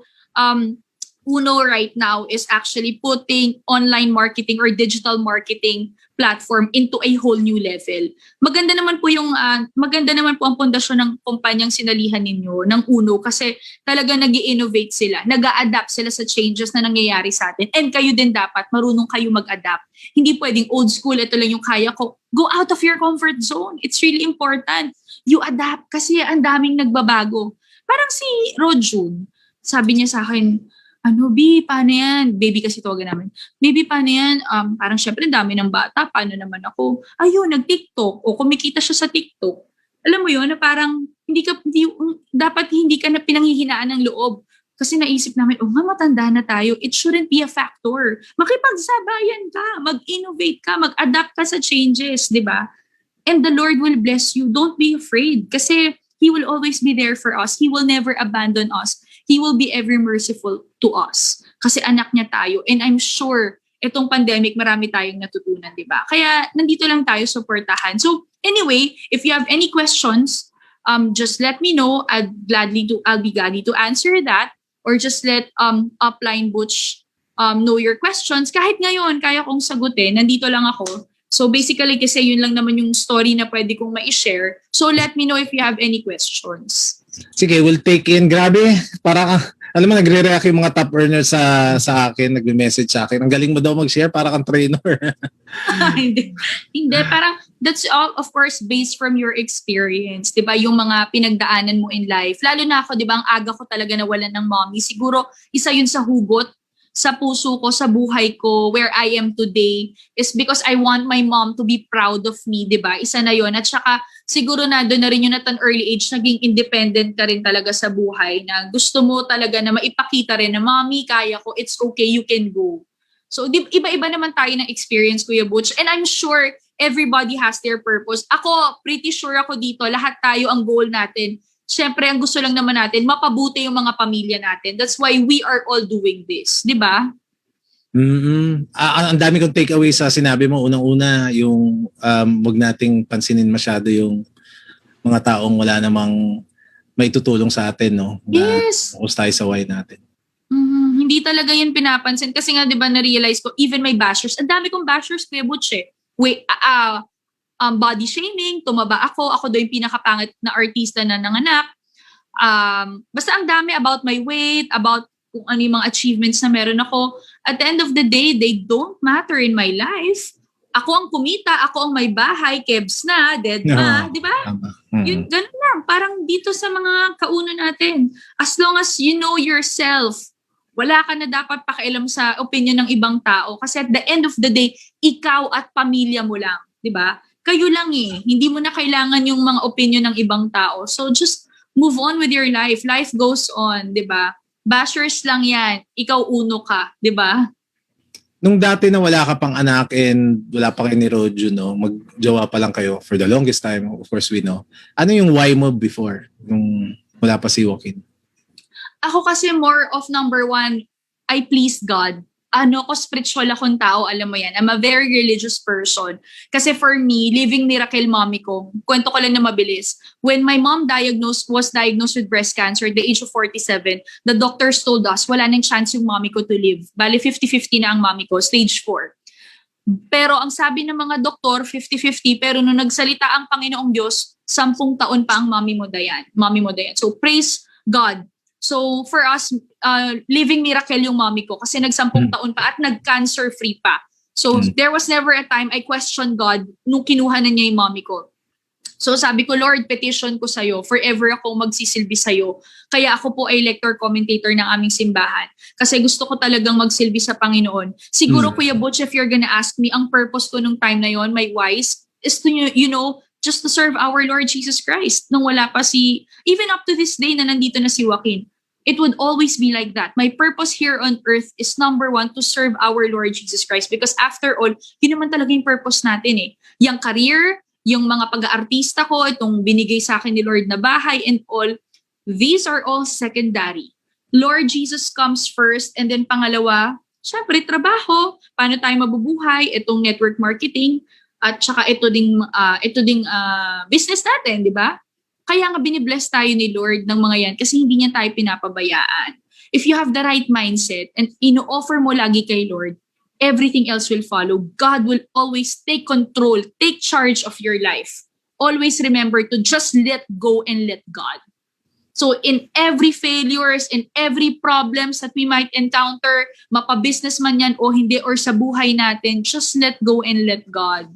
right now is actually putting online marketing or digital marketing platform into a whole new level. Maganda naman po ang pundasyon ng kumpanyang sinalihan ninyo ng Uno kasi talaga nag-i-innovate sila, nag-a-adapt sila sa changes na nangyayari sa atin. And kayo din dapat marunong kayo mag-adapt. Hindi pwedeng old school, ito lang yung kaya ko. Go out of your comfort zone. It's really important. You adapt kasi ang daming nagbabago. Parang si Rojun, sabi niya sa akin, B, paano yan? Baby kasi tawagan namin. Baby, paano yan? Parang syempre dami ng bata. Paano naman ako? Ayun, nag-TikTok. O kumikita siya sa TikTok. Alam mo yun, na parang dapat hindi ka na pinanghihinaan ng loob. Kasi naisip namin, matanda na tayo. It shouldn't be a factor. Makipagsabayan ka, mag-innovate ka, mag-adapt ka sa changes, di ba? And the Lord will bless you. Don't be afraid. Kasi He will always be there for us. He will never abandon us. He will be ever merciful to us. Kasi anak niya tayo. And I'm sure, itong pandemic, marami tayong natutunan, di ba? Kaya, nandito lang tayo supportahan. So, anyway, if you have any questions, just let me know. I'll be glad to answer that. Or just let Upline Butch know your questions. Kahit ngayon, kaya kong sagutin. Nandito lang ako. So basically, kasi yun lang naman yung story na pwede kong ma-share. So let me know if you have any questions. Sige, we'll take in. Grabe, alam mo, nagre-react yung mga top earners sa akin, nagme-message sa akin. Ang galing mo daw mag-share, para kang trainer. Hindi, parang that's all, of course, based from your experience. Diba, yung mga pinagdaanan mo in life. Lalo na ako, diba, ang aga ko talaga nawalan ng mommy. Siguro, isa yun sa hugot sa puso ko, sa buhay ko, where I am today, is because I want my mom to be proud of me, di ba? Isa na yon. At saka, siguro na doon na rin yun at an early age, naging independent ka rin talaga sa buhay, na gusto mo talaga na maipakita rin na, Mommy, kaya ko, it's okay, you can go. So, iba-iba naman tayo ng experience, Kuya Butch. And I'm sure everybody has their purpose. Ako, pretty sure ako dito, lahat tayo ang goal natin. Siyempre, ang gusto lang naman natin, mapabuti yung mga pamilya natin. That's why we are all doing this. Di ba? Ang dami kong takeaway sa sinabi mo. Unang-una, yung wag nating pansinin masyado yung mga taong wala namang may tutulong sa atin, no? Yes. Focus tayo sa why natin. Hindi talaga yun pinapansin. Kasi nga, di ba, na-realize ko, even my bashers, ang dami kong bashers, Kuya Butch eh. Body shaming, tumaba ako daw yung pinakapangit na artista na nanganak. Basta ang dami about my weight, about kung ano yung mga achievements na meron ako. At the end of the day, they don't matter in my life. Ako ang kumita, ako ang may bahay, kebs na, dead na, di ba? Yun, ganun lang. Parang dito sa mga kauna natin. As long as you know yourself, wala ka na dapat pakialam sa opinion ng ibang tao. Kasi at the end of the day, ikaw at pamilya mo lang, di ba? Kayo lang eh. Hindi mo na kailangan yung mga opinion ng ibang tao. So just move on with your life. Life goes on, di ba? Bashers lang yan. Ikaw uno ka, di ba? Nung dati na wala ka pang anak and wala pa kayo ni Rojo, no? Magjowa pa lang kayo for the longest time, of course we know. Ano yung why mo before, nung wala pa si Joaquin? Ako kasi more of number one, I please God. Ano ko, spiritual akong tao, alam mo yan. I'm a very religious person. Kasi for me, living miracle mommy ko, kwento ko lang na mabilis. When my mom was diagnosed with breast cancer at the age of 47, the doctors told us wala nang chance yung mommy ko to live. Bali, 50-50 na ang mommy ko, stage 4. Pero ang sabi ng mga doktor, 50-50, pero nung nagsalita ang Panginoong Diyos, 10 taon pa ang mommy mo dayan. So praise God. So for us, living miracle yung mommy ko kasi nag-10 taon pa at nag-cancer free pa. So there was never a time I questioned God nung kinuha na niya yung mommy ko. So sabi ko, Lord, petition ko sa'yo, forever ako magsisilbi sa'yo. Kaya ako po ay lector commentator ng aming simbahan. Kasi gusto ko talagang magsilbi sa Panginoon. Siguro, Kuya Butch, if you're gonna ask me, ang purpose ko nung time na yon, my wise, is to, just to serve our Lord Jesus Christ. Nung wala pa even up to this day na nandito na si Joaquin, it would always be like that. My purpose here on earth is number one, to serve our Lord Jesus Christ. Because after all, yun naman talaga yung purpose natin eh. Yung career, yung mga pag-aartista ko, itong binigay sa akin ni Lord na bahay and all, these are all secondary. Lord Jesus comes first and then pangalawa, syempre trabaho, paano tayo mabubuhay, itong network marketing, at saka ito ding business natin, di ba? Kaya nga binibless tayo ni Lord ng mga yan kasi hindi niya tayo pinapabayaan. If you have the right mindset and ino-offer mo lagi kay Lord, everything else will follow. God will always take control, take charge of your life. Always remember to just let go and let God. So in every failures, in every problems that we might encounter, mapa-business man yan o hindi, or sa buhay natin, just let go and let God.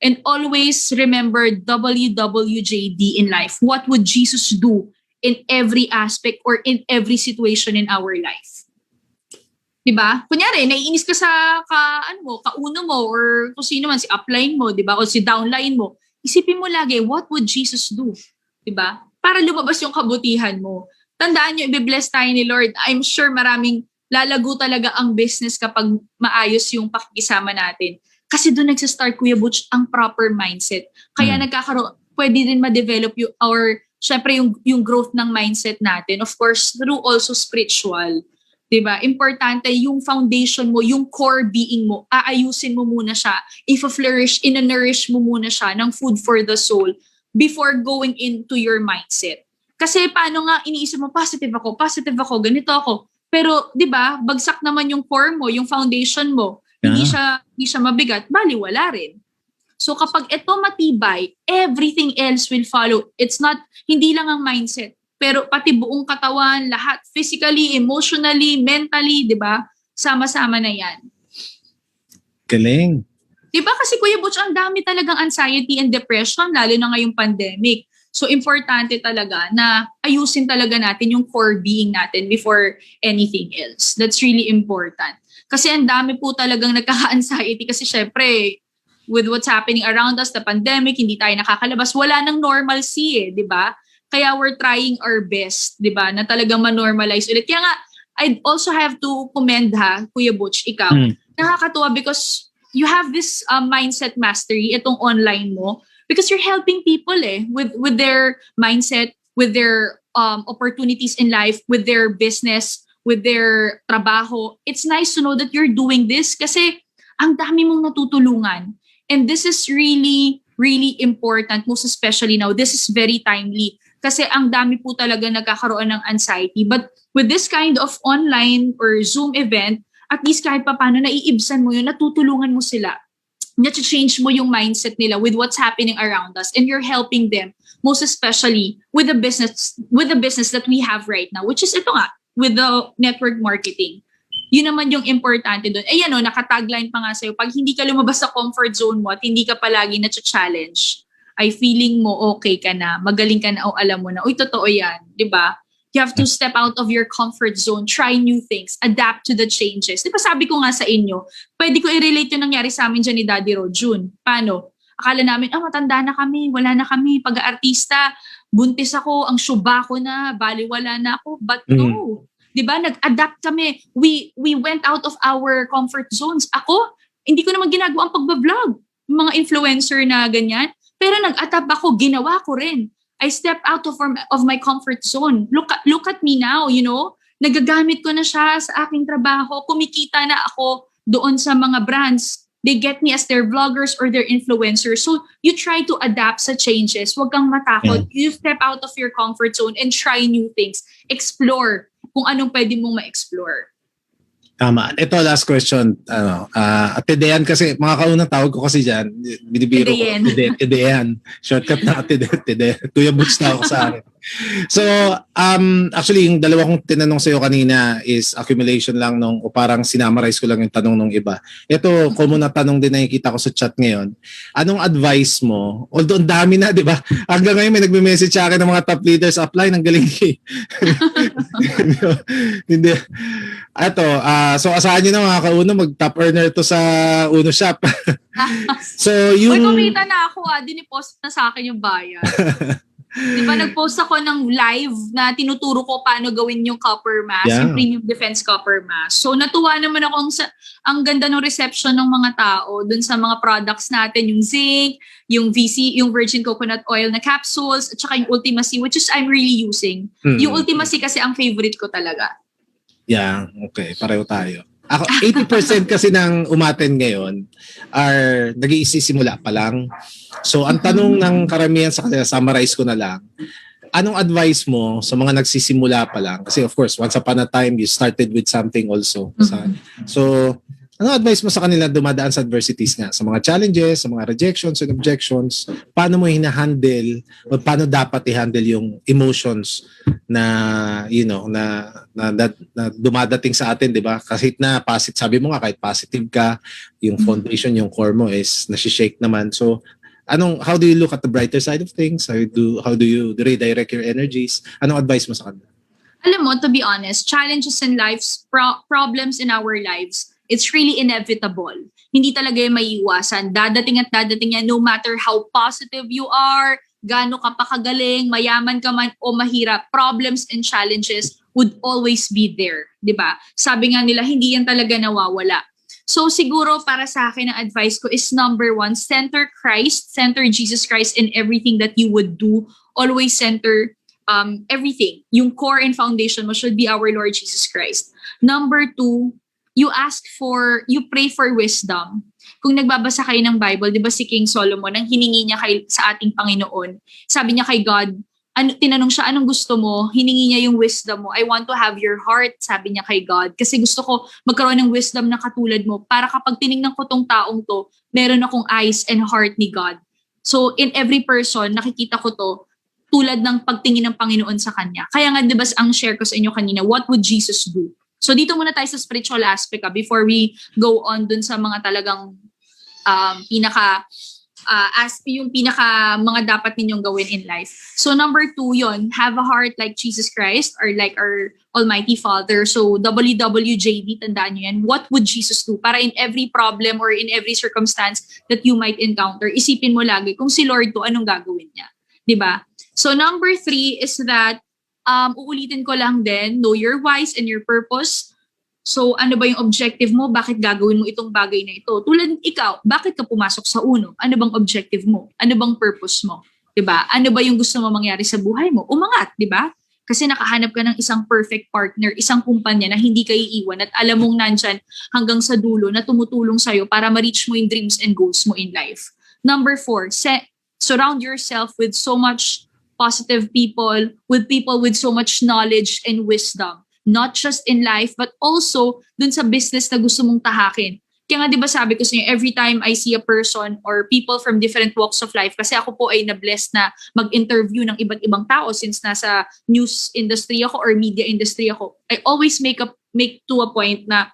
And always remember WWJD in life. What would Jesus do in every aspect or in every situation in our life? Diba? Kunyari, naiinis ka sa kauno mo or kung sino man, si upline mo, diba? O si downline mo. Isipin mo lagi, what would Jesus do? Diba? Para lumabas yung kabutihan mo. Tandaan nyo, i-bless tayo ni Lord. I'm sure maraming lalago talaga ang business kapag maayos yung pakikisama natin. Kasi doon nagsistart, Kuya Butch, ang proper mindset. Kaya pwede din ma-develop syempre yung growth ng mindset natin. Of course, through also spiritual. Diba? Importante yung foundation mo, yung core being mo, aayusin mo muna siya. If-flourish, ina-nourish mo muna siya ng food for the soul before going into your mindset. Kasi paano nga iniisip mo, positive ako, ganito ako. Pero, diba, bagsak naman yung core mo, yung foundation mo. Yeah. Hindi siya mabigat, bali wala rin. So kapag ito matibay, everything else will follow. Hindi lang ang mindset, pero pati buong katawan, lahat, physically, emotionally, mentally, di ba? Sama-sama na yan. Galing. Di ba kasi Kuya Butch, ang dami talagang anxiety and depression, lalo na ngayong pandemic. So importante talaga na ayusin talaga natin yung core being natin before anything else. That's really important. Kasi ang dami po talagang nagkaka-anxiety kasi syempre, with what's happening around us, the pandemic, hindi tayo nakakalabas, wala nang normalcy eh, di ba? Kaya we're trying our best, di ba, na talagang ma-normalize ulit. Kaya nga, I'd also have to commend Kuya Butch, ikaw. Nakakatuwa because you have this mindset mastery, itong online mo, because you're helping people with their mindset, with their opportunities in life, with their business, with their trabaho. It's nice to know that you're doing this kasi ang dami mong natutulungan. And this is really, really important, most especially now. This is very timely. Kasi ang dami po talaga nagkakaroon ng anxiety. But with this kind of online or Zoom event, at least kahit pa paano, naiibsan mo yun, natutulungan mo sila. Na-change mo yung mindset nila with what's happening around us. And you're helping them, most especially with the business that we have right now, which is ito nga, with the network marketing. Yun naman yung importante doon. Ayan nakatagline pa nga sa'yo, pag hindi ka lumabas sa comfort zone mo at hindi ka palagi na-challenge, ay feeling mo okay ka na, magaling ka na o alam mo na, uy, totoo yan, di ba? You have to step out of your comfort zone, try new things, adapt to the changes. Di ba sabi ko nga sa inyo, pwede ko i-relate yung nangyari sa amin dyan ni Daddy Rojun. Paano? Akala namin, matanda na kami, wala na kami, pag-aartista, buntis ako, ang syuba ko na, baliwala na ako. But no, 'di ba? Nag-adapt kami. We went out of our comfort zones. Ako, hindi ko naman ginagawa ang pagba-vlog. Yung mga influencer na ganyan. Pero nag-adapt ako, ginawa ko rin. I stepped out of my comfort zone. Look at me now, you know? Nagagamit ko na siya sa aking trabaho. Kumikita na ako doon sa mga brands. They get me as their vloggers or their influencers. So you try to adapt sa changes. Huwag kang matakot. You step out of your comfort zone and try new things. Explore kung anong pwede mong ma-explore. Tama. Ito, last question. Ate Dean kasi, mga kaunang tawag ko kasi dyan, binibiro ko. Ate Dean. Shortcut na Ate Dean. Kuya Boots na ako sa akin. So, actually, yung dalawa kong tinanong sa'yo kanina is accumulation lang o parang sinamarize ko lang yung tanong ng iba. Ito, common na tanong din na nakikita ko sa chat ngayon. Anong advice mo? Although, ang dami na, di ba? Hanggang ngayon, may nagme-message sa akin ng mga top leaders, apply ng galing. Hindi. Ito, so asahan nyo na mga kauno, mag-top earner to sa Uno Shop. So, yung... Uy, kumita na ako dinipost na sa akin yung bayad. Di ba, nag-post ako ng live na tinuturo ko paano gawin yung copper mask, yung premium defense copper mask. So, natuwa naman ako ang ganda ng reception ng mga tao dun sa mga products natin, yung zinc, yung VC, yung virgin coconut oil na capsules, at saka yung Ultima C, which is I'm really using. Yung Ultima C kasi ang favorite ko talaga. Yeah, okay. Pareho tayo. Ako, 80% kasi ng umaten ngayon are nag-iisisimula pa lang. So, ang tanong ng karamihan sa kanila, summarize ko na lang, anong advice mo sa mga nagsisimula pa lang? Kasi of course, once upon a time, you started with something also. So, anong advice mo sa kanila dumadaan sa adversities nga? Sa mga challenges, sa mga rejections and objections, paano mo hinahandle o paano dapat i-handle yung emotions na, you know, na dumadating sa atin, di ba? Kasi sabi mo nga, kahit positive ka, yung foundation, yung core mo is nasi-shake naman. So, how do you look at the brighter side of things? How do you redirect your energies? Anong advice mo sa kanila? Alam mo, to be honest, challenges in lives, problems in our lives, it's really inevitable. Hindi talaga yung maiiwasan. Dadating at dadating yan no matter how positive you are, gaano ka pa kagaling, mayaman ka man o mahirap, problems and challenges would always be there. Diba? Sabi nga nila, hindi yan talaga nawawala. So siguro para sa akin, ang advice ko is number 1, center Christ, center Jesus Christ in everything that you would do. Always center everything. Yung core and foundation mo should be our Lord Jesus Christ. Number 2, you pray for wisdom. Kung nagbabasa kayo ng Bible, di ba si King Solomon, ang hiningi niya sa ating Panginoon, sabi niya kay God, tinanong siya, anong gusto mo? Hiningi niya yung wisdom mo. I want to have your heart, sabi niya kay God. Kasi gusto ko magkaroon ng wisdom na katulad mo para kapag tinignan ko tong taong to, meron akong eyes and heart ni God. So in every person, nakikita ko to, tulad ng pagtingin ng Panginoon sa kanya. Kaya nga, di ba, ang share ko sa inyo kanina, what would Jesus do? So dito muna tayo sa spiritual aspect before we go on dun sa mga talagang yung pinaka mga dapat ninyong gawin in life. So number 2 yon, have a heart like Jesus Christ or like our Almighty Father. So WWJD, tandaan nyo yan. What would Jesus do? Para in every problem or in every circumstance that you might encounter, isipin mo lagi kung si Lord to, anong gagawin niya. Diba? So number 3 is that uulitin ko lang din, know your whys and your purpose. So ano ba yung objective mo? Bakit gagawin mo itong bagay na ito? Tulad ikaw, bakit ka pumasok sa Uno? Ano bang objective mo? Ano bang purpose mo? 'Di ba? Ano ba yung gusto mo mangyari sa buhay mo? Umangat, 'di ba? Kasi nakahanap ka ng isang perfect partner, isang kumpanya na hindi ka iiwan at alam mong nandyan hanggang sa dulo na tumutulong sa'yo para ma-reach mo yung dreams and goals mo in life. Number 4, surround yourself with so much positive people with so much knowledge and wisdom. Not just in life, but also dun sa business na gusto mong tahakin. Kaya nga diba sabi ko sa inyo, every time I see a person or people from different walks of life, kasi ako po ay na-blessed na mag-interview ng iba't ibang tao since nasa news industry ako or media industry ako, I always make to a point na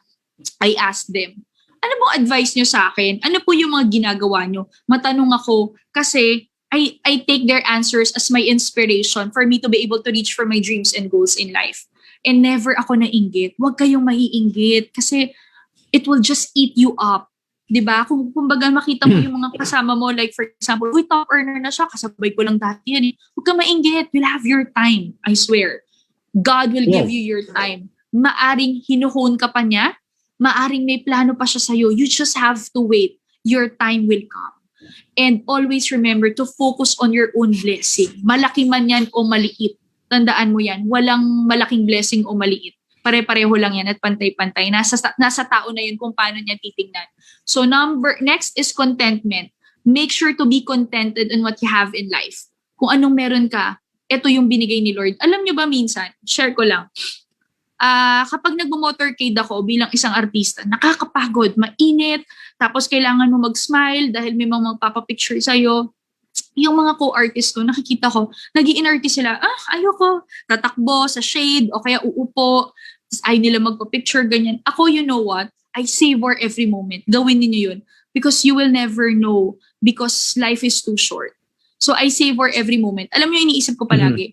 I ask them, ano pong advice nyo sa akin? Ano po yung mga ginagawa nyo? Matanong ako kasi I take their answers as my inspiration for me to be able to reach for my dreams and goals in life. And never ako nainggit. Huwag kayong maiinggit kasi it will just eat you up. 'Di ba? Kung kumbaga makita mo yung mga kasama mo, like for example, top earner na siya, kasabay ko lang dati yan. Huwag kang mainggit. You'll have your time. I swear. God will give you your time. maaring hinuhon ka pa niya, maaring may plano pa siya sa'yo. You just have to wait. Your time will come. And always remember to focus on your own blessing. Malaki man yan o maliit. Tandaan mo yan. Walang malaking blessing o maliit. Pare-pareho lang yan at pantay-pantay. Nasa tao na yun kung paano niya titingnan. So next is contentment. Make sure to be contented in what you have in life. Kung anong meron ka, ito yung binigay ni Lord. Alam niyo ba minsan, share ko lang, kapag nagmo-motorcade ako bilang isang artista, nakakapagod, mainit, tapos kailangan mo mag-smile dahil may mga magpapapicture sa'yo. Yung mga co-artist ko, nakikita ko, nag-i-inartist sila, ayoko, tatakbo sa shade o kaya uupo, tapos ayaw nila magpa-picture, ganyan. Ako, you know what? I savor every moment. Gawin niyo yun. Because you will never know because life is too short. So I savor every moment. Alam niyo, iniisip ko palagi,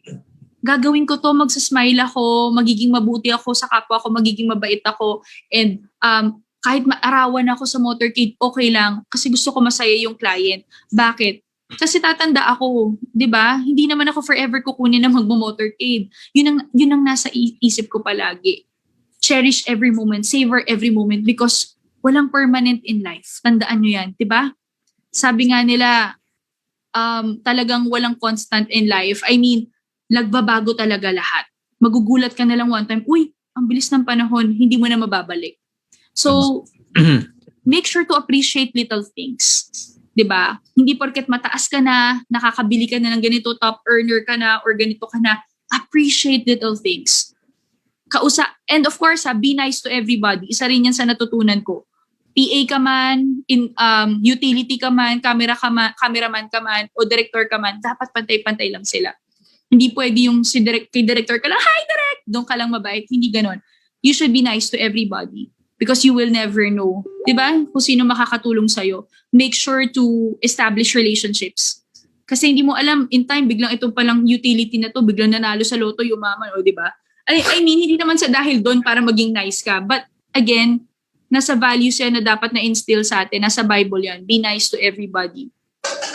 gagawin ko to, magsasmile ako, magiging mabuti ako sa kapwa ko, magiging mabait ako, and kahit maarawan ako sa motorcade, okay lang, kasi gusto ko masaya yung client. Bakit? Kasi tatanda ako, 'di ba? Hindi naman ako forever kukunin na magmo-motorcade. Yun ang nasa isip ko palagi. Cherish every moment, savor every moment because walang permanent in life. Tandaan niyo 'yan, 'di ba? Sabi nga nila, talagang walang constant in life. I mean, nagbabago talaga lahat. Magugulat ka na lang one time, uy, ang bilis ng panahon, hindi mo na mababalik. So, make sure to appreciate little things. 'Di ba? Hindi porket mataas ka na, nakakabili ka na ng ganito, top earner ka na, or ganito ka na, appreciate little things. And of course, be nice to everybody. Isa rin yan sa natutunan ko. PA ka man, utility ka man, cameraman ka man, o director ka man, dapat pantay-pantay lang sila. Hindi pwede yung kay director ka lang, hi direct, doon ka lang mabait. Hindi ganon. You should be nice to everybody because you will never know, di ba? Kung sino makakatulong sa'yo. Make sure to establish relationships. Kasi hindi mo alam, in time, biglang ito palang utility na to, biglang nanalo sa loto yung mama, o di ba? I mean, hindi naman sa dahil doon para maging nice ka. But again, nasa values yan na dapat na-instill sa atin. Nasa Bible yan. Be nice to everybody.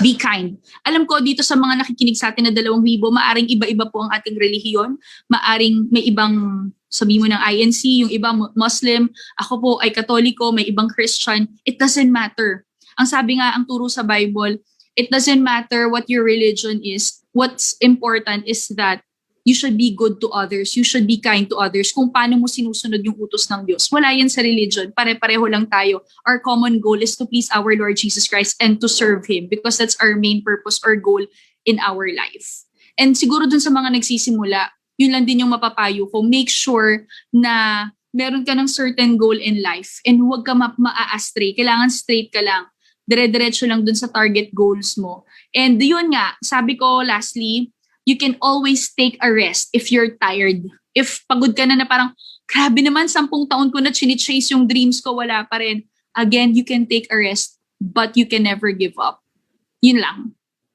Be kind. Alam ko dito sa mga nakikinig sa atin na 2,000, maaring iba-iba po ang ating relihiyon. Maaring may ibang, sabi mo ng INC, yung iba Muslim. Ako po ay Katoliko, may ibang Christian. It doesn't matter. Ang sabi nga, ang turo sa Bible, it doesn't matter what your religion is. What's important is that you should be good to others. You should be kind to others. Kung paano mo sinusunod yung utos ng Diyos. Wala yan sa religion. Pare-pareho lang tayo. Our common goal is to please our Lord Jesus Christ and to serve Him because that's our main purpose or goal in our life. And siguro dun sa mga nagsisimula, yun lang din yung mapapayo ko. Make sure na meron ka ng certain goal in life and huwag ka maa-astray. Kailangan straight ka lang. Dire-diretso lang dun sa target goals mo. And yun nga, sabi ko lastly, you can always take a rest if you're tired. If pagod ka na parang, grabe naman, 10 taon ko na chini-chase yung dreams ko, wala pa rin. Again, you can take a rest, but you can never give up. Yun lang.